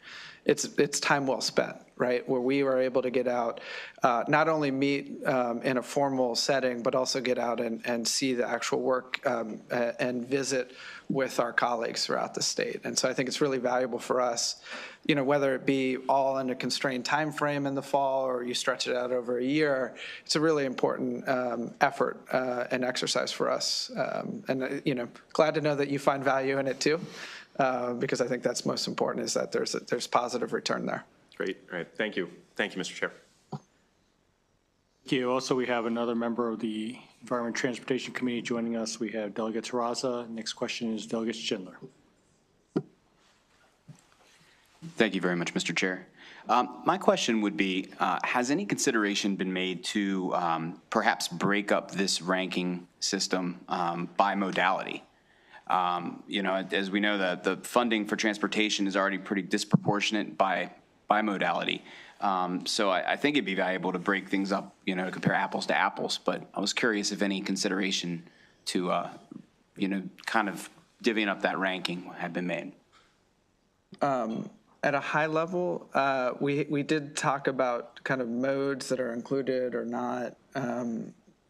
it's time well spent, right? Where we were able to get out, not only meet in a formal setting, but also get out and see the actual work and visit with our colleagues throughout the state. And so I think it's really valuable for us, whether it be all in a constrained time frame in the fall or you stretch it out over a year. It's a really important effort and exercise for us. And glad to know that you find value in it too, because I think that's most important, is that there's positive return there. Great. All right. Thank you. Thank you, Mr. Chair. Thank you. Also, we have another member of the Environment and Transportation Committee joining us. We have Delegate Terraza. Next question is Delegate Schindler. Thank you very much, Mr. Chair. My question would be, has any consideration been made to perhaps break up this ranking system by modality? As we know, the funding for transportation is already pretty disproportionate by modality. So I think it'd be valuable to break things up, to compare apples to apples. But I was curious if any consideration to, kind of divvying up that ranking had been made. At a high level, we did talk about kind of modes that are included or not.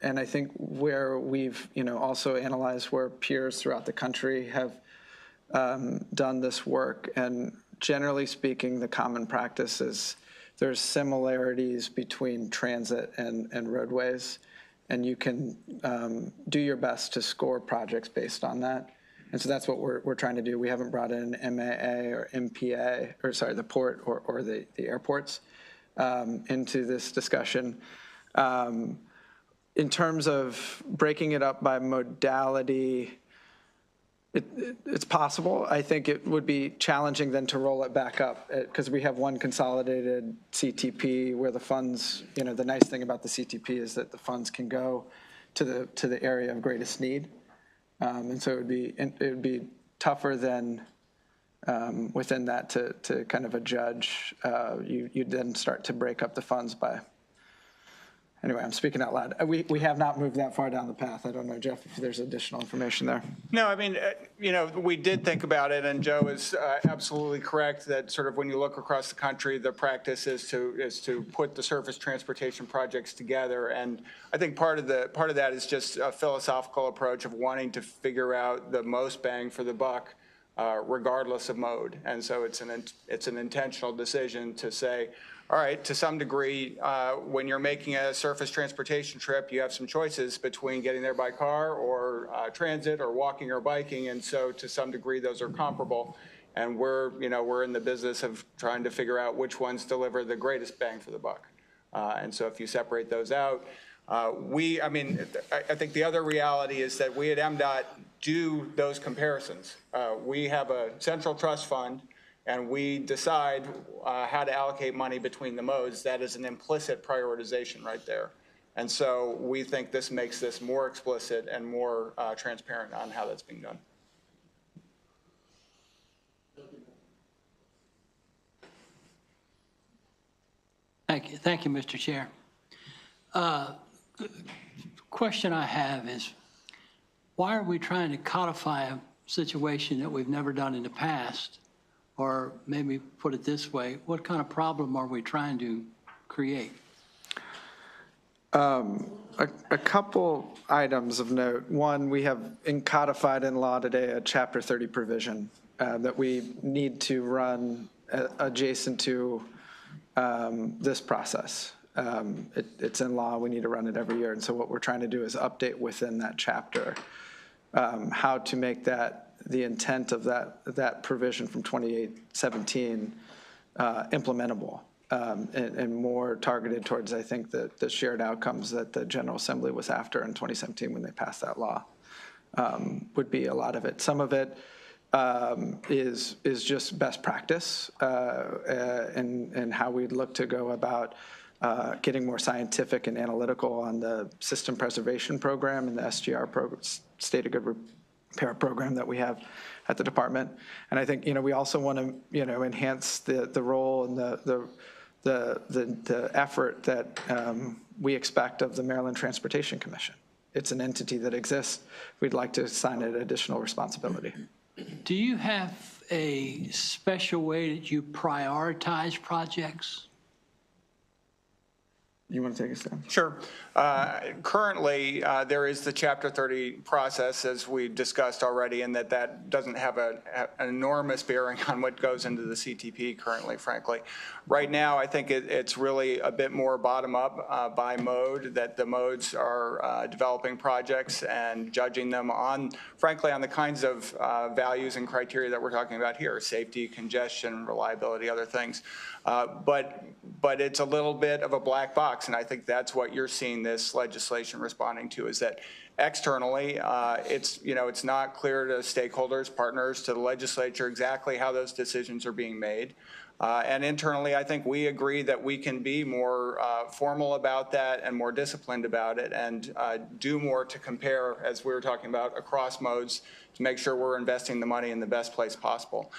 And I think where we've, also analyzed where peers throughout the country have done this work. And generally speaking, the common practice is there's similarities between transit and roadways. And you can do your best to score projects based on that. And so that's what we're trying to do. We haven't brought in MAA or MPA, or sorry, the port or the airports into this discussion. In terms of breaking it up by modality, it's possible. I think it would be challenging then to roll it back up, because we have one consolidated CTP where the funds, the nice thing about the CTP is that the funds can go to the area of greatest need. And so it would be tougher than within that to kind of adjudge. You'd then start to break up the funds by. Anyway, I'm speaking out loud. We have not moved that far down the path. I don't know, Jeff, if there's additional information there. No, I mean, we did think about it, and Joe is absolutely correct that sort of when you look across the country, the practice is to put the surface transportation projects together. And I think part of that is just a philosophical approach of wanting to figure out the most bang for the buck, regardless of mode. And so it's an intentional decision to say, all right, to some degree, when you're making a surface transportation trip, you have some choices between getting there by car or transit or walking or biking. And so to some degree, those are comparable. And we're in the business of trying to figure out which ones deliver the greatest bang for the buck. And so if you separate those out, I think the other reality is that we at MDOT do those comparisons. We have a central trust fund, and we decide how to allocate money between the modes. That is an implicit prioritization right there. And so we think this makes this more explicit and more transparent on how that's being done. Thank you, Mr. Chair. Question I have is, why are we trying to codify a situation that we've never done in the past? Or maybe put it this way, what kind of problem are we trying to create? A couple items of note. One, we have codified in law today a Chapter 30 provision that we need to run adjacent to this process. It's in law, we need to run it every year. And so what we're trying to do is update within that chapter how to make that the intent of that provision from 2017 implementable and more targeted towards, I think, the shared outcomes that the General Assembly was after in 2017 when they passed that law would be a lot of it. Some of it is just best practice and how we look to go about getting more scientific and analytical on the system preservation program and the SGR program, State of Good Repair program that we have at the department. And I think, we also want to, enhance the role and the effort that we expect of the Maryland Transportation Commission. It's an entity that exists. We'd like to assign it additional responsibility. Do you have a special way that you prioritize projects? You want to take a step? Sure. Currently, there is the Chapter 30 process, as we discussed already, and that doesn't have an enormous bearing on what goes into the CTP currently, frankly. Right now, I think it's really a bit more bottom-up by mode, that the modes are developing projects and judging them on, frankly, on the kinds of values and criteria that we're talking about here: safety, congestion, reliability, other things. But it's a little bit of a black box, and I think that's what you're seeing this legislation responding to, is that externally, it's not clear to stakeholders, partners, to the legislature exactly how those decisions are being made. And internally, I think we agree that we can be more formal about that and more disciplined about it and do more to compare, as we were talking about, across modes to make sure we're investing the money in the best place possible.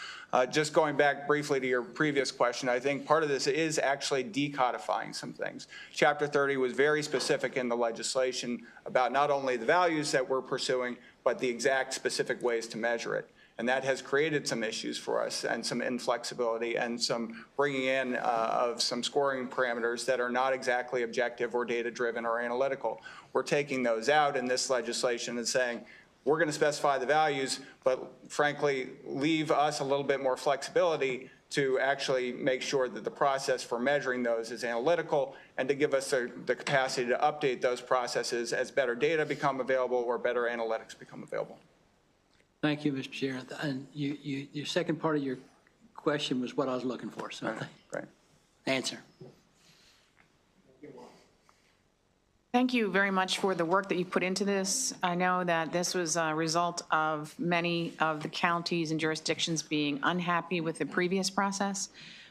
Just going back briefly to your previous question, I think part of this is actually decodifying some things. Chapter 30 was very specific in the legislation about not only the values that we're pursuing, but the exact specific ways to measure it. And that has created some issues for us and some inflexibility and some bringing in of some scoring parameters that are not exactly objective or data-driven or analytical. We're taking those out in this legislation and saying, we're going to specify the values, but frankly, leave us a little bit more flexibility to actually make sure that the process for measuring those is analytical and to give us the capacity to update those processes as better data become available or better analytics become available. Thank you, Mr. Chair. And your second part of your question was what I was looking for, so Great. Answer. Thank you very much for the work that you put into this. I know that this was a result of many of the counties and jurisdictions being unhappy with the previous process.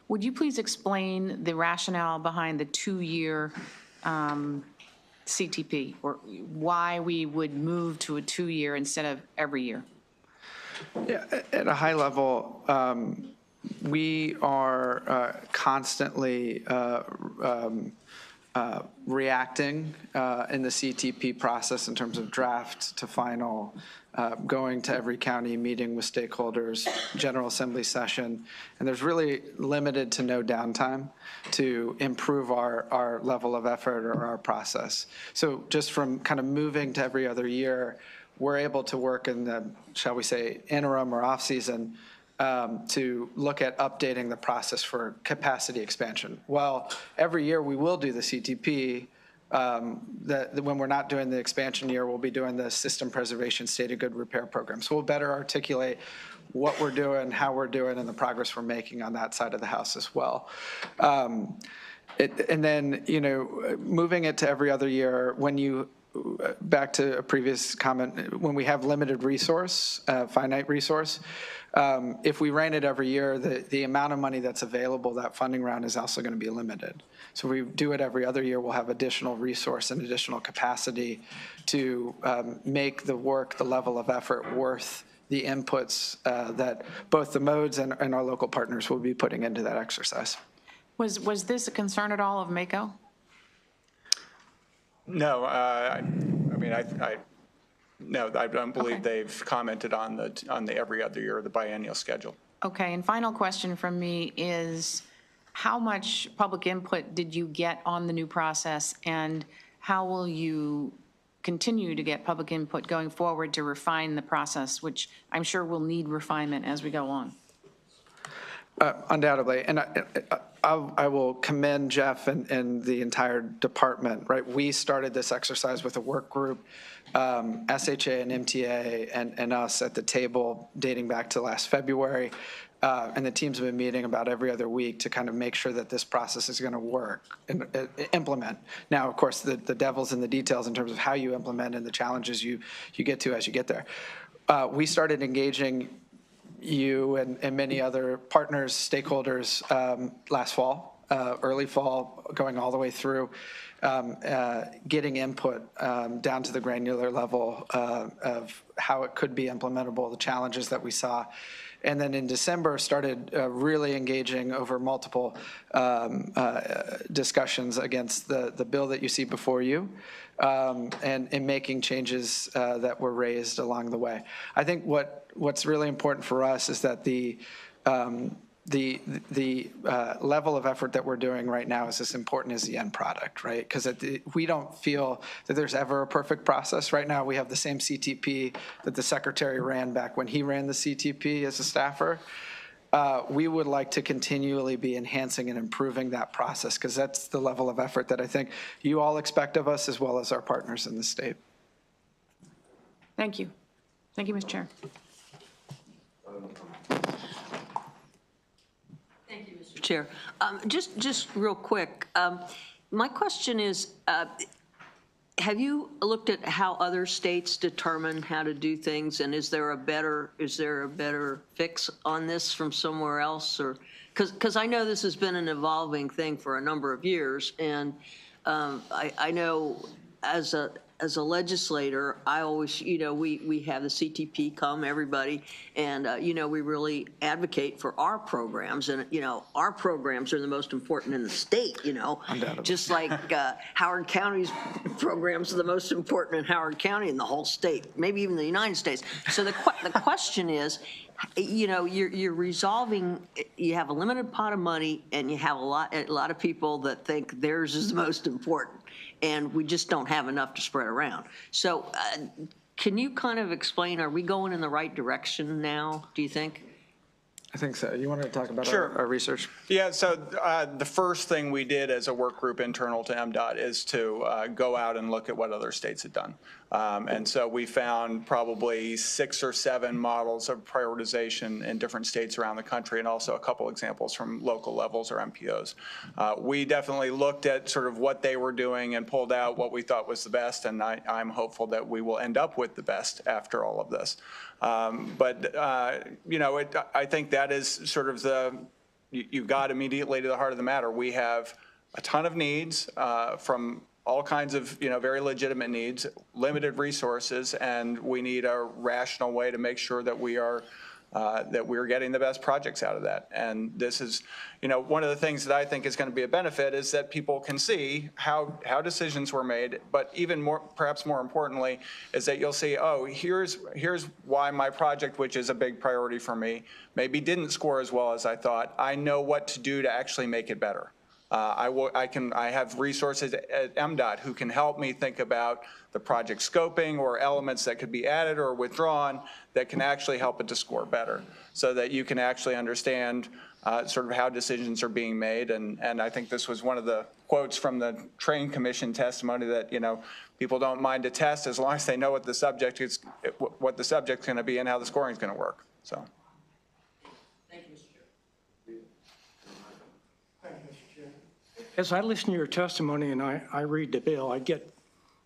Would you please explain the rationale behind the 2-year CTP, or why we would move to a 2-year instead of every year? Yeah, at a high level, we are constantly reacting in the CTP process in terms of draft to final, going to every county, meeting with stakeholders, General Assembly session, and there's really limited to no downtime to improve our level of effort or our process. So just from kind of moving to every other year, we're able to work in the, shall we say, interim or off-season to look at updating the process for capacity expansion. Well, every year we will do the CTP. When we're not doing the expansion year, we'll be doing the system preservation State of Good Repair program. So we'll better articulate what we're doing, how we're doing, and the progress we're making on that side of the house as well. And then, moving it to every other year, back to a previous comment, when we have limited resource, finite resource, if we ran it every year, the amount of money that's available, that funding round, is also going to be limited. So if we do it every other year, we'll have additional resource and additional capacity to make the work, the level of effort worth the inputs that both the modes and our local partners will be putting into that exercise. Was this a concern at all of MACO? No, I don't believe they've commented on the every other year, the biennial schedule. Okay, and final question from me is, how much public input did you get on the new process, and how will you continue to get public input going forward to refine the process, which I'm sure will need refinement as we go on? Undoubtedly, and I will commend Jeff and the entire department, right? We started this exercise with a work group, SHA and MTA and us at the table dating back to last February. And the teams have been meeting about every other week to kind of make sure that this process is going to work and implement. Now, of course, the devil's in the details in terms of how you implement and the challenges you get to as you get there. We started engaging you and many other partners, stakeholders last fall, early fall, going all the way through, getting input down to the granular level of how it could be implementable, the challenges that we saw. And then in December, started really engaging over multiple discussions against the bill that you see before you, and making changes that were raised along the way. I think what's really important for us is that the level of effort that we're doing right now is as important as the end product, right? Because we don't feel that there's ever a perfect process. Right now, we have the same CTP that the secretary ran back when he ran the CTP as a staffer. We would like to continually be enhancing and improving that process, because that's the level of effort that I think you all expect of us, as well as our partners in the state. Thank you. Thank you, Mr. Chair. Chair. Just real quick, my question is, have you looked at how other states determine how to do things, and is there a better fix on this from somewhere else? Or because I know this has been an evolving thing for a number of years, and I know as a legislator, I always, we have the CTP come, everybody, and, we really advocate for our programs. And, our programs are the most important in the state, just like Howard County's programs are the most important in Howard County and the whole state, maybe even the United States. So the question is, you're resolving, you have a limited pot of money, and you have a lot of people that think theirs is the most important, and we just don't have enough to spread around. So can you kind of explain, are we going in the right direction now, do you think? I think so. You want to talk about Sure. our research? Yeah, so the first thing we did as a work group internal to MDOT is to go out and look at what other states had done. And so we found probably 6 or 7 models of prioritization in different states around the country, and also a couple examples from local levels or MPOs. We definitely looked at sort of what they were doing and pulled out what we thought was the best, and I'm hopeful that we will end up with the best after all of this. I think that is sort of you got immediately to the heart of the matter. We have a ton of needs from all kinds of, very legitimate needs, limited resources, and we need a rational way to make sure that we're getting the best projects out of that. And this is, one of the things that I think is going to be a benefit is that people can see how decisions were made, but even more, perhaps more importantly, is that you'll see, oh, here's why my project, which is a big priority for me, maybe didn't score as well as I thought. I know what to do to actually make it better. I have resources at MDOT who can help me think about the project scoping or elements that could be added or withdrawn that can actually help it to score better, so that you can actually understand sort of how decisions are being made. And I think this was one of the quotes from the Train Commission testimony that, people don't mind a test as long as they know what the subject's going to be and how the scoring is going to work. So. As I listen to your testimony and I read the bill, I get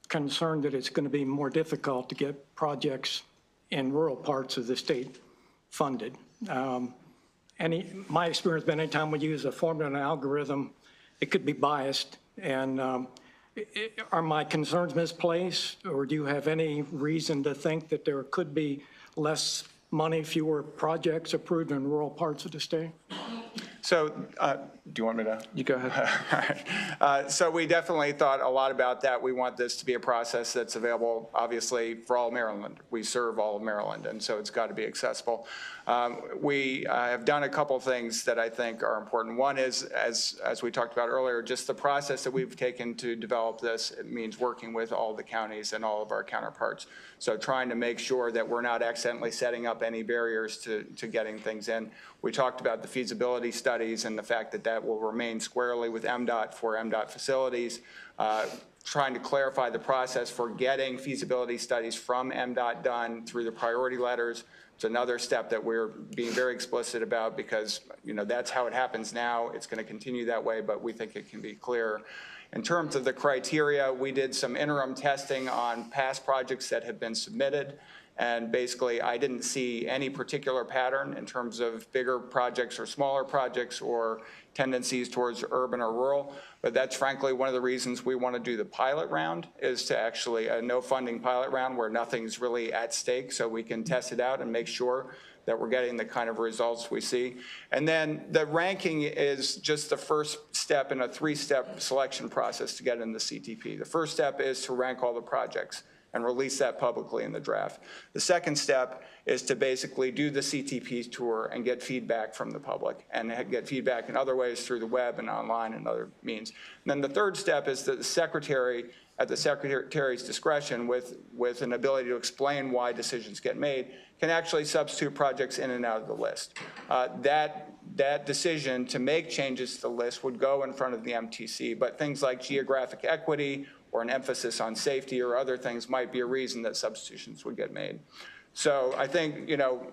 concerned that it's going to be more difficult to get projects in rural parts of the state funded. My experience has been anytime we use a formula and an algorithm, it could be biased. And are my concerns misplaced, or do you have any reason to think that there could be less money, fewer projects approved in rural parts of the state? So, do you want me to? You go ahead. All right. So we definitely thought a lot about that. We want this to be a process that's available, obviously, for all Maryland. We serve all of Maryland, and so it's got to be accessible. We have done a couple things that I think are important. One is, as we talked about earlier, just the process that we've taken to develop this. It means working with all the counties and all of our counterparts. So trying to make sure that we're not accidentally setting up any barriers to getting things in. We talked about the feasibility studies and the fact that that will remain squarely with MDOT for MDOT facilities. Trying to clarify the process for getting feasibility studies from MDOT done through the priority letters. It's another step that we're being very explicit about because, you know, that's how it happens now. It's going to continue that way, but we think it can be clearer. In terms of the criteria, we did some interim testing on past projects that have been submitted. And basically, I didn't see any particular pattern in terms of bigger projects or smaller projects or tendencies towards urban or rural. But that's frankly one of the reasons we want to do the pilot round, is to actually a no funding pilot round where nothing's really at stake, so we can test it out and make sure that we're getting the kind of results we see. And then the ranking is just the first step in a three-step selection process to get in the CTP. The first step is to rank all the projects and release that publicly in the draft. The second step is to basically do the CTP tour and get feedback from the public and get feedback in other ways through the web and online and other means. And then the third step is that the secretary, at the secretary's discretion with an ability to explain why decisions get made, can actually substitute projects in and out of the list. That decision to make changes to the list would go in front of the MTC, but things like geographic equity or an emphasis on safety or other things might be a reason that substitutions would get made. So I think, you know,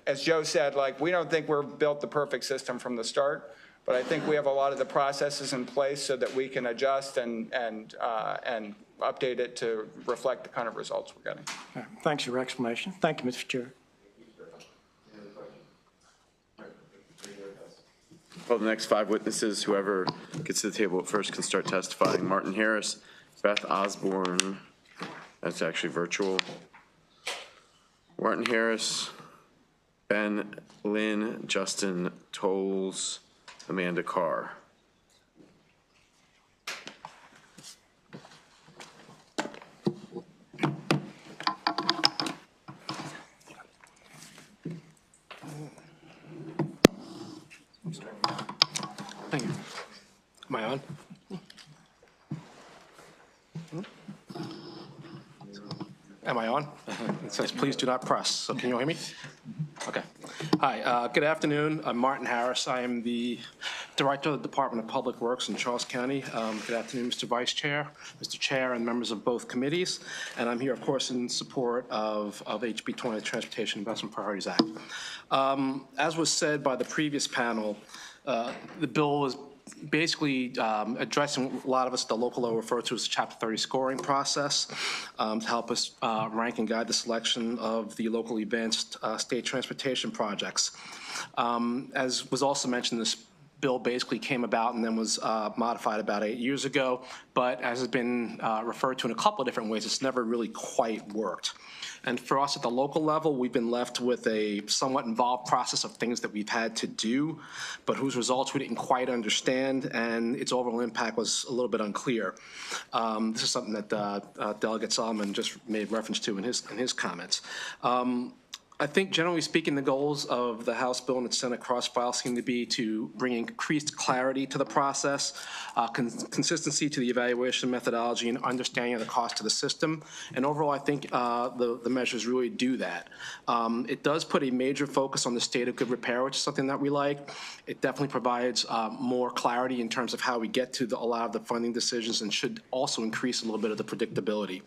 as Joe said, like, we don't think we're built the perfect system from the start, but I think we have a lot of the processes in place so that we can adjust and update it to reflect the kind of results we're getting. Thanks for your explanation. Thank you, Mr. Chair. Well, the next 5 witnesses, whoever gets to the table first can start testifying. Martin Harris, Beth Osborne, that's actually virtual. Martin Harris, Ben Lynn, Justin Tolles, Amanda Carr. Thank you. Am I on? Am I on? It says, please do not press. So can you hear me? Okay. Hi, good afternoon. I'm Martin Harris. I am the Director of the Department of Public Works in Charles County. Good afternoon, Mr. Vice Chair, Mr. Chair, and members of both committees. And I'm here, of course, in support of HB 20, the Transportation Investment Priorities Act. As was said by the previous panel, the bill is basically addressing a lot of us at the local level refer to as the Chapter 30 scoring process to help us rank and guide the selection of the locally advanced state transportation projects. As was also mentioned, this bill basically came about and then was modified about 8 years ago, but as has been referred to in a couple of different ways, it's never really quite worked. And for us at the local level, we've been left with a somewhat involved process of things that we've had to do, but whose results we didn't quite understand, and its overall impact was a little bit unclear. This is something that Delegate Solomon just made reference to in his comments. I think generally speaking, the goals of the House bill and its Senate cross-file seem to be to bring increased clarity to the process, consistency to the evaluation methodology, and understanding of the cost to the system. And overall, I think the measures really do that. It does put a major focus on the state of good repair, which is something that we like. It definitely provides more clarity in terms of how we get to a lot of the funding decisions, and should also increase a little bit of the predictability.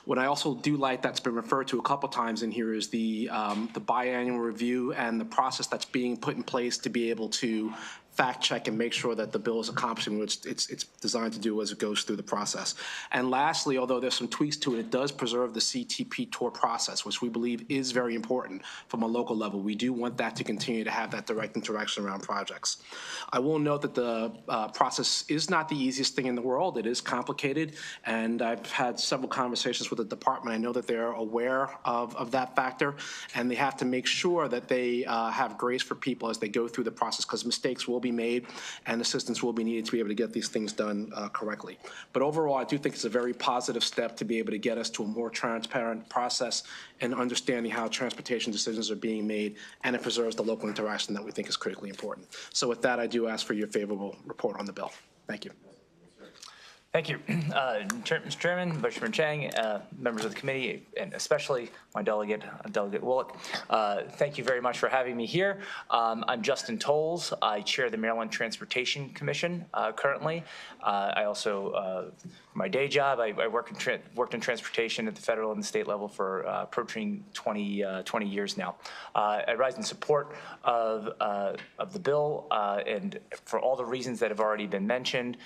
What I also do like that's been referred to a couple times in here is the biannual review and the process that's being put in place to be able to fact check and make sure that the bill is accomplishing what it's designed to do as it goes through the process. And lastly, although there's some tweaks to it, it does preserve the CTP tour process, which we believe is very important from a local level. We do want that to continue to have that direct interaction around projects. I will note that the process is not the easiest thing in the world. It is complicated, and I've had several conversations with the department. I know that they're aware of that factor, and they have to make sure that they have grace for people as they go through the process, because mistakes will be made and assistance will be needed to be able to get these things done correctly. But overall, I do think it's a very positive step to be able to get us to a more transparent process and understanding how transportation decisions are being made, and it preserves the local interaction that we think is critically important. So with that, I do ask for your favorable report on the bill. Thank you. Thank you. Mr. Chairman, Vice Chairman Chang, members of the committee, and especially my delegate, Delegate Willick. Thank you very much for having me here. I'm Justin Tolles. I chair the Maryland Transportation Commission currently. I also, for my day job, I worked in transportation at the federal and the state level for approaching 20 years now. I rise in support of the bill, and for all the reasons that have already been mentioned.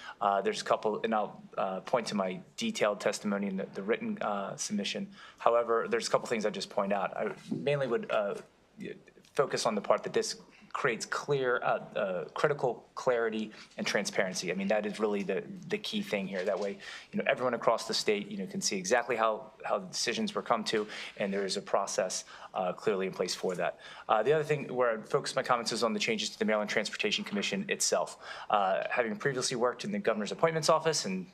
There's a couple, and I'll point to my detailed testimony in the written submission. However, there's a couple things I just point out. I mainly would focus on the part that this creates clear, critical clarity and transparency. I mean, that is really the key thing here. That way, everyone across the state, can see exactly how the decisions were come to, and there is a process clearly in place for that. The other thing where I'd focus my comments is on the changes to the Maryland Transportation Commission itself. Having previously worked in the governor's appointments office and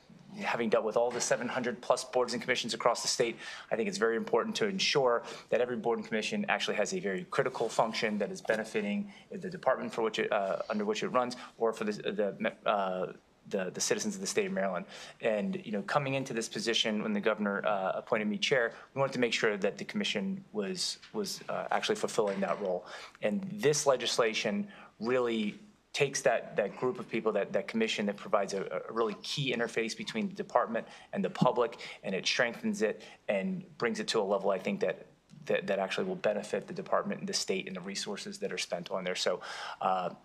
having dealt with all the 700 plus boards and commissions across the state, I think it's very important to ensure that every board and commission actually has a very critical function that is benefiting the department for which it, under which it runs, or for the citizens of the state of Maryland. And coming into this position when the governor appointed me chair, we wanted to make sure that the commission was actually fulfilling that role. And this legislation really takes that group of people, that commission that provides a really key interface between the department and the public, and it strengthens it and brings it to a level, I think, that actually will benefit the department and the state and the resources that are spent on there. So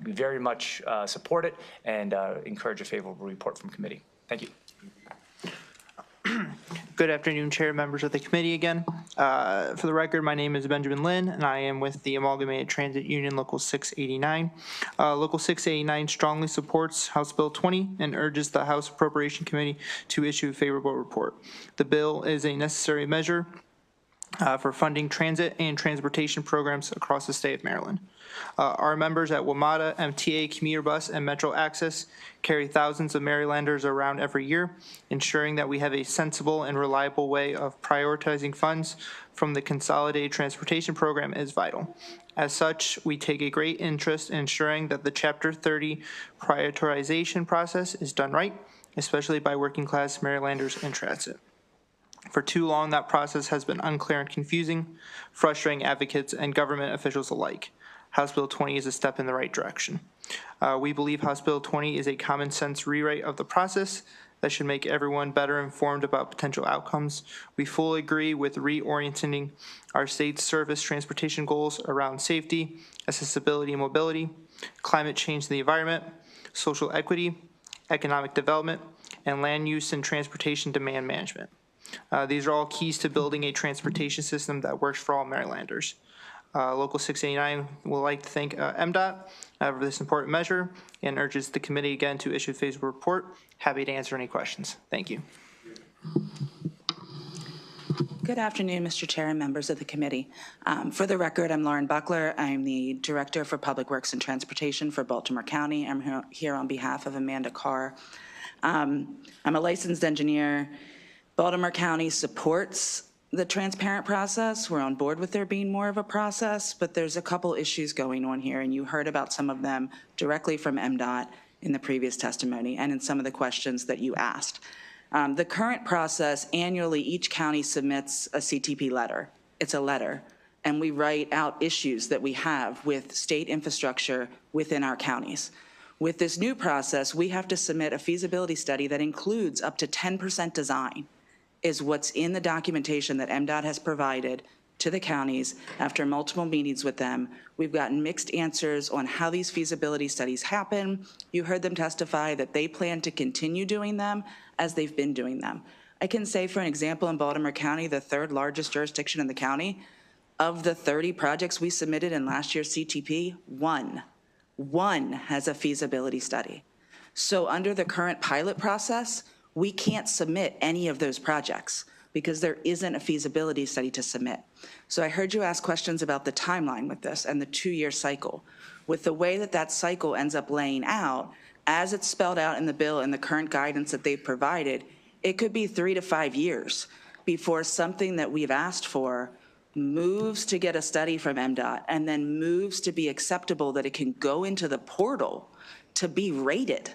we very much support it and encourage a favorable report from committee. Thank you. Good afternoon, Chair, members of the committee again. For the record, my name is Benjamin Lin, and I am with the Amalgamated Transit Union Local 689. Local 689 strongly supports House Bill 20 and urges the House Appropriation Committee to issue a favorable report. The bill is a necessary measure for funding transit and transportation programs across the state of Maryland. Our members at WMATA, MTA, Commuter Bus, and Metro Access carry thousands of Marylanders around every year, ensuring that we have a sensible and reliable way of prioritizing funds from the Consolidated Transportation Program is vital. As such, we take a great interest in ensuring that the Chapter 30 prioritization process is done right, especially by working-class Marylanders in transit. For too long, that process has been unclear and confusing, frustrating advocates and government officials alike. House Bill 20 is a step in the right direction. We believe House Bill 20 is a common sense rewrite of the process that should make everyone better informed about potential outcomes. We fully agree with reorienting our state's service transportation goals around safety, accessibility and mobility, climate change and the environment, social equity, economic development, and land use and transportation demand management. These are all keys to building a transportation system that works for all Marylanders. Local 689 would like to thank MDOT for this important measure and urges the committee again to issue a favorable report. Happy to answer any questions. Thank you. Good afternoon, Mr. Chair and members of the committee. For the record, I'm Lauren Buckler. I'm the Director for Public Works and Transportation for Baltimore County. I'm here on behalf of Amanda Carr. I'm a licensed engineer. Baltimore County supports the transparent process. We're on board with there being more of a process, but there's a couple issues going on here, and you heard about some of them directly from MDOT in the previous testimony and in some of the questions that you asked. The current process, annually, each county submits a CTP letter. It's a letter, and we write out issues that we have with state infrastructure within our counties. With this new process, we have to submit a feasibility study that includes up to 10% design, is what's in the documentation that MDOT has provided to the counties after multiple meetings with them. We've gotten mixed answers on how these feasibility studies happen. You heard them testify that they plan to continue doing them as they've been doing them. I can say, for an example, in Baltimore County, the third largest jurisdiction in the county, of the 30 projects we submitted in last year's CTP, one has a feasibility study. So under the current pilot process, we can't submit any of those projects because there isn't a feasibility study to submit. So I heard you ask questions about the timeline with this and the 2-year cycle. With the way that that cycle ends up laying out, as it's spelled out in the bill and the current guidance that they've provided, it could be 3 to 5 years before something that we've asked for moves to get a study from MDOT and then moves to be acceptable that it can go into the portal to be rated,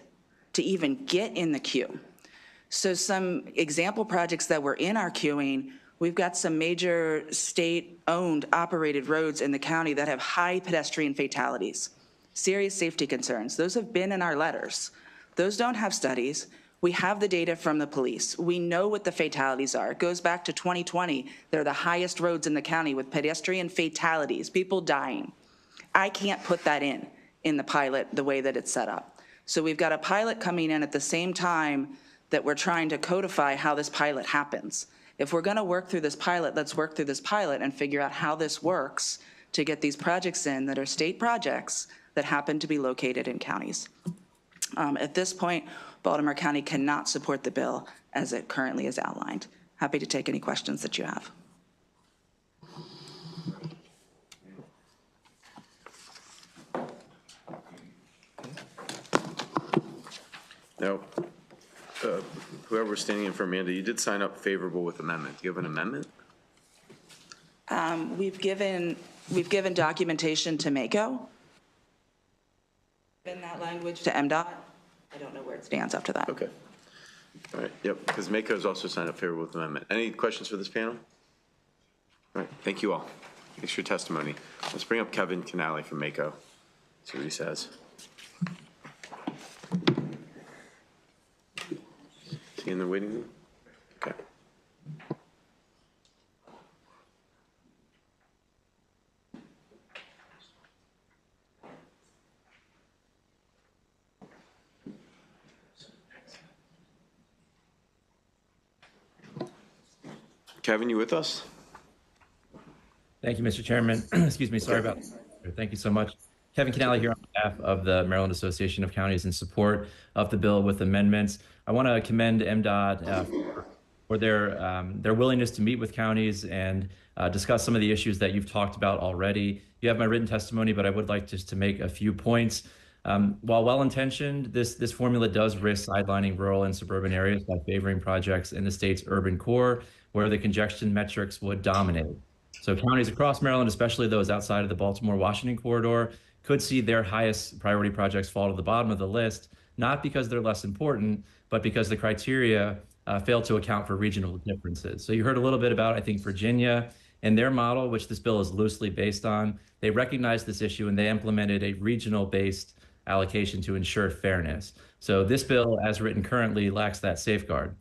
to even get in the queue. So some example projects that were in our queuing, we've got some major state-owned operated roads in the county that have high pedestrian fatalities, serious safety concerns. Those have been in our letters. Those don't have studies. We have the data from the police. We know what the fatalities are. It goes back to 2020. They're the highest roads in the county with pedestrian fatalities, people dying. I can't put that in the pilot the way that it's set up. So we've got a pilot coming in at the same time that we're trying to codify how this pilot happens. If we're gonna work through this pilot, let's work through this pilot and figure out how this works to get these projects in that are state projects that happen to be located in counties. At this point, Baltimore County cannot support the bill as it currently is outlined. Happy to take any questions that you have. Now, whoever's standing in for Amanda, you did sign up favorable with amendment. Do you have an amendment? We've given documentation to MACO. Given that language to MDOT. I don't know where it stands after that. Okay. All right, yep, because MACO has also signed up favorable with amendment. Any questions for this panel? All right, thank you all. Thanks for your testimony. Let's bring up Kevin Canale from MACO. See what he says. Is he in the waiting room? Okay. Kevin, you with us? Thank you, Mr. Chairman. Excuse me, sorry about that. Thank you so much. Kevin Canale here on behalf of the Maryland Association of Counties in support of the bill with amendments. I want to commend MDOT for their willingness to meet with counties and discuss some of the issues that you've talked about already. You have my written testimony, but I would like just to make a few points. While well-intentioned, this formula does risk sidelining rural and suburban areas by favoring projects in the state's urban core, where the congestion metrics would dominate. So counties across Maryland, especially those outside of the Baltimore-Washington corridor, could see their highest priority projects fall to the bottom of the list, not because they're less important, but because the criteria fail to account for regional differences. So you heard a little bit about, I think, Virginia and their model, which this bill is loosely based on. They recognized this issue and they implemented a regional-based allocation to ensure fairness. So this bill, as written currently, lacks that safeguard.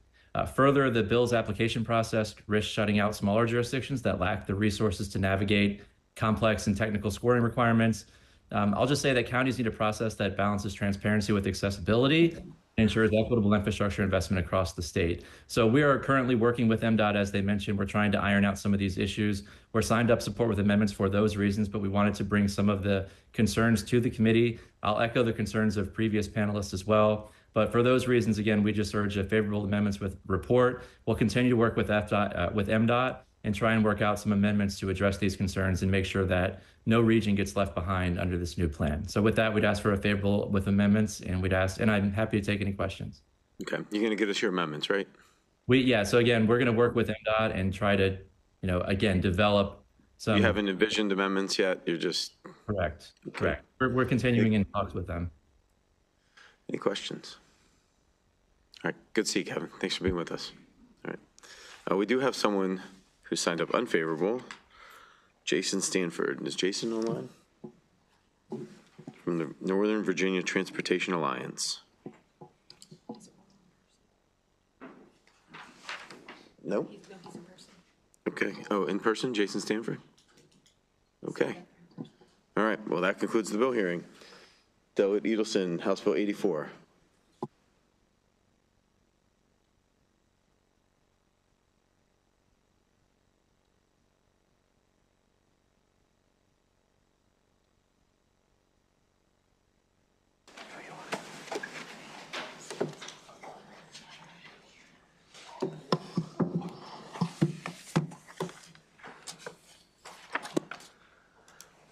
Further, the bill's application process risks shutting out smaller jurisdictions that lack the resources to navigate complex and technical scoring requirements. I'll just say that counties need a process that balances transparency with accessibility and ensures equitable infrastructure investment across the state. So we are currently working with MDOT, as they mentioned. We're trying to iron out some of these issues. We're signed up support with amendments for those reasons, but we wanted to bring some of the concerns to the committee. I'll echo the concerns of previous panelists as well. But for those reasons, again, we just urge a favorable amendments with report. We'll continue to work with MDOT and try and work out some amendments to address these concerns and make sure that no region gets left behind under this new plan. So with that, we'd ask for a favorable with amendments, and and I'm happy to take any questions. Okay, you're going to get us your amendments, right? So again, we're going to work with MDOT and try to, again, develop some. You haven't envisioned amendments yet? You're just. Correct, okay. Correct. We're continuing in talks with them. Any questions? All right, good to see you, Kevin. Thanks for being with us. All right. We do have someone who signed up unfavorable, Jason Stanford. Is Jason online? From the Northern Virginia Transportation Alliance. No? Okay. Okay. Oh, in person, Jason Stanford? Okay. All right. Well, that concludes the bill hearing. Delegate Edelson, House Bill 84.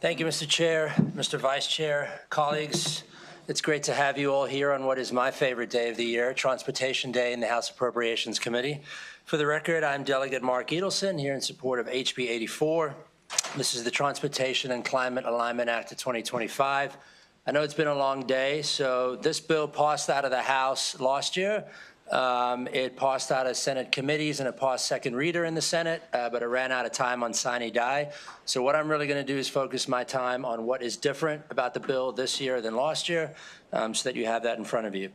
Thank you, Mr. Chair, Mr. Vice Chair, colleagues. It's great to have you all here on what is my favorite day of the year, Transportation Day in the House Appropriations Committee. For the record, I'm Delegate Mark Edelson here in support of HB 84. This is the Transportation and Climate Alignment Act of 2025. I know it's been a long day, so this bill passed out of the House last year. It passed out of Senate committees and it passed second reader in the Senate, but it ran out of time on sine die. So what I'm really going to do is focus my time on what is different about the bill this year than last year, so that you have that in front of you.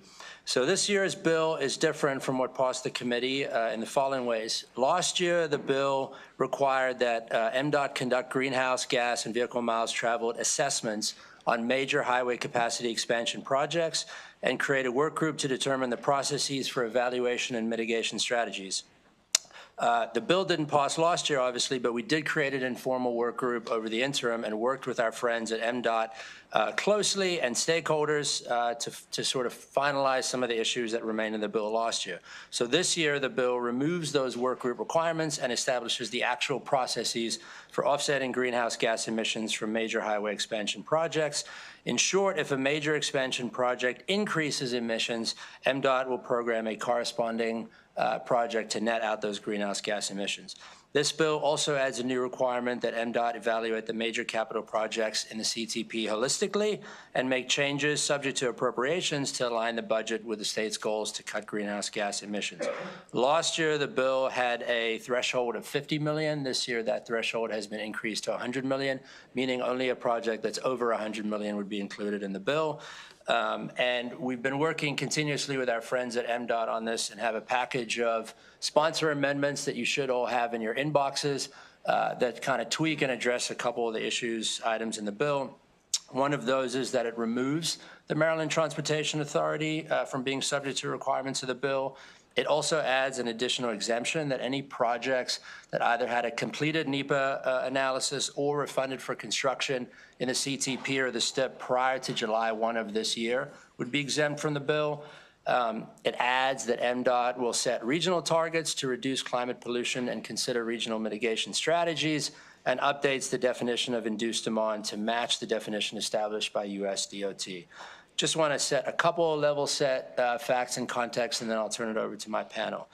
So this year's bill is different from what passed the committee in the following ways. Last year, the bill required that MDOT conduct greenhouse gas and vehicle miles traveled assessments on major highway capacity expansion projects and create a work group to determine the processes for evaluation and mitigation strategies. The bill didn't pass last year, obviously, but we did create an informal work group over the interim and worked with our friends at MDOT closely and stakeholders to sort of finalize some of the issues that remained in the bill last year. So this year, the bill removes those work group requirements and establishes the actual processes for offsetting greenhouse gas emissions from major highway expansion projects. In short, if a major expansion project increases emissions, MDOT will program a corresponding project to net out those greenhouse gas emissions. This bill also adds a new requirement that MDOT evaluate the major capital projects in the CTP holistically and make changes subject to appropriations to align the budget with the state's goals to cut greenhouse gas emissions. Last year, the bill had a threshold of $50 million. This year, that threshold has been increased to $100 million, meaning only a project that's over $100 million would be included in the bill. And we've been working continuously with our friends at MDOT on this and have a package of sponsor amendments that you should all have in your inboxes that kind of tweak and address a couple of the items in the bill. One of those is that it removes the Maryland Transportation Authority from being subject to requirements of the bill. It also adds an additional exemption that any projects that either had a completed NEPA analysis or were funded for construction in the CTP or the STIP prior to July 1 of this year would be exempt from the bill. It adds that MDOT will set regional targets to reduce climate pollution and consider regional mitigation strategies, and updates the definition of induced demand to match the definition established by US DOT. Just want to set a couple of level set facts and context, and then I'll turn it over to my panel.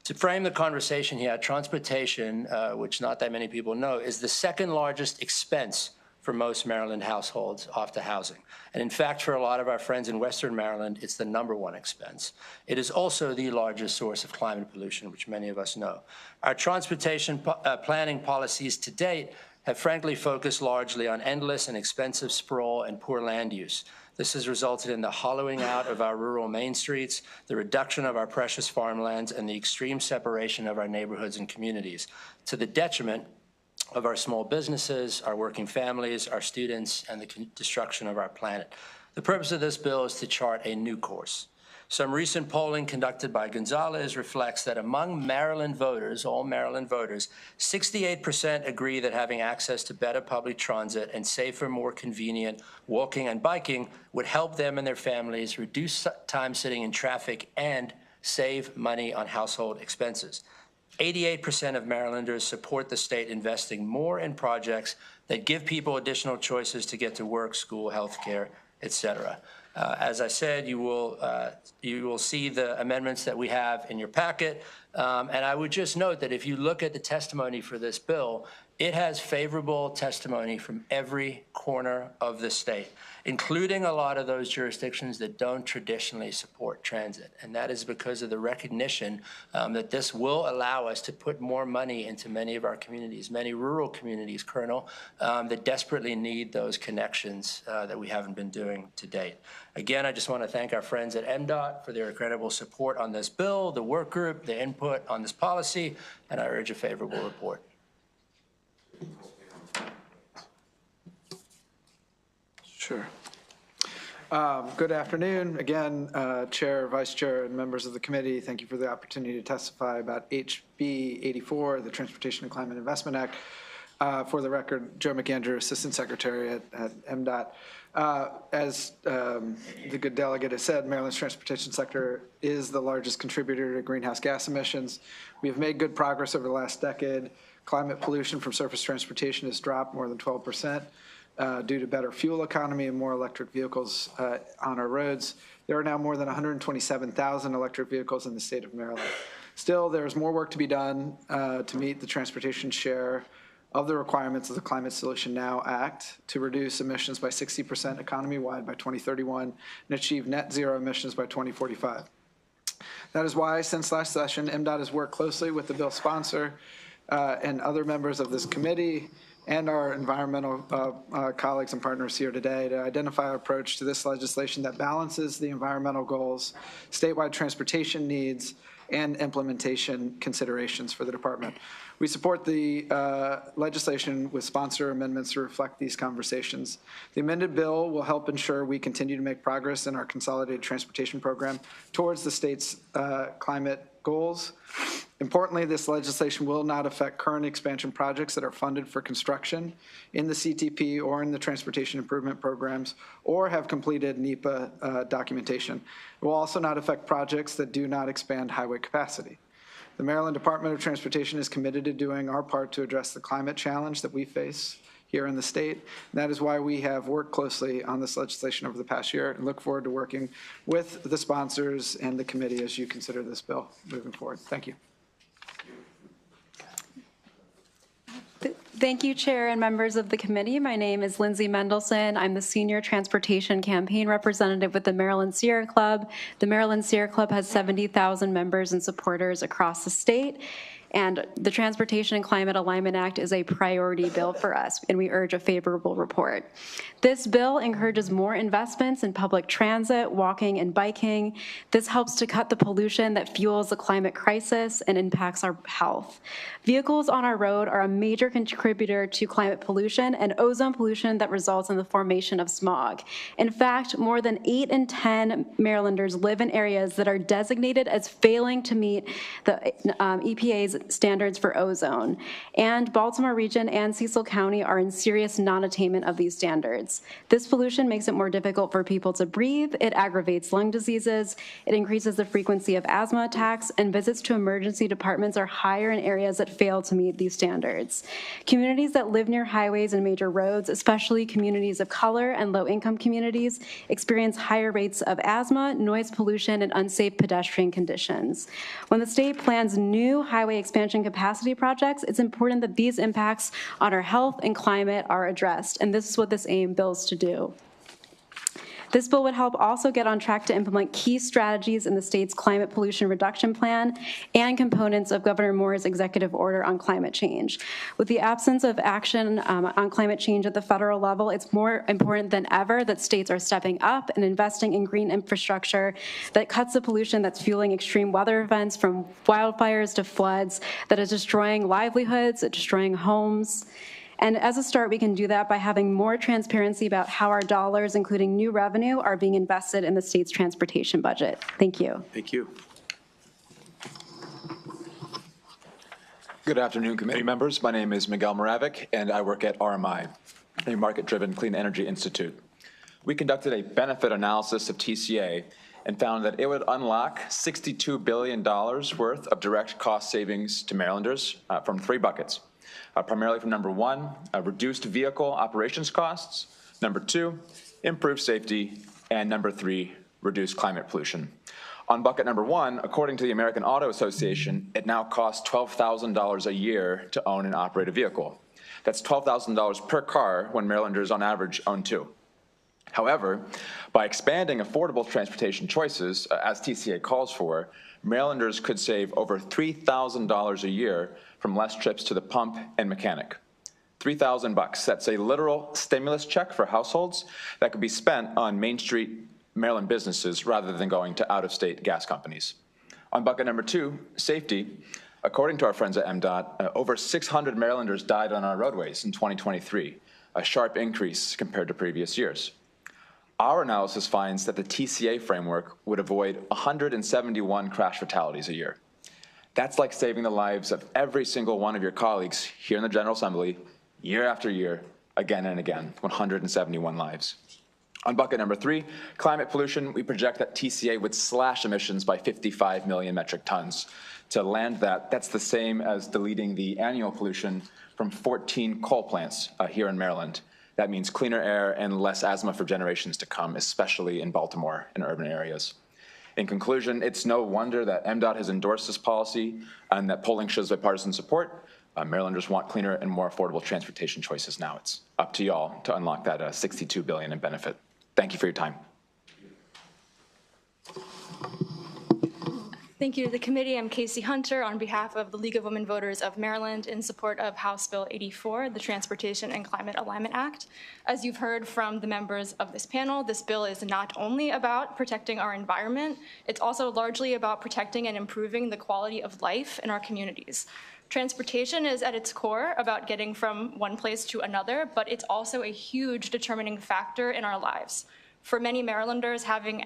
To frame the conversation here, transportation, which not that many people know, is the second largest expense for most Maryland households after housing. And in fact, for a lot of our friends in Western Maryland, it's the #1 expense. It is also the largest source of climate pollution, which many of us know. Our transportation planning policies to date have frankly focused largely on endless and expensive sprawl and poor land use. This has resulted in the hollowing out of our rural main streets, the reduction of our precious farmlands, and the extreme separation of our neighborhoods and communities, to the detriment of our small businesses, our working families, our students, and the destruction of our planet. The purpose of this bill is to chart a new course. Some recent polling conducted by Gonzalez reflects that among Maryland voters, all Maryland voters, 68% agree that having access to better public transit and safer, more convenient walking and biking would help them and their families reduce time sitting in traffic and save money on household expenses. 88% of Marylanders support the state investing more in projects that give people additional choices to get to work, school, healthcare, et cetera. As I said, you will see the amendments that we have in your packet. And I would just note that if you look at the testimony for this bill, it has favorable testimony from every corner of the state, including a lot of those jurisdictions that don't traditionally support transit. And that is because of the recognition that this will allow us to put more money into many of our communities, many rural communities, Colonel, that desperately need those connections that we haven't been doing to date. Again, I just want to thank our friends at MDOT for their incredible support on this bill, the work group, the input on this policy, and I urge a favorable report. Sure. Good afternoon. Again, Chair, Vice Chair, and members of the committee, thank you for the opportunity to testify about HB 84, the Transportation and Climate Investment Act. For the record, Joe McAndrew, Assistant Secretary at MDOT. As the good delegate has said, Maryland's transportation sector is the largest contributor to greenhouse gas emissions. We have made good progress over the last decade. Climate pollution from surface transportation has dropped more than 12%. Due to better fuel economy and more electric vehicles on our roads. There are now more than 127,000 electric vehicles in the state of Maryland. Still, there's more work to be done to meet the transportation share of the requirements of the Climate Solution Now Act to reduce emissions by 60% economy-wide by 2031 and achieve net zero emissions by 2045. That is why, since last session, MDOT has worked closely with the bill sponsor and other members of this committee and our environmental colleagues and partners here today to identify an approach to this legislation that balances the environmental goals, statewide transportation needs, and implementation considerations for the department. We support the legislation with sponsor amendments to reflect these conversations. The amended bill will help ensure we continue to make progress in our consolidated transportation program towards the state's climate goals. Importantly, this legislation will not affect current expansion projects that are funded for construction in the CTP or in the transportation improvement programs or have completed NEPA documentation. It will also not affect projects that do not expand highway capacity. The Maryland Department of Transportation is committed to doing our part to address the climate challenge that we face here in the state. And that is why we have worked closely on this legislation over the past year and look forward to working with the sponsors and the committee as you consider this bill moving forward. Thank you. Thank you, Chair and members of the committee. My name is Lindsay Mendelson. I'm the Senior Transportation Campaign Representative with the Maryland Sierra Club. The Maryland Sierra Club has 70,000 members and supporters across the state. And the Transportation and Climate Alignment Act is a priority bill for us, and we urge a favorable report. This bill encourages more investments in public transit, walking, and biking. This helps to cut the pollution that fuels the climate crisis and impacts our health. Vehicles on our road are a major contributor to climate pollution and ozone pollution that results in the formation of smog. In fact, more than 8 in 10 Marylanders live in areas that are designated as failing to meet the EPA's standards for ozone. And Baltimore Region and Cecil County are in serious non-attainment of these standards. This pollution makes it more difficult for people to breathe, it aggravates lung diseases, it increases the frequency of asthma attacks, and visits to emergency departments are higher in areas that fail to meet these standards. Communities that live near highways and major roads, especially communities of color and low-income communities, experience higher rates of asthma, noise pollution, and unsafe pedestrian conditions. When the state plans new highway expansion capacity projects, it's important that these impacts on our health and climate are addressed, and this is what this aim bills to do. This bill would help also get on track to implement key strategies in the state's climate pollution reduction plan and components of Governor Moore's executive order on climate change. With the absence of action on climate change at the federal level, it's more important than ever that states are stepping up and investing in green infrastructure that cuts the pollution that's fueling extreme weather events from wildfires to floods, that is destroying livelihoods, destroying homes. And as a start, we can do that by having more transparency about how our dollars, including new revenue, are being invested in the state's transportation budget. Thank you. Thank you. Good afternoon, committee members. My name is Miguel Moravec, and I work at RMI, a market-driven clean energy institute. We conducted a benefit analysis of TCA and found that it would unlock $62 billion worth of direct cost savings to Marylanders from 3 buckets. Primarily from number 1, reduced vehicle operations costs, number 2, improved safety, and number 3, reduced climate pollution. On bucket number 1, according to the American Auto Association, it now costs $12,000 a year to own and operate a vehicle. That's $12,000 per car when Marylanders on average own 2. However, by expanding affordable transportation choices, as TCA calls for, Marylanders could save over $3,000 a year from less trips to the pump and mechanic. $3,000. That's a literal stimulus check for households that could be spent on Main Street Maryland businesses rather than going to out-of-state gas companies. On bucket number 2, safety, according to our friends at MDOT, over 600 Marylanders died on our roadways in 2023, a sharp increase compared to previous years. Our analysis finds that the TCA framework would avoid 171 crash fatalities a year. That's like saving the lives of every single one of your colleagues here in the General Assembly, year after year, again and again, 171 lives. On bucket number 3, climate pollution, we project that TCA would slash emissions by 55 million metric tons. To land that, that's the same as deleting the annual pollution from 14 coal plants here in Maryland. That means cleaner air and less asthma for generations to come, especially in Baltimore and urban areas. In conclusion, it's no wonder that MDOT has endorsed this policy and that polling shows bipartisan support. Marylanders want cleaner and more affordable transportation choices now. It's up to y'all to unlock that $62 billion in benefit. Thank you for your time. Thank you to the committee. I'm Casey Hunter on behalf of the League of Women Voters of Maryland in support of House Bill 84, the Transportation and Climate Alignment Act. As you've heard from the members of this panel, this bill is not only about protecting our environment, it's also largely about protecting and improving the quality of life in our communities. Transportation is at its core about getting from one place to another, but it's also a huge determining factor in our lives. For many Marylanders, having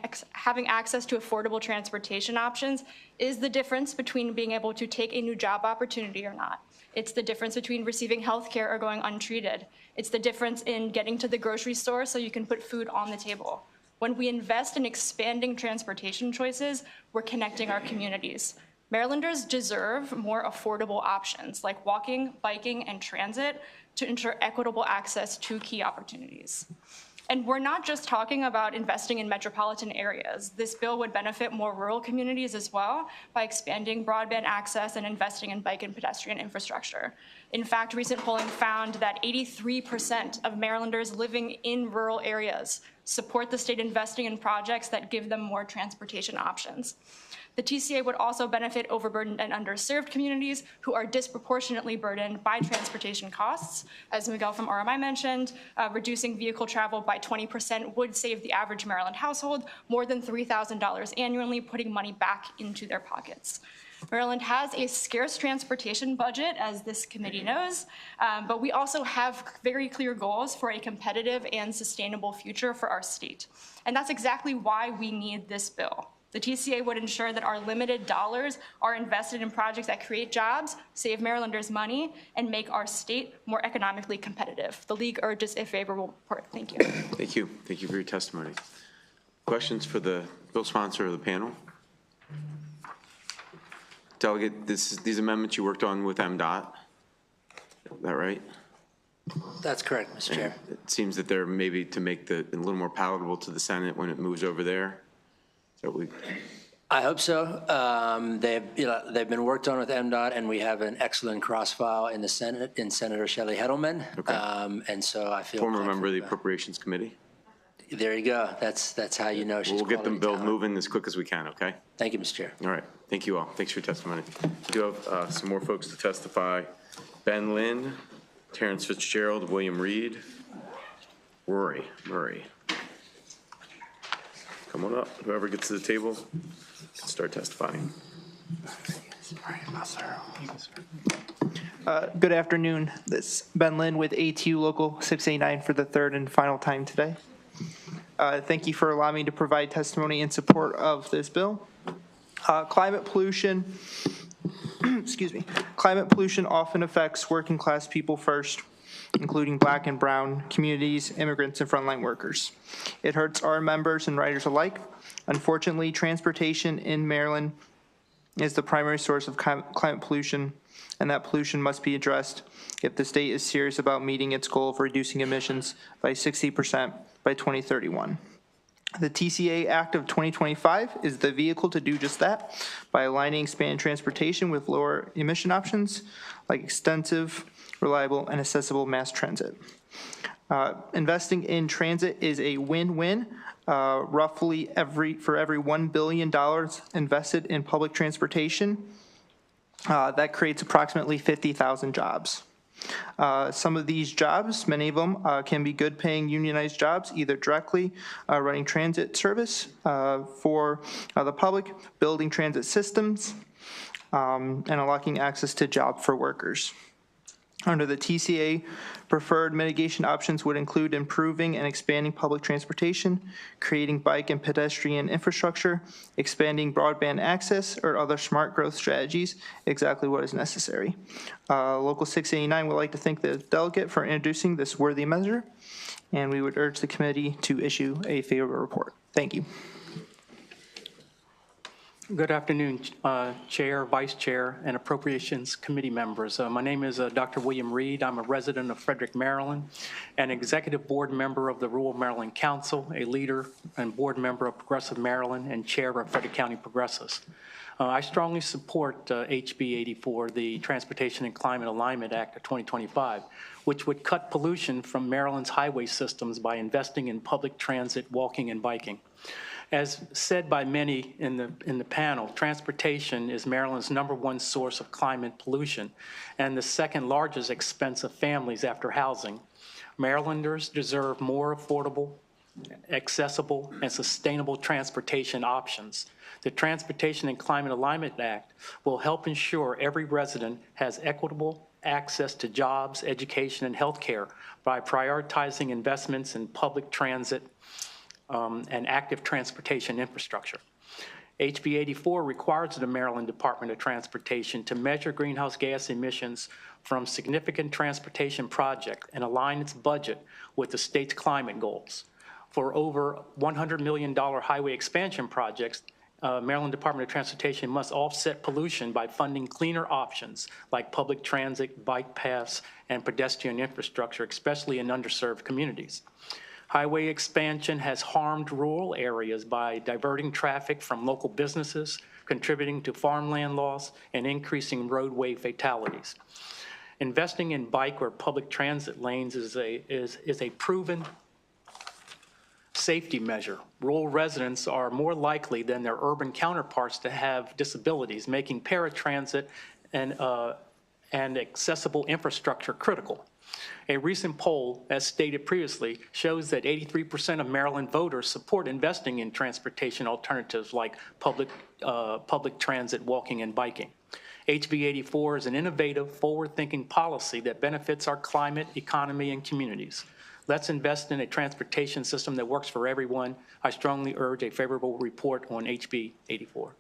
access to affordable transportation options is the difference between being able to take a new job opportunity or not. It's the difference between receiving health care or going untreated. It's the difference in getting to the grocery store so you can put food on the table. When we invest in expanding transportation choices, we're connecting our communities. Marylanders deserve more affordable options like walking, biking, and transit to ensure equitable access to key opportunities. And we're not just talking about investing in metropolitan areas. This bill would benefit more rural communities as well by expanding broadband access and investing in bike and pedestrian infrastructure. In fact, recent polling found that 83% of Marylanders living in rural areas support the state investing in projects that give them more transportation options. The TCA would also benefit overburdened and underserved communities who are disproportionately burdened by transportation costs. As Miguel from RMI mentioned, reducing vehicle travel by 20% would save the average Maryland household more than $3,000 annually, putting money back into their pockets. Maryland has a scarce transportation budget, as this committee knows, but we also have very clear goals for a competitive and sustainable future for our state. And that's exactly why we need this bill. The TCA would ensure that our limited dollars are invested in projects that create jobs, save Marylanders money, and make our state more economically competitive. The League urges a favorable report. Thank you. Thank you. Thank you for your testimony. Questions for the bill sponsor or the panel? Delegate, these amendments you worked on with MDOT, is that right? That's correct, Mr. Chair. It seems that they're maybe to make a little more palatable to the Senate when it moves over there. I hope so. They've been worked on with MDOT, and we have an excellent cross-file in the Senate in Senator Shelley Heddleman. Okay. And so I feel former member of the Appropriations Committee. There you go. That's how you know she's. We'll get them bill moving as quick as we can. Okay. Thank you, Mr. Chair. All right. Thank you all. Thanks for your testimony. We do have some more folks to testify. Ben Lynn, Terrence Fitzgerald, William Reed, Rory Murray. Come on up. Whoever gets to the table can start testifying. Good afternoon. This is Ben Lynn with ATU Local 689 for the third and final time today. Thank you for allowing me to provide testimony in support of this bill. Climate pollution, excuse me, climate pollution often affects working class people first, including Black and Brown communities, immigrants, and frontline workers. It hurts our members and riders alike. Unfortunately, transportation in Maryland is the primary source of climate pollution, and that pollution must be addressed if the state is serious about meeting its goal of reducing emissions by 60% by 2031. The TCA Act of 2025 is the vehicle to do just that by aligning expanded transportation with lower emission options like extensive, reliable, and accessible mass transit. Investing in transit is a win-win. Roughly for every $1 billion invested in public transportation, that creates approximately 50,000 jobs. Some of these jobs, many of them, can be good paying unionized jobs, either directly running transit service for the public, building transit systems, and unlocking access to job for workers. Under the TCA, preferred mitigation options would include improving and expanding public transportation, creating bike and pedestrian infrastructure, expanding broadband access, or other smart growth strategies, exactly what is necessary. Local 689 would like to thank the delegate for introducing this worthy measure, and we would urge the committee to issue a favorable report. Thank you. Good afternoon, Chair, Vice Chair, and Appropriations Committee members. My name is Dr. William Reed. I'm a resident of Frederick, Maryland, an executive board member of the Rural Maryland Council, a leader and board member of Progressive Maryland, and chair of Frederick County Progressives. I strongly support HB 84, the Transportation and Climate Alignment Act of 2025, which would cut pollution from Maryland's highway systems by investing in public transit, walking, and biking. As said by many in the panel, transportation is Maryland's #1 source of climate pollution and the second largest expense of families after housing. Marylanders deserve more affordable, accessible, and sustainable transportation options. The Transportation and Climate Alignment Act will help ensure every resident has equitable access to jobs, education, and health care by prioritizing investments in public transit and active transportation infrastructure. HB 84 requires the Maryland Department of Transportation to measure greenhouse gas emissions from significant transportation projects and align its budget with the state's climate goals. For over $100 million highway expansion projects, Maryland Department of Transportation must offset pollution by funding cleaner options like public transit, bike paths, and pedestrian infrastructure, especially in underserved communities. Highway expansion has harmed rural areas by diverting traffic from local businesses, contributing to farmland loss, and increasing roadway fatalities. Investing in bike or public transit lanes is a proven safety measure. Rural residents are more likely than their urban counterparts to have disabilities, making paratransit and accessible infrastructure critical. A recent poll, as stated previously, shows that 83% of Maryland voters support investing in transportation alternatives like public transit, walking, and biking. HB 84 is an innovative, forward-thinking policy that benefits our climate, economy, and communities. Let's invest in a transportation system that works for everyone. I strongly urge a favorable report on HB 84.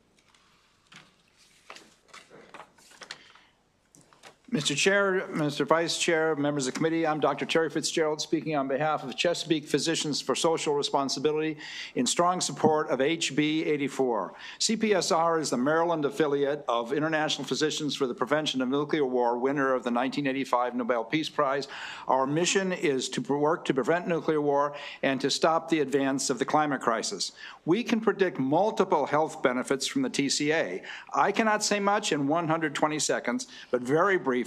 Mr. Chair, Mr. Vice Chair, members of the committee, I'm Dr. Terry Fitzgerald speaking on behalf of Chesapeake Physicians for Social Responsibility in strong support of HB 84. CPSR is the Maryland affiliate of International Physicians for the Prevention of Nuclear War, winner of the 1985 Nobel Peace Prize. Our mission is to work to prevent nuclear war and to stop the advance of the climate crisis. We can predict multiple health benefits from the TCA. I cannot say much in 120 seconds, but very briefly,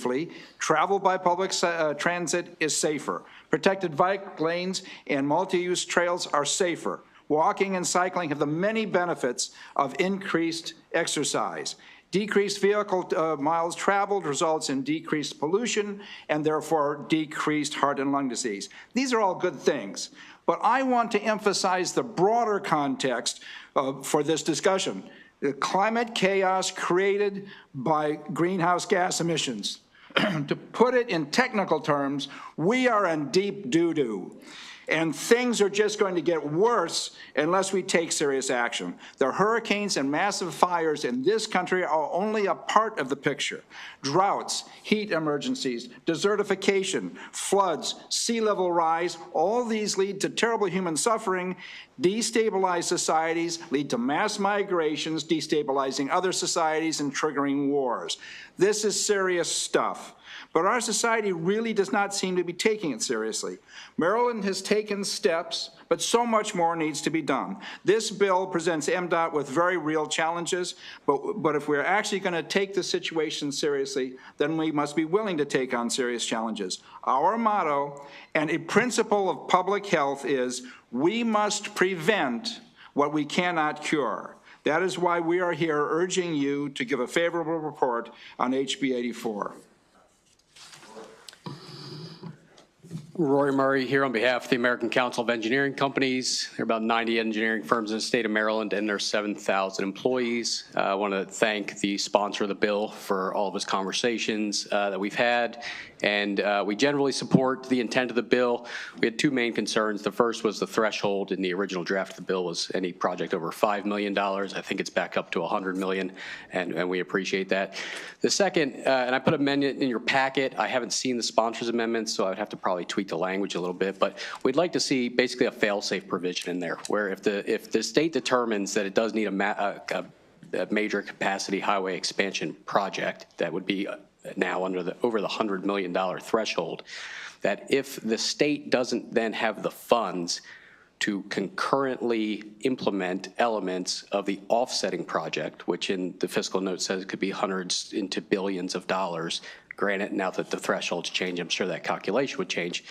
travel by public transit is safer. Protected bike lanes and multi-use trails are safer. Walking and cycling have the many benefits of increased exercise. Decreased vehicle miles traveled results in decreased pollution and therefore decreased heart and lung disease. These are all good things, but I want to emphasize the broader context for this discussion. The climate chaos created by greenhouse gas emissions. To put it in technical terms, we are in deep doo-doo. And things are just going to get worse unless we take serious action. The hurricanes and massive fires in this country are only a part of the picture. Droughts, heat emergencies, desertification, floods, sea level rise, all these lead to terrible human suffering, destabilize societies, lead to mass migrations, destabilizing other societies and triggering wars. This is serious stuff. But our society really does not seem to be taking it seriously. Maryland has taken steps, but so much more needs to be done. This bill presents MDOT with very real challenges, but if we're actually going to take the situation seriously, then we must be willing to take on serious challenges. Our motto and a principle of public health is we must prevent what we cannot cure. That is why we are here urging you to give a favorable report on HB 84. Rory Murray here on behalf of the American Council of Engineering Companies. There are about 90 engineering firms in the state of Maryland, and there's 7,000 employees. I want to thank the sponsor of the bill for all of his conversations that we've had, and we generally support the intent of the bill. We had two main concerns. The first was the threshold in the original draft of the bill was any project over $5 million. I think it's back up to $100 million, and we appreciate that. The second, and I put an amendment in your packet. I haven't seen the sponsor's amendments, so I'd have to probably tweak the language a little bit, but we'd like to see basically a fail-safe provision in there, where if the state determines that it does need a major capacity highway expansion project that would be now over the $100 million threshold, that if the state doesn't then have the funds to concurrently implement elements of the offsetting project, which in the fiscal note says it could be hundreds into billions of dollars. Granted, now that the thresholds change, I'm sure that calculation would change,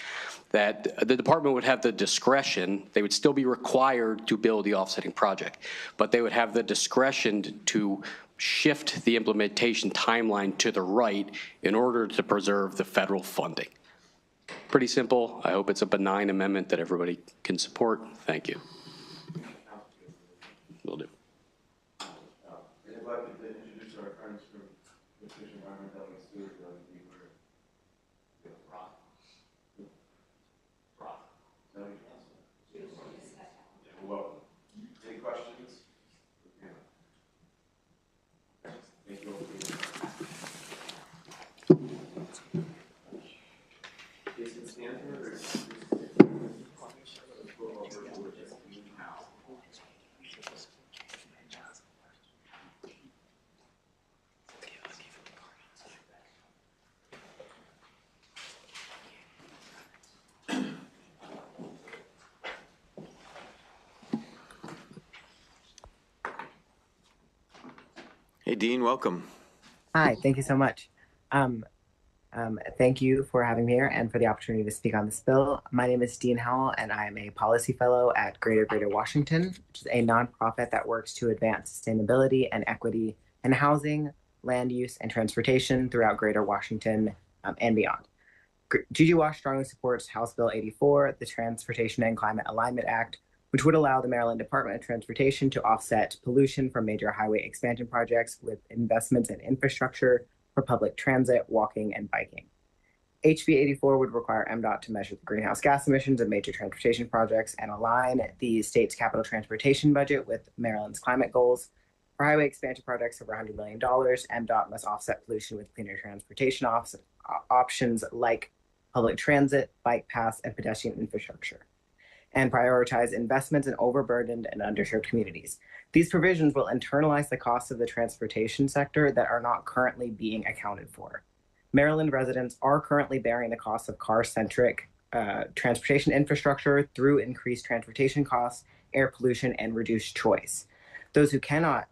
that the department would have the discretion. They would still be required to build the offsetting project, but they would have the discretion to shift the implementation timeline to the right in order to preserve the federal funding. Pretty simple. I hope it's a benign amendment that everybody can support. Thank you. Will do. Any questions? Thank you all for being Hey, Dean, welcome. Hi, thank you so much. Thank you for having me here and for the opportunity to speak on this bill. My name is Dean Howell, and I am a policy fellow at Greater Washington, which is a nonprofit that works to advance sustainability and equity in housing, land use, and transportation throughout Greater Washington and beyond. GGWash strongly supports House Bill 84, the Transportation and Climate Alignment Act, which would allow the Maryland Department of Transportation to offset pollution from major highway expansion projects with investments in infrastructure for public transit, walking, and biking. HB 84 would require MDOT to measure the greenhouse gas emissions of major transportation projects and align the state's capital transportation budget with Maryland's climate goals. For highway expansion projects over $100 million, MDOT must offset pollution with cleaner transportation options like public transit, bike paths, and pedestrian infrastructure, and prioritize investments in overburdened and underserved communities. These provisions will internalize the costs of the transportation sector that are not currently being accounted for. Maryland residents are currently bearing the cost of car-centric transportation infrastructure through increased transportation costs, air pollution, and reduced choice. Those who cannot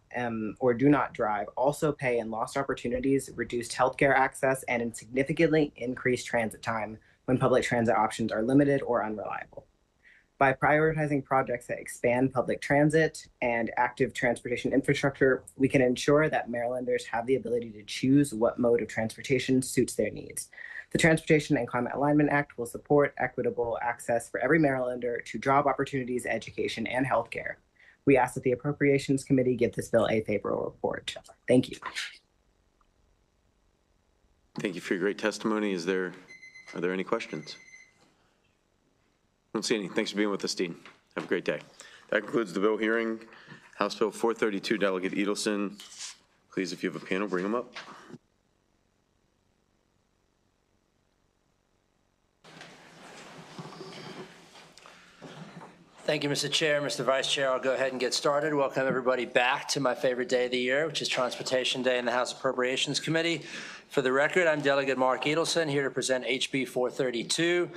or do not drive also pay in lost opportunities, reduced healthcare access, and in significantly increased transit time when public transit options are limited or unreliable. By prioritizing projects that expand public transit and active transportation infrastructure, we can ensure that Marylanders have the ability to choose what mode of transportation suits their needs. The Transportation and Climate Alignment Act will support equitable access for every Marylander to job opportunities, education, and healthcare. We ask that the Appropriations Committee give this bill a favorable report. Thank you. Thank you for your great testimony. Are there any questions? I don't see any. Thanks for being with us, Dean. Have a great day. That concludes the bill hearing. House Bill 432, Delegate Edelson. Please, if you have a panel, bring them up. Thank you, Mr. Chair. Mr. Vice Chair, I'll go ahead and get started. Welcome everybody back to my favorite day of the year, which is Transportation Day in the House Appropriations Committee. For the record, I'm Delegate Mark Edelson, here to present HB 432.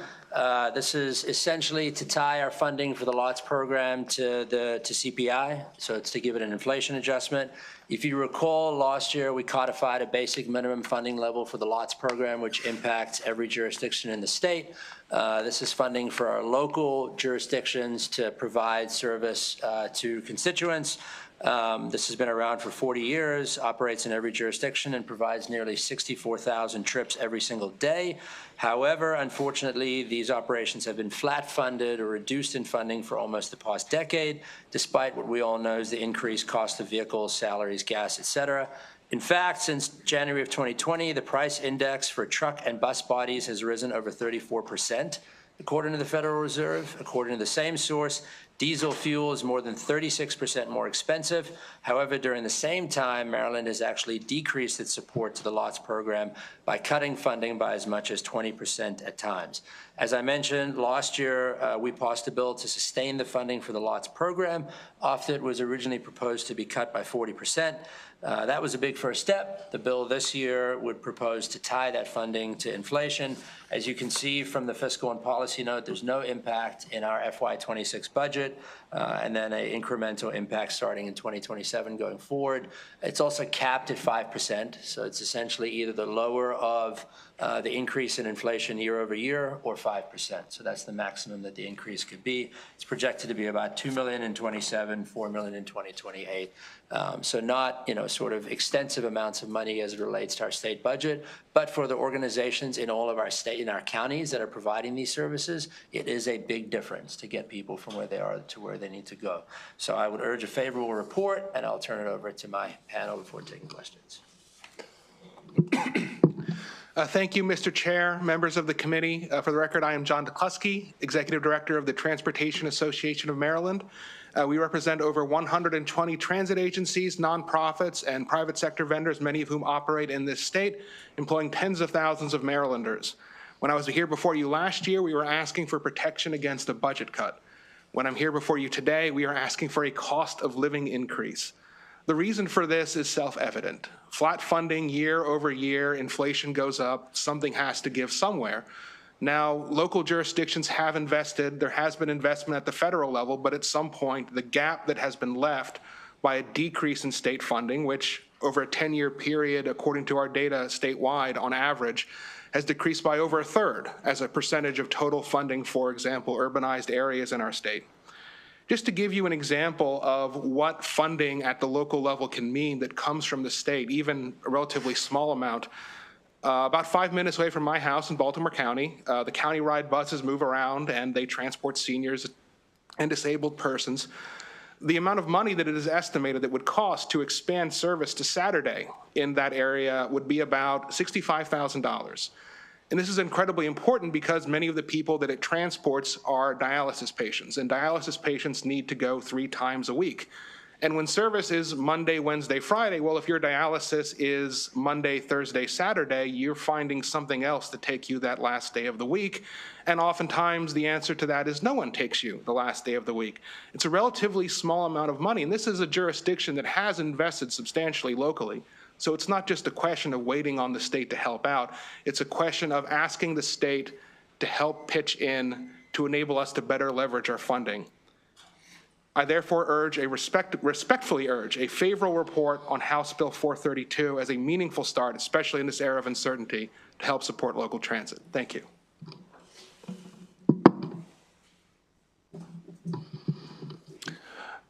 This is essentially to tie our funding for the LOTS program to CPI, so it's to give it an inflation adjustment. If you recall, last year we codified a basic minimum funding level for the LOTS program, which impacts every jurisdiction in the state. This is funding for our local jurisdictions to provide service to constituents. This has been around for 40 years, operates in every jurisdiction, and provides nearly 64,000 trips every single day. However, unfortunately, these operations have been flat funded or reduced in funding for almost the past decade, despite what we all know is the increased cost of vehicles, salaries, gas, et cetera. In fact, since January of 2020, the price index for truck and bus bodies has risen over 34%. According to the Federal Reserve, according to the same source, diesel fuel is more than 36% more expensive. However, during the same time, Maryland has actually decreased its support to the LOTS program by cutting funding by as much as 20% at times. As I mentioned, last year, we passed a bill to sustain the funding for the LOTS program after it was originally proposed to be cut by 40%. That was a big first step. The bill this year would propose to tie that funding to inflation. As you can see from the fiscal and policy note, there's no impact in our FY26 budget, and then an incremental impact starting in 2027 going forward. It's also capped at 5%, so it's essentially either the lower of the increase in inflation year over year or 5%. So that's the maximum that the increase could be. It's projected to be about $2 million in 27, $4 million in 2028. So not, sort of extensive amounts of money as it relates to our state budget, but for the organizations in all of our in our counties that are providing these services, it is a big difference to get people from where they are to where they need to go. So I would urge a favorable report, and I'll turn it over to my panel before taking questions. Thank you, Mr. Chair, members of the committee. For the record, I am John DeKlusky, Executive Director of the Transportation Association of Maryland. We represent over 120 transit agencies, nonprofits, and private sector vendors, many of whom operate in this state, employing tens of thousands of Marylanders. When I was here before you last year, we were asking for protection against a budget cut. When I'm here before you today, we are asking for a cost of living increase. The reason for this is self-evident. Flat funding year over year, inflation goes up, something has to give somewhere. Now, local jurisdictions have invested, there has been investment at the federal level, but at some point, the gap that has been left by a decrease in state funding, which over a 10-year period, according to our data statewide on average, has decreased by over a third as a percentage of total funding, for example, urbanized areas in our state. Just to give you an example of what funding at the local level can mean that comes from the state, even a relatively small amount, about 5 minutes away from my house in Baltimore County, the county ride buses move around and they transport seniors and disabled persons. The amount of money that it is estimated that would cost to expand service to Saturday in that area would be about $65,000. And this is incredibly important because many of the people that it transports are dialysis patients, and dialysis patients need to go 3 times a week. And when service is Monday, Wednesday, Friday, well, if your dialysis is Monday, Thursday, Saturday, you're finding something else to take you that last day of the week. And oftentimes the answer to that is no one takes you the last day of the week. It's a relatively small amount of money, and this is a jurisdiction that has invested substantially locally. So it's not just a question of waiting on the state to help out. It's a question of asking the state to help pitch in to enable us to better leverage our funding. I therefore respectfully urge a favorable report on House Bill 432 as a meaningful start, especially in this era of uncertainty, to help support local transit. Thank you.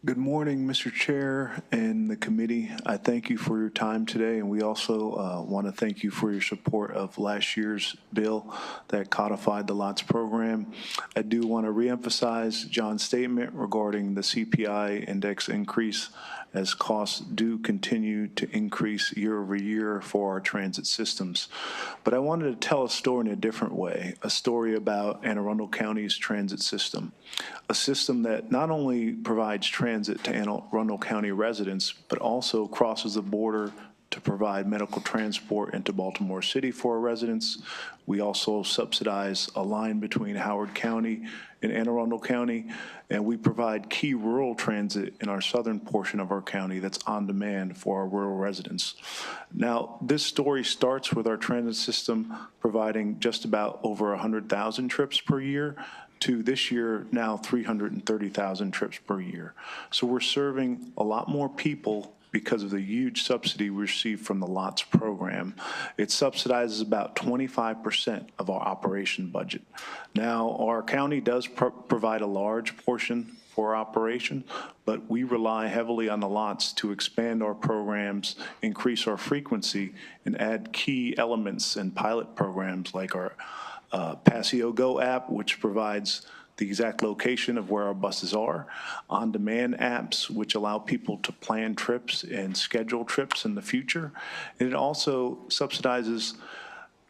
Good morning, Mr. Chair and the committee. I thank you for your time today, and we also want to thank you for your support of last year's bill that codified the LOTS program. I do want to reemphasize John's statement regarding the CPI index increase, as costs do continue to increase year over year for our transit systems. But I wanted to tell a story in a different way, a story about Anne Arundel County's transit system, a system that not only provides transit to Anne Arundel County residents, but also crosses the border to provide medical transport into Baltimore City for our residents. We also subsidize a line between Howard County and Anne Arundel County, and we provide key rural transit in our southern portion of our county that's on demand for our rural residents. Now, this story starts with our transit system providing just about over 100,000 trips per year to this year now 330,000 trips per year. So we're serving a lot more people because of the huge subsidy we receive from the LOTS program. It subsidizes about 25% of our operation budget. Now, our county does provide a large portion for operation, but we rely heavily on the LOTS to expand our programs, increase our frequency, and add key elements and pilot programs like our Passio Go app, which provides the exact location of where our buses are, on-demand apps, which allow people to plan trips and schedule trips in the future. And it also subsidizes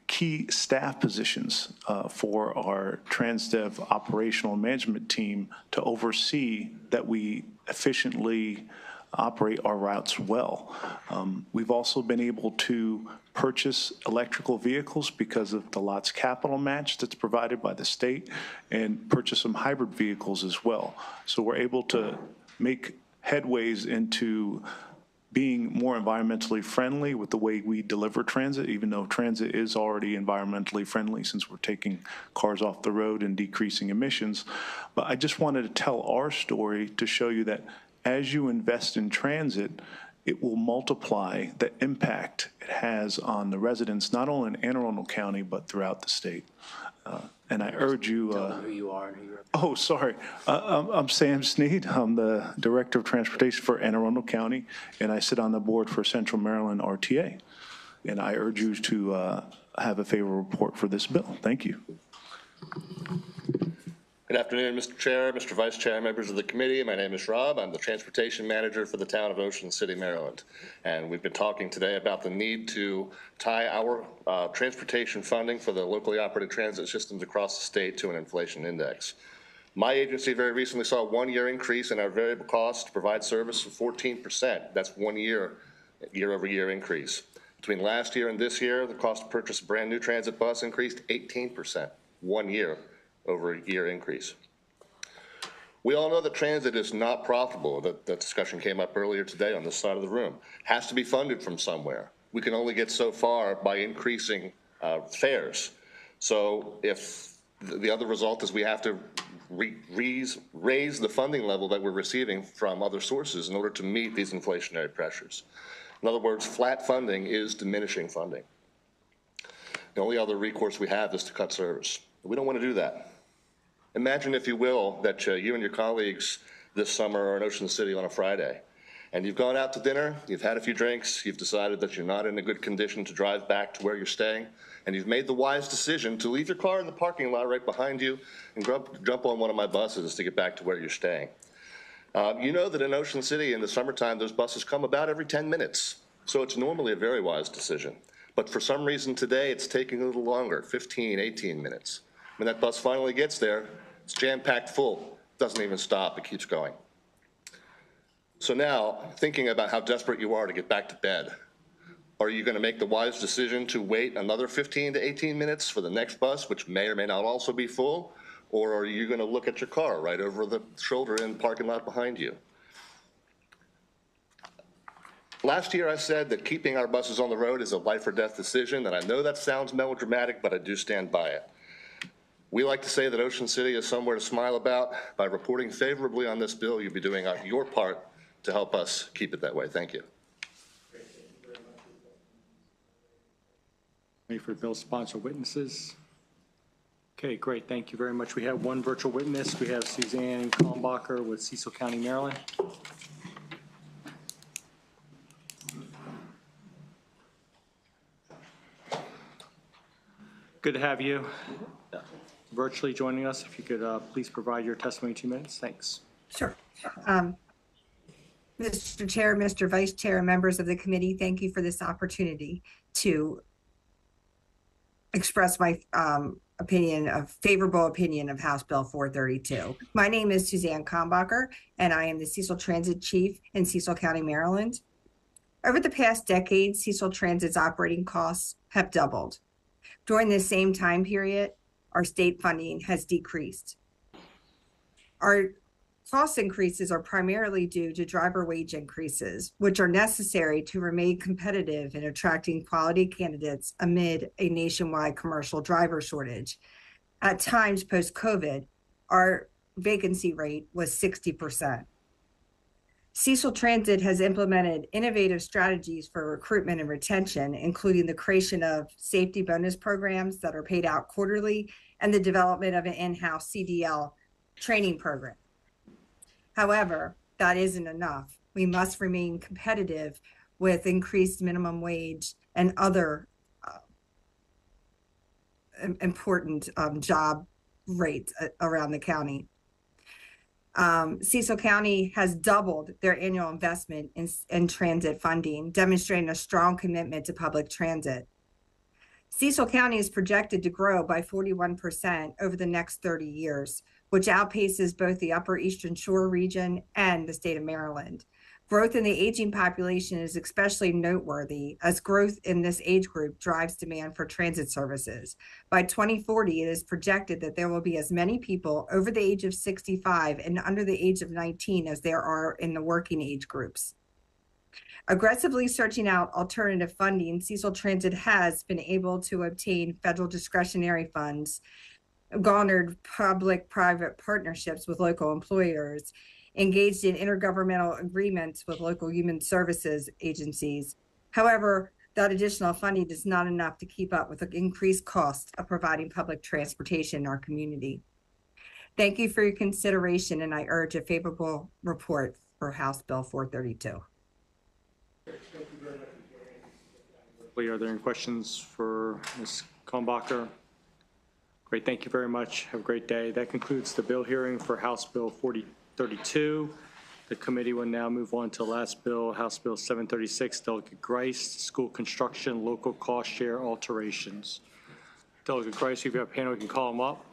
key staff positions for our TransDev operational management team to oversee that we efficiently operate our routes well. We've also been able to purchase electrical vehicles because of the LOTS capital match that's provided by the state, and purchase some hybrid vehicles as well. So we're able to make headways into being more environmentally friendly with the way we deliver transit, even though transit is already environmentally friendly since we're taking cars off the road and decreasing emissions. But I just wanted to tell our story to show you that as you invest in transit, it will multiply the impact it has on the residents, not only in Anne Arundel County, but throughout the state. And I urge you. Tell them who you are and who you're. Oh, sorry. I'm Sam Sneed. I'm the Director of Transportation for Anne Arundel County, and I sit on the board for Central Maryland RTA. And I urge you to have a favorable report for this bill. Thank you. Good afternoon, Mr. Chair, Mr. Vice Chair, members of the committee. My name is Rob. I'm the Transportation Manager for the town of Ocean City, Maryland. And we've been talking today about the need to tie our transportation funding for the locally operated transit systems across the state to an inflation index. My agency very recently saw a 1-year increase in our variable cost to provide service of 14%. That's 1 year, year-over-year increase. Between last year and this year, the cost to purchase a brand new transit bus increased 18%, 1 year over a year increase. We all know that transit is not profitable. That discussion came up earlier today on this side of the room. Has to be funded from somewhere. We can only get so far by increasing fares. So if the other result is we have to raise the funding level that we're receiving from other sources in order to meet these inflationary pressures. In other words, flat funding is diminishing funding. The only other recourse we have is to cut service. We don't want to do that. Imagine, if you will, that you and your colleagues this summer are in Ocean City on a Friday, and you've gone out to dinner, you've had a few drinks, you've decided that you're not in a good condition to drive back to where you're staying, and you've made the wise decision to leave your car in the parking lot right behind you and jump on one of my buses to get back to where you're staying. You know that in Ocean City in the summertime, those buses come about every 10 minutes, so it's normally a very wise decision. But for some reason today, it's taking a little longer, 15, 18 minutes. When that bus finally gets there, it's jam-packed full. It doesn't even stop. It keeps going. So now, thinking about how desperate you are to get back to bed, are you going to make the wise decision to wait another 15 to 18 minutes for the next bus, which may or may not also be full? Or are you going to look at your car right over the shoulder in the parking lot behind you? Last year, I said that keeping our buses on the road is a life or death decision, and I know that sounds melodramatic, but I do stand by it. We like to say that Ocean City is somewhere to smile about. By reporting favorably on this bill, you'll be doing your part to help us keep it that way. Thank you. Ready for bill sponsor witnesses? Okay, great. Thank you very much. We have one virtual witness. We have Suzanne Kalmbacher with Cecil County, Maryland. Good to have you virtually joining us. If you could please provide your testimony in 2 minutes. Thanks. Sure. Mr. Chair, Mr. Vice Chair, and members of the committee, thank you for this opportunity to express my favorable opinion of House Bill 432. My name is Suzanne Kalmbacher, and I am the Cecil Transit Chief in Cecil County, Maryland. Over the past decade, Cecil Transit's operating costs have doubled. During this same time period, our state funding has decreased. Our cost increases are primarily due to driver wage increases, which are necessary to remain competitive in attracting quality candidates amid a nationwide commercial driver shortage. At times post-COVID, our vacancy rate was 60%. Cecil Transit has implemented innovative strategies for recruitment and retention, including the creation of safety bonus programs that are paid out quarterly and the development of an in-house CDL training program. However, that isn't enough. We must remain competitive with increased minimum wage and other important job rates around the county. Cecil County has doubled their annual investment in transit funding, demonstrating a strong commitment to public transit. Cecil County is projected to grow by 41% over the next 30 years, which outpaces both the Upper Eastern Shore region and the state of Maryland. Growth in the aging population is especially noteworthy as growth in this age group drives demand for transit services. By 2040, it is projected that there will be as many people over the age of 65 and under the age of 19 as there are in the working age groups. Aggressively searching out alternative funding, Cecil Transit has been able to obtain federal discretionary funds, garnered public-private partnerships with local employers, engaged in intergovernmental agreements with local human services agencies. However, that additional funding is not enough to keep up with the increased cost of providing public transportation in our community. Thank you for your consideration, and I urge a favorable report for House Bill 432. Are there any questions for Ms. Kalmbacher? Great, thank you very much. Have a great day. That concludes the bill hearing for House Bill 4032. The committee will now move on to the last bill, House Bill 736, Delegate Grice, School Construction Local Cost Share Alterations. Delegate Grice, if you have a panel, you can call them up.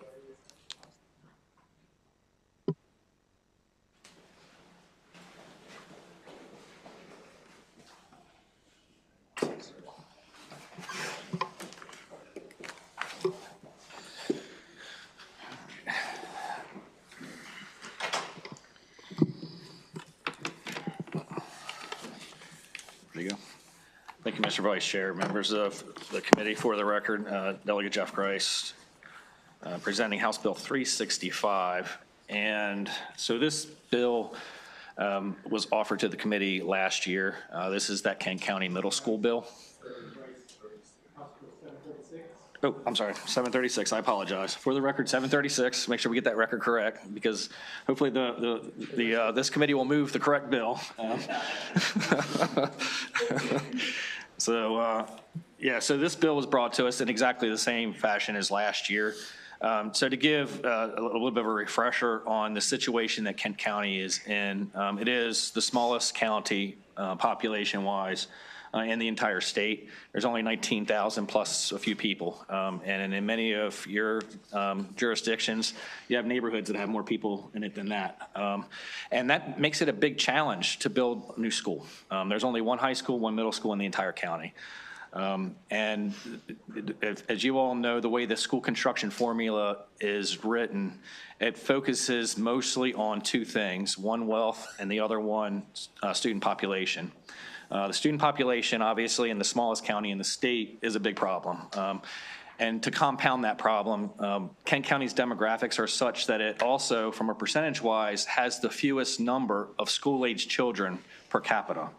Thank you, Mr. Vice Chair, members of the committee. For the record, Delegate Jeff Grice, presenting House Bill 365. And so this bill was offered to the committee last year. This is that Kent County Middle School bill. Oh, I'm sorry, 736, I apologize. For the record, 736, make sure we get that record correct, because hopefully this committee will move the correct bill. So this bill was brought to us in exactly the same fashion as last year. So to give a little bit of a refresher on the situation that Kent County is in, it is the smallest county population-wise in the entire state. There's only 19,000 plus a few people. And in many of your jurisdictions, you have neighborhoods that have more people in it than that. And that makes it a big challenge to build a new school. There's only one high school, one middle school in the entire county. And as you all know, the way the school construction formula is written, it focuses mostly on two things, one wealth and the other one student population. The student population, obviously, in the smallest county in the state is a big problem. And to compound that problem, Kent County's demographics are such that it also, from a percentage-wise, has the fewest number of school-age children per capita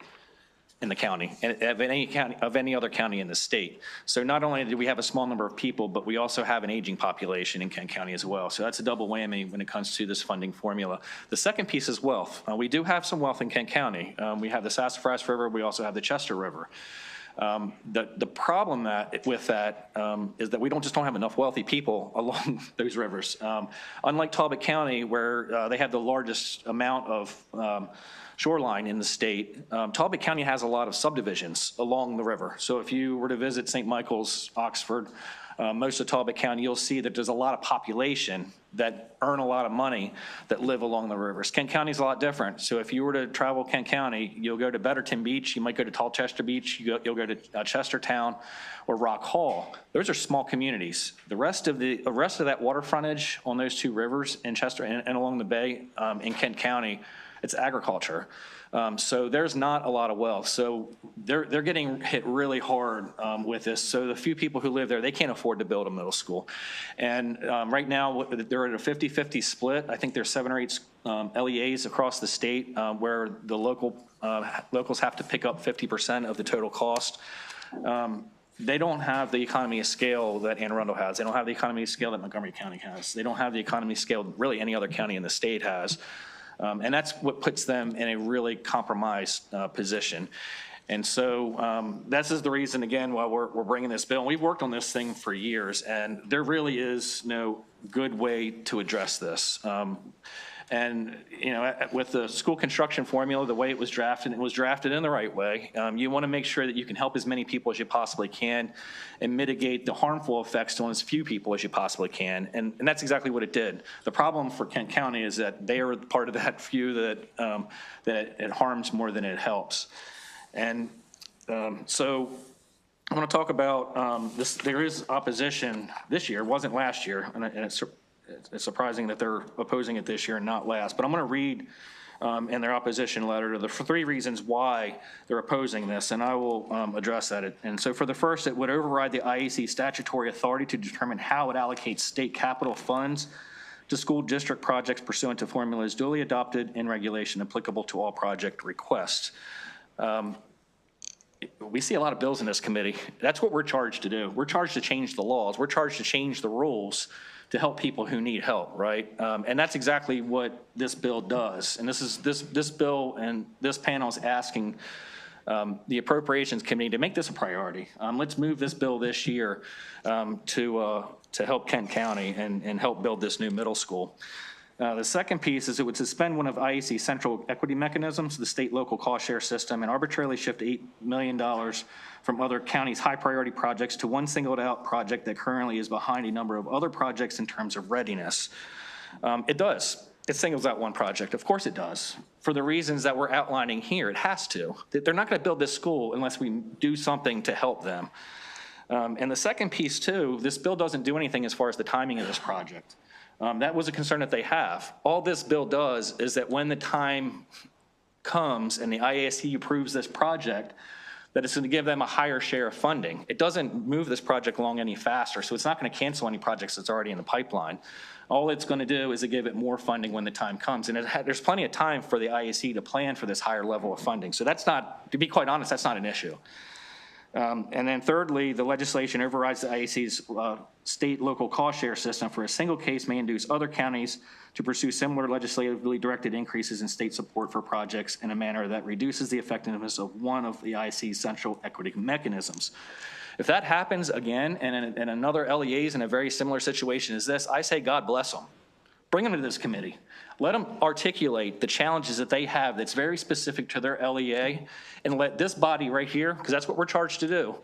in the county, of any other county in the state. So not only do we have a small number of people, but we also have an aging population in Kent County as well. So that's a double whammy when it comes to this funding formula. The second piece is wealth. We do have some wealth in Kent County. We have the Sassafras River. We also have the Chester River. The problem with that is that we don't have enough wealthy people along those rivers. Unlike Talbot County, where they have the largest amount of shoreline in the state, Talbot County has a lot of subdivisions along the river. So if you were to visit St. Michael's, Oxford, most of Talbot County, you'll see that there's a lot of population that earn a lot of money that live along the rivers. Kent County's a lot different. So if you were to travel Kent County, you'll go to Betterton Beach, you might go to Tallchester Beach, you'll go to Chestertown or Rock Hall. Those are small communities. The rest of that water frontage on those two rivers in Chester and along the bay in Kent County it's agriculture. So there's not a lot of wealth. So they're getting hit really hard with this. So the few people who live there, they can't afford to build a middle school. And right now, they're at a 50-50 split. I think there's 7 or 8 LEAs across the state where the locals have to pick up 50% of the total cost. They don't have the economy of scale that Anne Arundel has. They don't have the economy of scale that Montgomery County has. They don't have the economy of scale really any other county in the state has. And that's what puts them in a really compromised position. And so this is the reason, again, why we're bringing this bill. And we've worked on this thing for years, and there really is no good way to address this. And, you know, with the school construction formula, the way it was drafted in the right way. You want to make sure that you can help as many people as you possibly can and mitigate the harmful effects to as few people as you possibly can. And that's exactly what it did. The problem for Kent County is that they are part of that few that it harms more than it helps. And so I want to talk about this. There is opposition this year. It wasn't last year, and it's surprising that they're opposing it this year and not last. But I'm going to read in their opposition letter the 3 reasons why they're opposing this, and I will address that. And so for the first, it would override the IAC statutory authority to determine how it allocates state capital funds to school district projects pursuant to formulas duly adopted in regulation applicable to all project requests. We see a lot of bills in this committee. That's what we're charged to do. We're charged to change the laws. We're charged to change the rules to help people who need help, right? And that's exactly what this bill does. And this bill and this panel is asking the Appropriations Committee to make this a priority. Let's move this bill this year to help Kent County and help build this new middle school. The second piece is it would suspend one of IAC's central equity mechanisms, the state local cost share system, and arbitrarily shift $8 million from other counties' high priority projects to one singled out project that currently is behind a number of other projects in terms of readiness. It does. It singles out one project. Of course it does. For the reasons that we're outlining here, it has to. They're not going to build this school unless we do something to help them. And the second piece too, this bill doesn't do anything as far as the timing of this project. That was a concern that they have. All this bill does is that when the time comes and the IASC approves this project, that it's going to give them a higher share of funding. It doesn't move this project along any faster, so it's not going to cancel any projects that's already in the pipeline. All it's going to do is to give it more funding when the time comes. And there's plenty of time for the IAC to plan for this higher level of funding. So that's not, to be quite honest, that's not an issue. And then thirdly, the legislation overrides the IAC's state local cost share system for a single case may induce other counties to pursue similar legislatively directed increases in state support for projects in a manner that reduces the effectiveness of one of the IAC's central equity mechanisms. If that happens again and another LEA is in a very similar situation as this, I say God bless them. Bring them to this committee. Let them articulate the challenges that they have that's very specific to their LEA, and let this body right here, because that's what we're charged to do,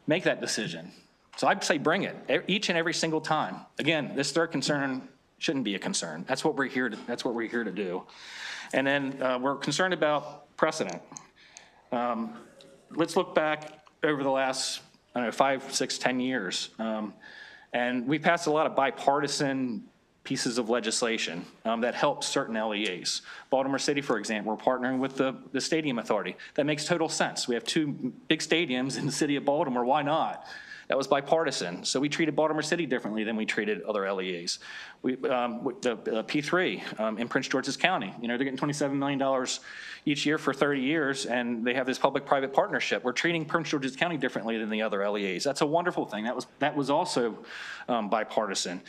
make that decision. So I'd say bring it each and every single time. Again, this third concern shouldn't be a concern. That's what we're here to do. And then we're concerned about precedent. Let's look back over the last, I don't know, 5, 6, 10 years. And we passed a lot of bipartisan pieces of legislation that help certain LEAs. Baltimore City, for example, we're partnering with the Stadium Authority. That makes total sense. We have 2 big stadiums in the city of Baltimore. Why not? That was bipartisan. So we treated Baltimore City differently than we treated other LEAs. The P3 in Prince George's County, you know, they're getting $27 million each year for 30 years, and they have this public-private partnership. We're treating Prince George's County differently than the other LEAs. That's a wonderful thing. That was also bipartisan.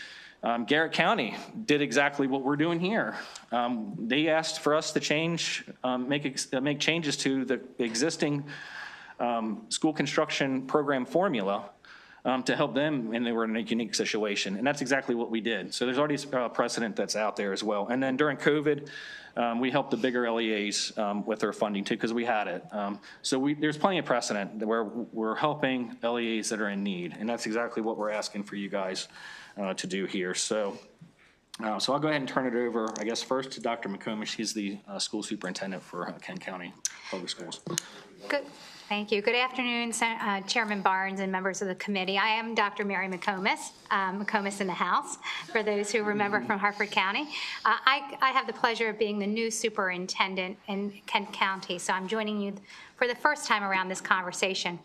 Garrett County did exactly what we're doing here. They asked for us to change, make changes to the existing school construction program formula to help them, and they were in a unique situation. And that's exactly what we did. So there's already a precedent that's out there as well. And then during COVID, we helped the bigger LEAs with their funding too, because we had it. So there's plenty of precedent where we're helping LEAs that are in need. And that's exactly what we're asking for you guys to do here. So I'll go ahead and turn it over, I guess, first to Dr. McComish. He's the school superintendent for Kent County. Public Schools. Good. Thank you. Good afternoon, Chairman Barnes and members of the committee. I am Dr. Mary McComas, McComas in the house, for those who remember from Harford County. I have the pleasure of being the new superintendent in Kent County, so I'm joining you for the first time around this conversation.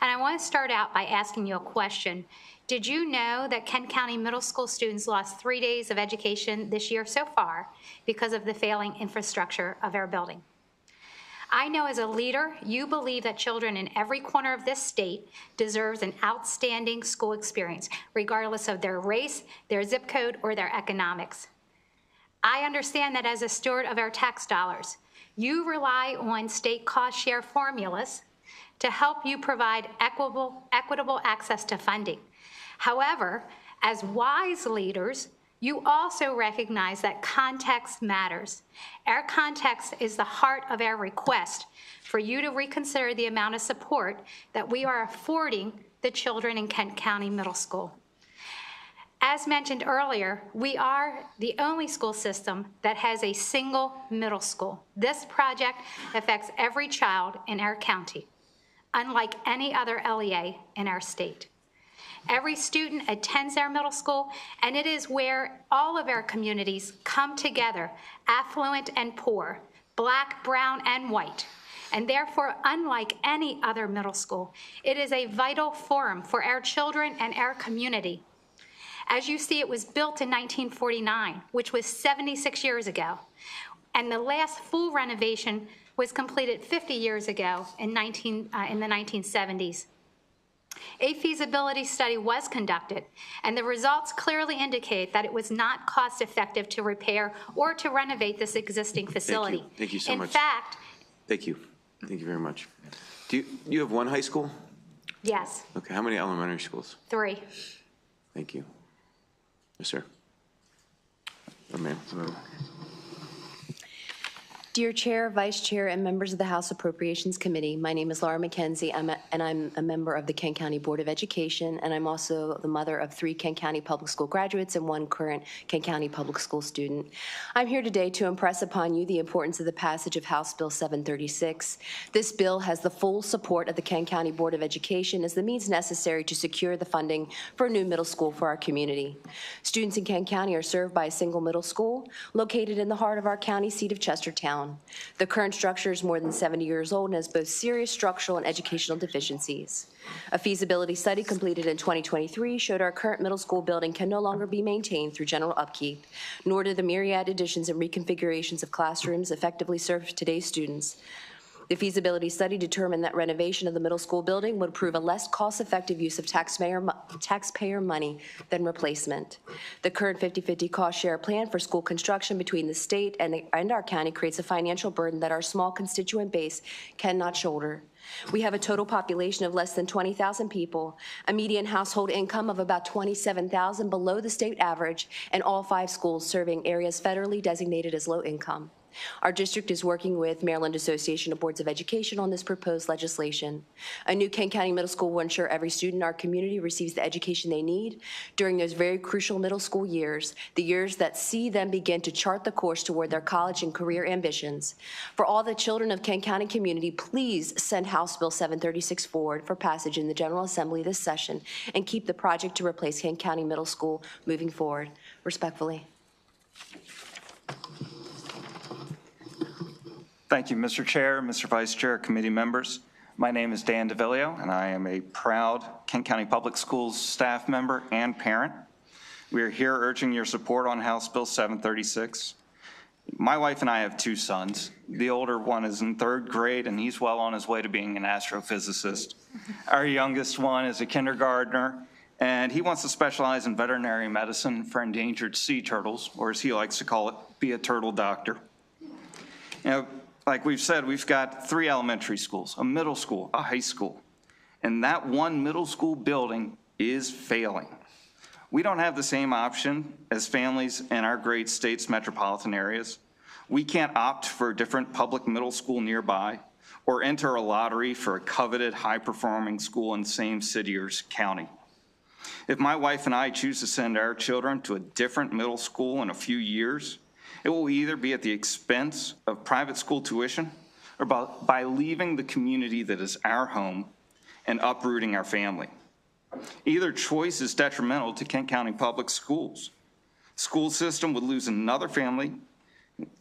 And I want to start out by asking you a question. Did you know that Kent County middle school students lost 3 days of education this year so far because of the failing infrastructure of our building? I know as a leader, you believe that children in every corner of this state deserves an outstanding school experience, regardless of their race, their zip code, or their economics. I understand that as a steward of our tax dollars, you rely on state cost share formulas to help you provide equitable access to funding. However, as wise leaders, you also recognize that context matters. Our context is the heart of our request for you to reconsider the amount of support that we are affording the children in Kent County Middle School. As mentioned earlier, we are the only school system that has a single middle school. This project affects every child in our county, unlike any other LEA in our state. Every student attends our middle school, and it is where all of our communities come together, affluent and poor, black, brown, and white. And therefore, unlike any other middle school, it is a vital forum for our children and our community. As you see, it was built in 1949, which was 76 years ago. And the last full renovation was completed 50 years ago in the 1970s. A feasibility study was conducted, and the results clearly indicate that it was not cost effective to repair or to renovate this existing facility. Thank you so much. In fact, Thank you very much. Do you have one high school? yes, Okay, how many elementary schools? 3. Thank you. Yes, sir. Oh, ma'am. Dear Chair, Vice Chair, and members of the House Appropriations Committee, my name is Laura McKenzie, and I'm a member of the Kent County Board of Education, and I'm also the mother of 3 Kent County Public School graduates and 1 current Kent County Public School student. I'm here today to impress upon you the importance of the passage of House Bill 736. This bill has the full support of the Kent County Board of Education as the means necessary to secure the funding for a new middle school for our community. Students in Kent County are served by a single middle school located in the heart of our county seat of Chestertown. The current structure is more than 70 years old and has both serious structural and educational deficiencies. A feasibility study completed in 2023 showed our current middle school building can no longer be maintained through general upkeep, nor do the myriad additions and reconfigurations of classrooms effectively serve today's students. The feasibility study determined that renovation of the middle school building would prove a less cost-effective use of taxpayer money than replacement. The current 50-50 cost share plan for school construction between the state and our county creates a financial burden that our small constituent base cannot shoulder. We have a total population of less than 20,000 people, a median household income of about $27,000 below the state average, and all 5 schools serving areas federally designated as low income. Our district is working with Maryland Association of Boards of Education on this proposed legislation. A new Kent County Middle School will ensure every student in our community receives the education they need during those very crucial middle school years, the years that see them begin to chart the course toward their college and career ambitions. For all the children of Kent County community, please send House Bill 736 forward for passage in the General Assembly this session and keep the project to replace Kent County Middle School moving forward. Respectfully. Thank you, Mr. Chair, Mr. Vice Chair, committee members. My name is Dan DeVillio, and I am a proud Kent County Public Schools staff member and parent. We are here urging your support on House Bill 736. My wife and I have 2 sons. The older one is in 3rd grade, and he's well on his way to being an astrophysicist. Our youngest one is a kindergartner, and he wants to specialize in veterinary medicine for endangered sea turtles, or as he likes to call it, be a turtle doctor. You know, like we've said, we've got 3 elementary schools, a middle school, a high school, and that one middle school building is failing. We don't have the same option as families in our great state's metropolitan areas. We can't opt for a different public middle school nearby or enter a lottery for a coveted high-performing school in the same city or county. If my wife and I choose to send our children to a different middle school in a few years, it will either be at the expense of private school tuition or by leaving the community that is our home and uprooting our family. Either choice is detrimental to Kent County Public Schools. School system would lose another family,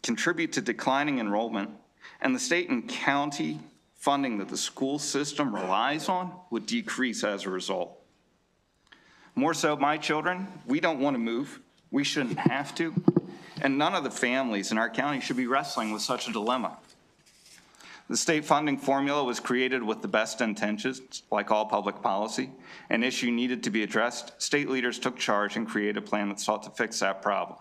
contribute to declining enrollment, and the state and county funding that the school system relies on would decrease as a result. More so, my children, we don't want to move. We shouldn't have to. And none of the families in our county should be wrestling with such a dilemma. The state funding formula was created with the best intentions, like all public policy. An issue needed to be addressed. State leaders took charge and created a plan that sought to fix that problem.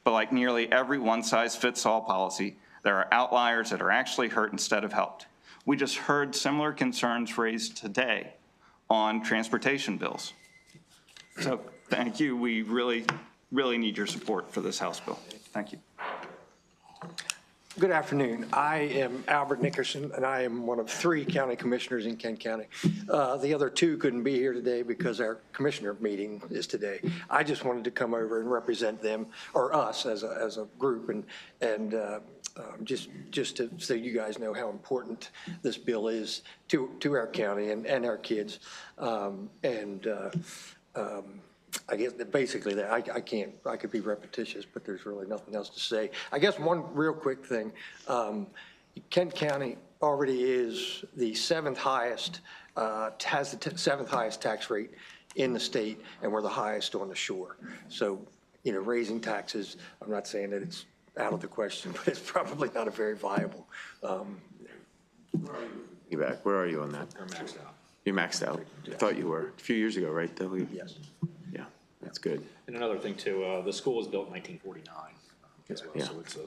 But like nearly every one-size-fits-all policy, there are outliers that are actually hurt instead of helped. We just heard similar concerns raised today on transportation bills. So thank you. We really need your support for this House bill. Thank you. Good afternoon. I am Albert Nickerson, and I am one of 3 county commissioners in Kent County. The other 2 couldn't be here today because our commissioner meeting is today. I just wanted to come over and represent them, or us as a group, and just to so you guys know how important this bill is to our county and our kids. I guess that basically that I could be repetitious, but there's really nothing else to say. I guess one real quick thing, Kent County already is the 7th highest, has the 7th highest tax rate in the state, and we're the highest on the shore. So, you know, raising taxes, I'm not saying that it's out of the question, but it's probably not a very viable. You back, where are you on that? I'm maxed out. You're maxed out. I thought you were a few years ago, right, W? Yes. Yeah, that's good. And another thing too, the school was built in 1949 as well, Yeah. so it's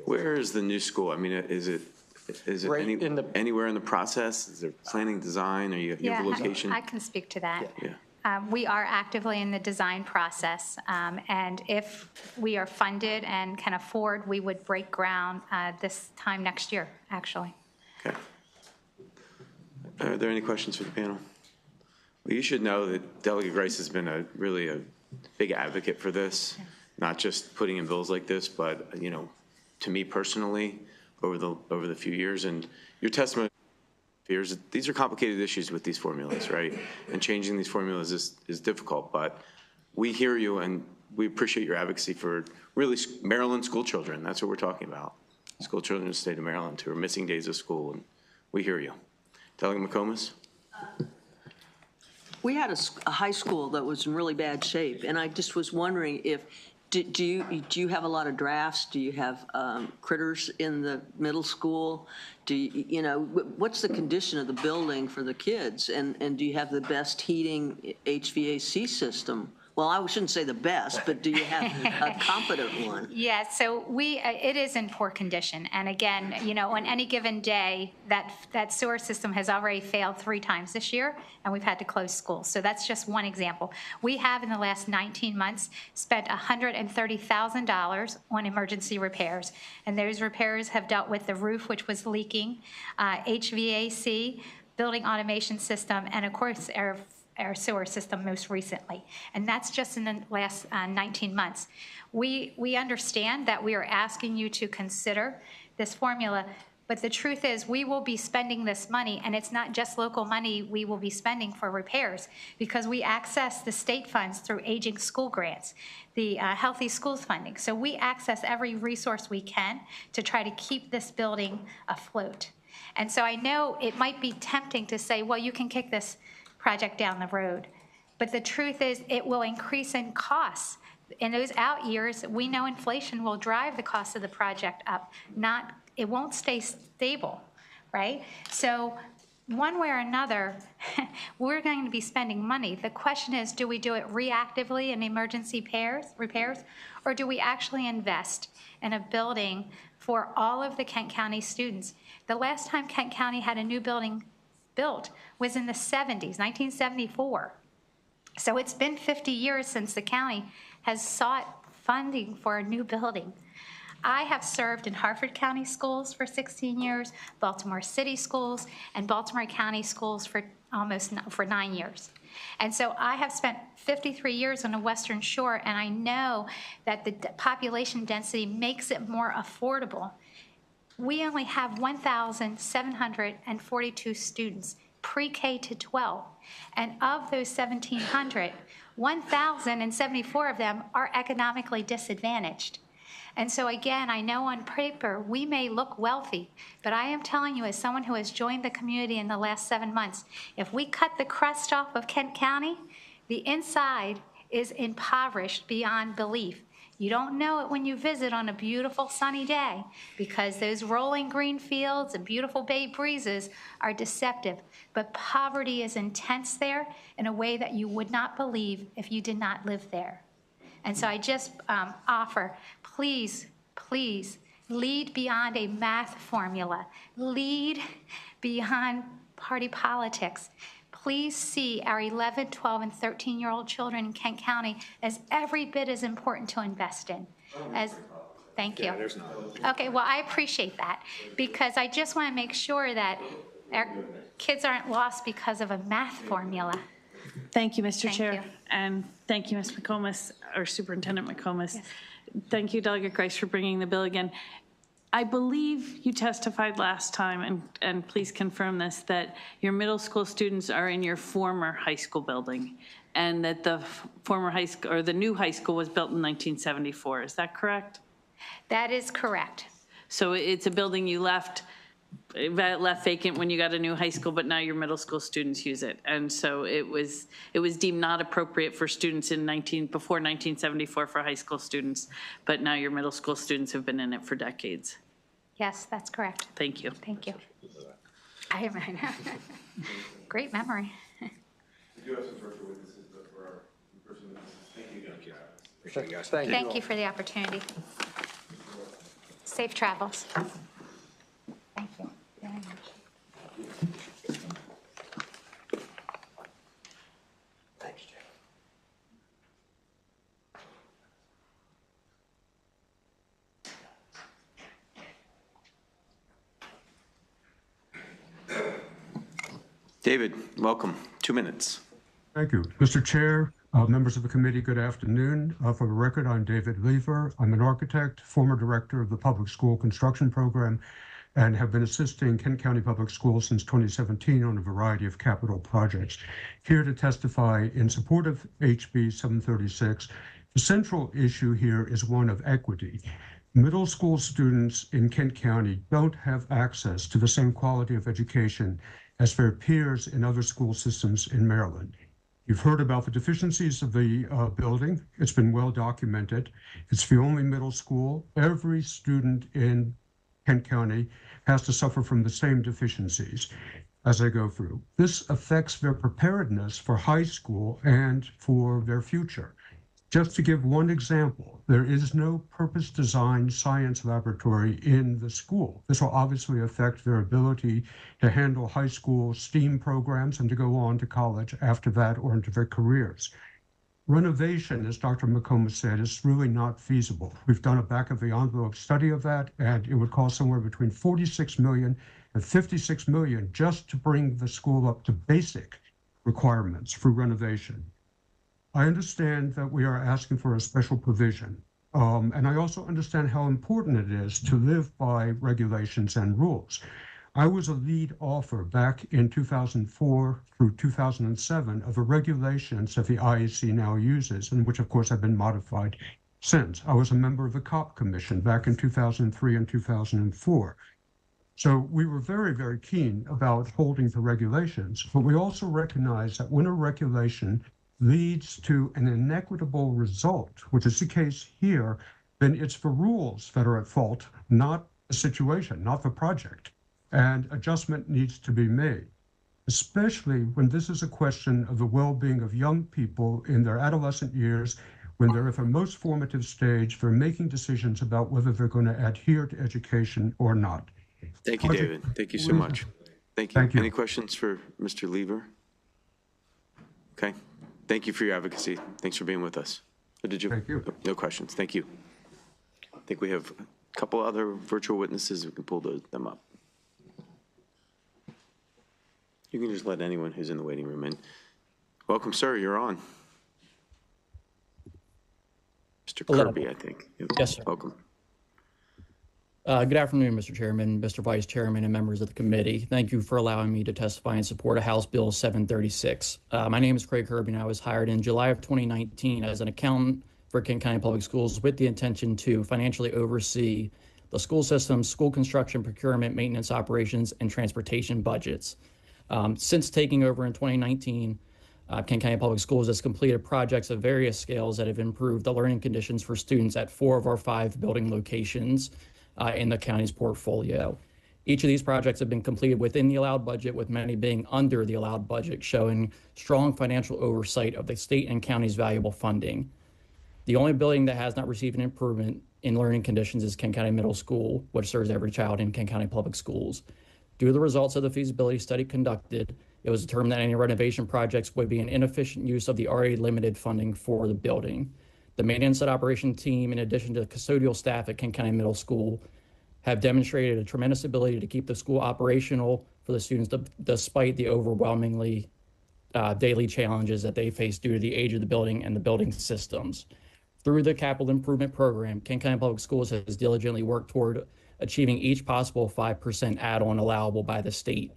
Where is the new school? I mean, is it Right in anywhere in the process? Is there planning, design, or you have a location? I can speak to that. Yeah. We are actively in the design process, and if we are funded and can afford, we would break ground this time next year, actually. Okay. Are there any questions for the panel? Well, you should know that Delegate Grice has been really a big advocate for this, not just putting in bills like this, but, you know, to me personally, over the few years, and your testimony, these are complicated issues with these formulas, right? And changing these formulas is difficult, but we hear you and we appreciate your advocacy for really Maryland school children. That's what we're talking about. School children in the state of Maryland who are missing days of school, and we hear you. Delegate McComas? We had a high school that was in really bad shape, and I just was wondering if, do you have a lot of drafts? Do you have critters in the middle school? Do you know, what's the condition of the building for the kids? And do you have the best heating HVAC system? Well, I shouldn't say the best, but do you have a competent one? Yeah, so it is in poor condition. And again, you know, on any given day, that sewer system has already failed 3 times this year, and we've had to close schools. So that's just one example. We have, in the last 19 months, spent $130,000 on emergency repairs. And those repairs have dealt with the roof, which was leaking, HVAC, building automation system, and of course, our sewer system most recently. And that's just in the last 19 months. We understand that we are asking you to consider this formula, but the truth is we will be spending this money, and it's not just local money we will be spending for repairs, because we access the state funds through aging school grants, the healthy schools funding. So we access every resource we can to try to keep this building afloat. And so I know it might be tempting to say, well, you can kick this project down the road. But the truth is it will increase in costs. In those out years, we know inflation will drive the cost of the project up. It won't stay stable, right? So one way or another, we're going to be spending money. The question is, do we do it reactively in emergency repairs, or do we actually invest in a building for all of the Kent County students? The last time Kent County had a new building built was in the 70s, 1974. So it's been 50 years since the county has sought funding for a new building. I have served in Harford County schools for 16 years, Baltimore City schools, and Baltimore County schools for 9 years. And so I have spent 53 years on the Western Shore, and I know that the population density makes it more affordable We only have 1,742 students, pre-K to 12. And of those 1,700, 1,074 of them are economically disadvantaged. And so again, I know on paper, we may look wealthy, but I am telling you, as someone who has joined the community in the last 7 months, if we cut the crust off of Kent County, the inside is impoverished beyond belief. You don't know it when you visit on a beautiful sunny day because those rolling green fields and beautiful bay breezes are deceptive. But poverty is intense there in a way that you would not believe if you did not live there. And so I just offer, please, please lead beyond a math formula. Lead beyond party politics. Please see our 11, 12, and 13-year-old children in Kent County as every bit as important to invest in. Thank you. Okay, well, I appreciate that because I just want to make sure that our kids aren't lost because of a math formula. Thank you, Mr. Chair. You. And thank you, Ms. McComas, or Superintendent McComas. Yes. Thank you, Delegate Grice, for bringing the bill again. I believe you testified last time, and please confirm this, that your middle school students are in your former high school building, and that the former high school, or the new high school was built in 1974. Is that correct? That is correct. So it's a building you left vacant when you got a new high school, but now your middle school students use it. And so it was deemed not appropriate for students before 1974 for high school students, but now your middle school students have been in it for decades. Yes, that's correct. Thank you. Thank you. I know. Great memory. We do have some virtual witnesses, but for our in-person witnesses, thank you again. Appreciate you guys. Thank you for the opportunity. Safe travels. Thank you very much. Thanks, Jim. David, welcome. 2 minutes. Thank you. Mr. Chair, members of the committee, good afternoon. For the record, I'm David Lever. I'm an architect, former director of the public school construction program, and have been assisting Kent County Public Schools since 2017 on a variety of capital projects. Here to testify in support of HB 736. The central issue here is one of equity. Middle school students in Kent County don't have access to the same quality of education as their peers in other school systems in Maryland. You've heard about the deficiencies of the building. It's been well documented. It's the only middle school. Every student in Kent County has to suffer from the same deficiencies as they go through. This affects their preparedness for high school and for their future. Just to give one example, there is no purpose-designed science laboratory in the school. This will obviously affect their ability to handle high school STEAM programs and to go on to college after that or into their careers. Renovation, as Dr. McComas said, is really not feasible. We've done a back-of-the-envelope study of that, and it would cost somewhere between $46 million and $56 million just to bring the school up to basic requirements for renovation. I understand that we are asking for a special provision, and I also understand how important it is to live by regulations and rules. I was a lead author back in 2004 through 2007 of the regulations that the IEC now uses, and which of course have been modified since. I was a member of the COP Commission back in 2003 and 2004. So we were very, very keen about holding to regulations, but we also recognize that when a regulation leads to an inequitable result, which is the case here, then it's the rules that are at fault, not the situation, not the project. And adjustment needs to be made, especially when this is a question of the well-being of young people in their adolescent years, when they're at their most formative stage, they're making decisions about whether they're going to adhere to education or not. Thank you, David. Thank you so much. Thank you. Thank you. Any questions for Mr. Lever? Okay. Thank you for your advocacy. Thanks for being with us. Did you? Thank you. No questions. Thank you. I think we have a couple other virtual witnesses. We can pull them up. You can just let anyone who's in the waiting room in. Welcome, sir. You're on. Mr. Hello. Kirby, I think. Yes, sir. Welcome. Good afternoon, Mr. Chairman, Mr. Vice Chairman, and members of the committee. Thank you for allowing me to testify in support of House Bill 736. My name is Craig Kirby, and I was hired in July of 2019 as an accountant for Kent County Public Schools with the intention to financially oversee the school system, school construction, procurement, maintenance, operations, and transportation budgets. Since taking over in 2019, Kent County Public Schools has completed projects of various scales that have improved the learning conditions for students at 4 of our 5 building locations in the county's portfolio. Each of these projects have been completed within the allowed budget, with many being under the allowed budget, showing strong financial oversight of the state and county's valuable funding. The only building that has not received an improvement in learning conditions is Kent County Middle School, which serves every child in Kent County Public Schools. Due to the results of the feasibility study conducted, it was determined that any renovation projects would be an inefficient use of the already limited funding for the building. The maintenance and operation team, in addition to the custodial staff at Kent County Middle School, have demonstrated a tremendous ability to keep the school operational for the students despite the overwhelmingly daily challenges that they face due to the age of the building and the building systems. Through the capital improvement program, Kent County Public Schools has diligently worked toward achieving each possible 5% add-on allowable by the state.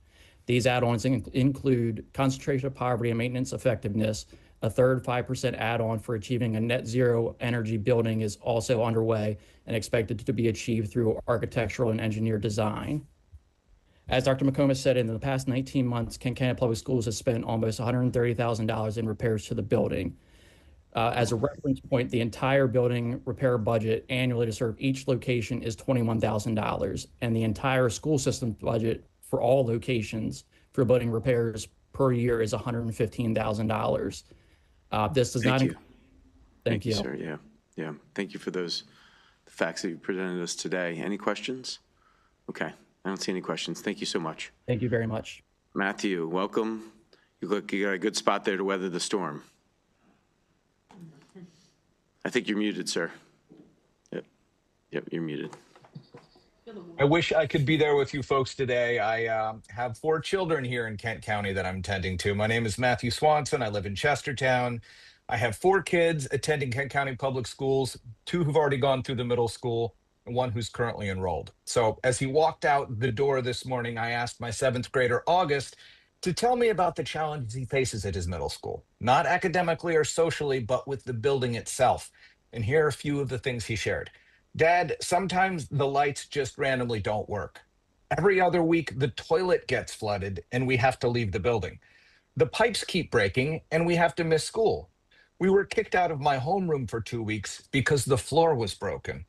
These add-ons include concentration of poverty and maintenance effectiveness. A third 5% add-on for achieving a net zero energy building is also underway and expected to be achieved through architectural and engineer design. As Dr. McComas said, in the past 19 months, Kent County Public Schools has spent almost $130,000 in repairs to the building. As a reference point, the entire building repair budget annually to serve each location is $21,000, and the entire school system budget for all locations for building repairs per year is $115,000. This does not. Thank you, sir. Yeah. Thank you for those facts that you presented us today. Any questions? Okay. I don't see any questions. Thank you so much. Thank you very much. Matthew, welcome. You look, you got a good spot there to weather the storm. I think you're muted, sir. Yep, you're muted. I wish I could be there with you folks today. I have 4 children here in Kent County that I'm tending to. My name is Matthew Swanson. I live in Chestertown. I have 4 kids attending Kent County Public Schools, 2 who've already gone through the middle school, and 1 who's currently enrolled. So as he walked out the door this morning, I asked my 7th grader, August, to tell me about the challenges he faces at his middle school, not academically or socially, but with the building itself. And here are a few of the things he shared. Dad, sometimes the lights just randomly don't work. Every other week, the toilet gets flooded and we have to leave the building. The pipes keep breaking and we have to miss school. We were kicked out of my homeroom for 2 weeks because the floor was broken.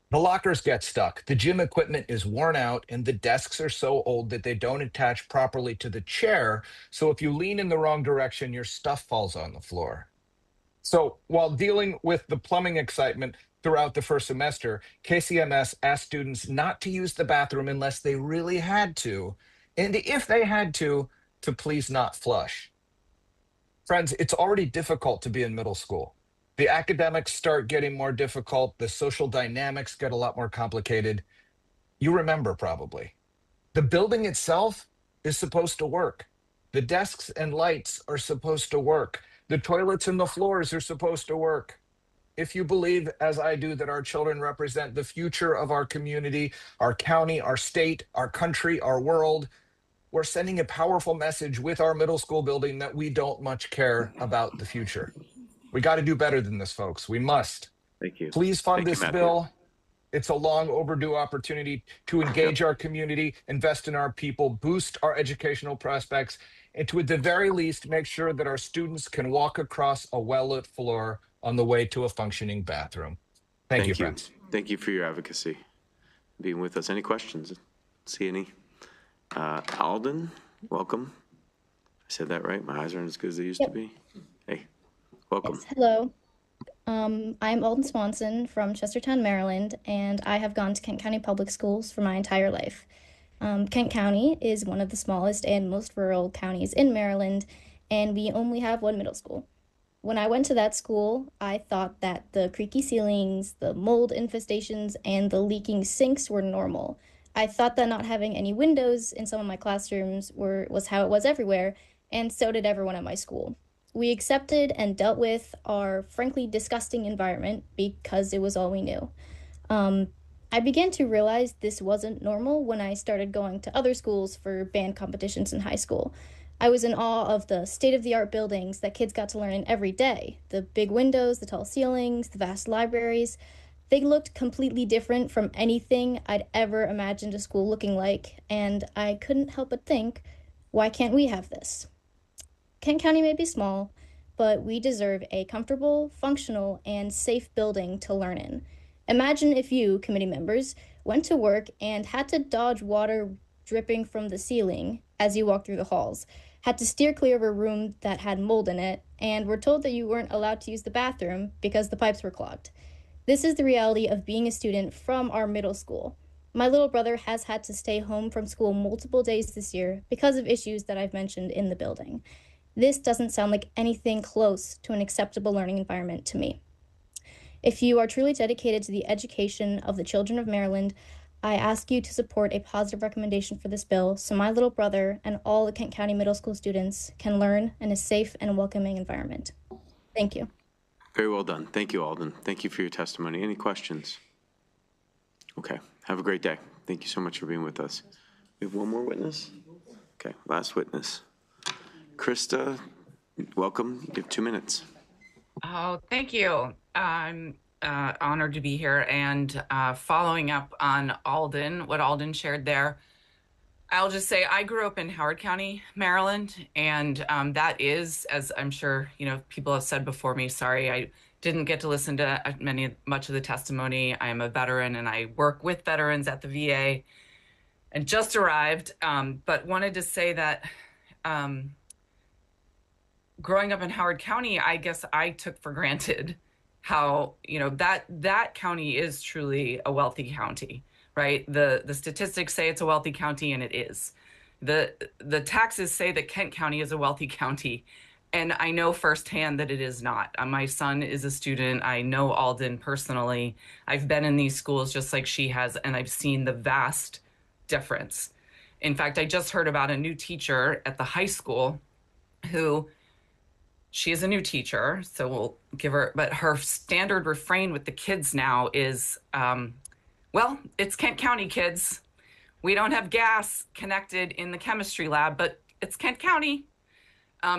The lockers get stuck, the gym equipment is worn out, and the desks are so old that they don't attach properly to the chair, so if you lean in the wrong direction, your stuff falls on the floor. So while dealing with the plumbing excitement throughout the first semester, KCMS asked students not to use the bathroom unless they really had to, and if they had to please not flush. Friends, it's already difficult to be in middle school. The academics start getting more difficult. The social dynamics get a lot more complicated. You remember probably. The building itself is supposed to work. The desks and lights are supposed to work. The toilets and the floors are supposed to work. If you believe, as I do, that our children represent the future of our community, our county, our state, our country, our world, we're sending a powerful message with our middle school building that we don't much care about the future. We got to do better than this, folks. We must. Thank you. Please fund this bill. It's a long overdue opportunity to engage our community, invest in our people, boost our educational prospects, and to, at the very least, make sure that our students can walk across a well-lit floor on the way to a functioning bathroom. Thank you, friends. Thank you for your advocacy, being with us. Any questions? See any? Alden, welcome. I said that right? My eyes aren't as good as they used to be. Hey, welcome. Yes, hello. I'm Alden Swanson from Chestertown, Maryland, and I have gone to Kent County Public Schools for my entire life. Kent County is one of the smallest and most rural counties in Maryland, and we only have 1 middle school. When I went to that school, I thought that the creaky ceilings, the mold infestations, and the leaking sinks were normal. I thought that not having any windows in some of my classrooms was how it was everywhere, and so did everyone at my school. We accepted and dealt with our frankly disgusting environment because it was all we knew. I began to realize this wasn't normal when I started going to other schools for band competitions in high school. I was in awe of the state-of-the-art buildings that kids got to learn in every day. The big windows, the tall ceilings, the vast libraries. They looked completely different from anything I'd ever imagined a school looking like, and I couldn't help but think, why can't we have this? Kent County may be small, but we deserve a comfortable, functional, and safe building to learn in. Imagine if you, committee members, went to work and had to dodge water dripping from the ceiling as you walked through the halls, had to steer clear of a room that had mold in it, and were told that you weren't allowed to use the bathroom because the pipes were clogged. This is the reality of being a student from our middle school. My little brother has had to stay home from school multiple days this year because of issues that I've mentioned in the building. This doesn't sound like anything close to an acceptable learning environment to me. If you are truly dedicated to the education of the children of Maryland, I ask you to support a positive recommendation for this bill so my little brother and all the Kent County Middle School students can learn in a safe and welcoming environment. Thank you. Very well done. Thank you, Alden. Thank you for your testimony. Any questions? Okay. Have a great day. Thank you so much for being with us. We have one more witness? Okay, last witness. Krista, welcome. You have 2 minutes. Oh, thank you. I'm honored to be here, and following up on Alden, what Alden shared there, I'll just say I grew up in Howard County, Maryland, and that is, as I'm sure people have said before me, sorry, I didn't get to listen to much of the testimony. I am a veteran, and I work with veterans at the VA, and just arrived, but wanted to say that growing up in Howard County, I guess I took for granted how, that county is truly a wealthy county, right? The statistics say it's a wealthy county, and it is. The taxes say that Kent County is a wealthy county, and I know firsthand that it is not. My son is a student. I know Alden personally. I've been in these schools just like she has, and I've seen the vast difference. In fact, I just heard about a new teacher at the high school who, she is a new teacher, so we'll give her, but her standard refrain with the kids now is, well, it's Kent County, kids. We don't have gas connected in the chemistry lab, but it's Kent County.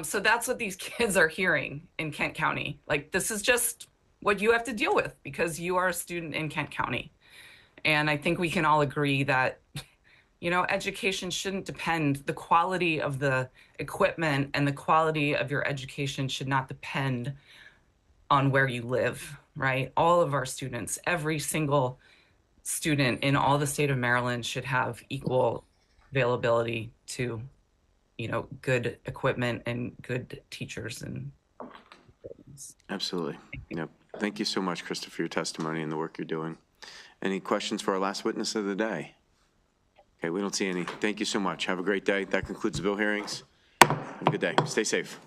So that's what these kids are hearing in Kent County. Like, this is just what you have to deal with because you are a student in Kent County. And I think we can all agree that education shouldn't depend, the quality of the equipment and the quality of your education should not depend on where you live, right? All of our students, every single student in all the state of Maryland should have equal availability to, good equipment and good teachers. And Absolutely. Thank you so much, Krista, for your testimony and the work you're doing. Any questions for our last witness of the day? Okay, we don't see any. Thank you so much. Have a great day. That concludes the bill hearings. Have a good day. Stay safe.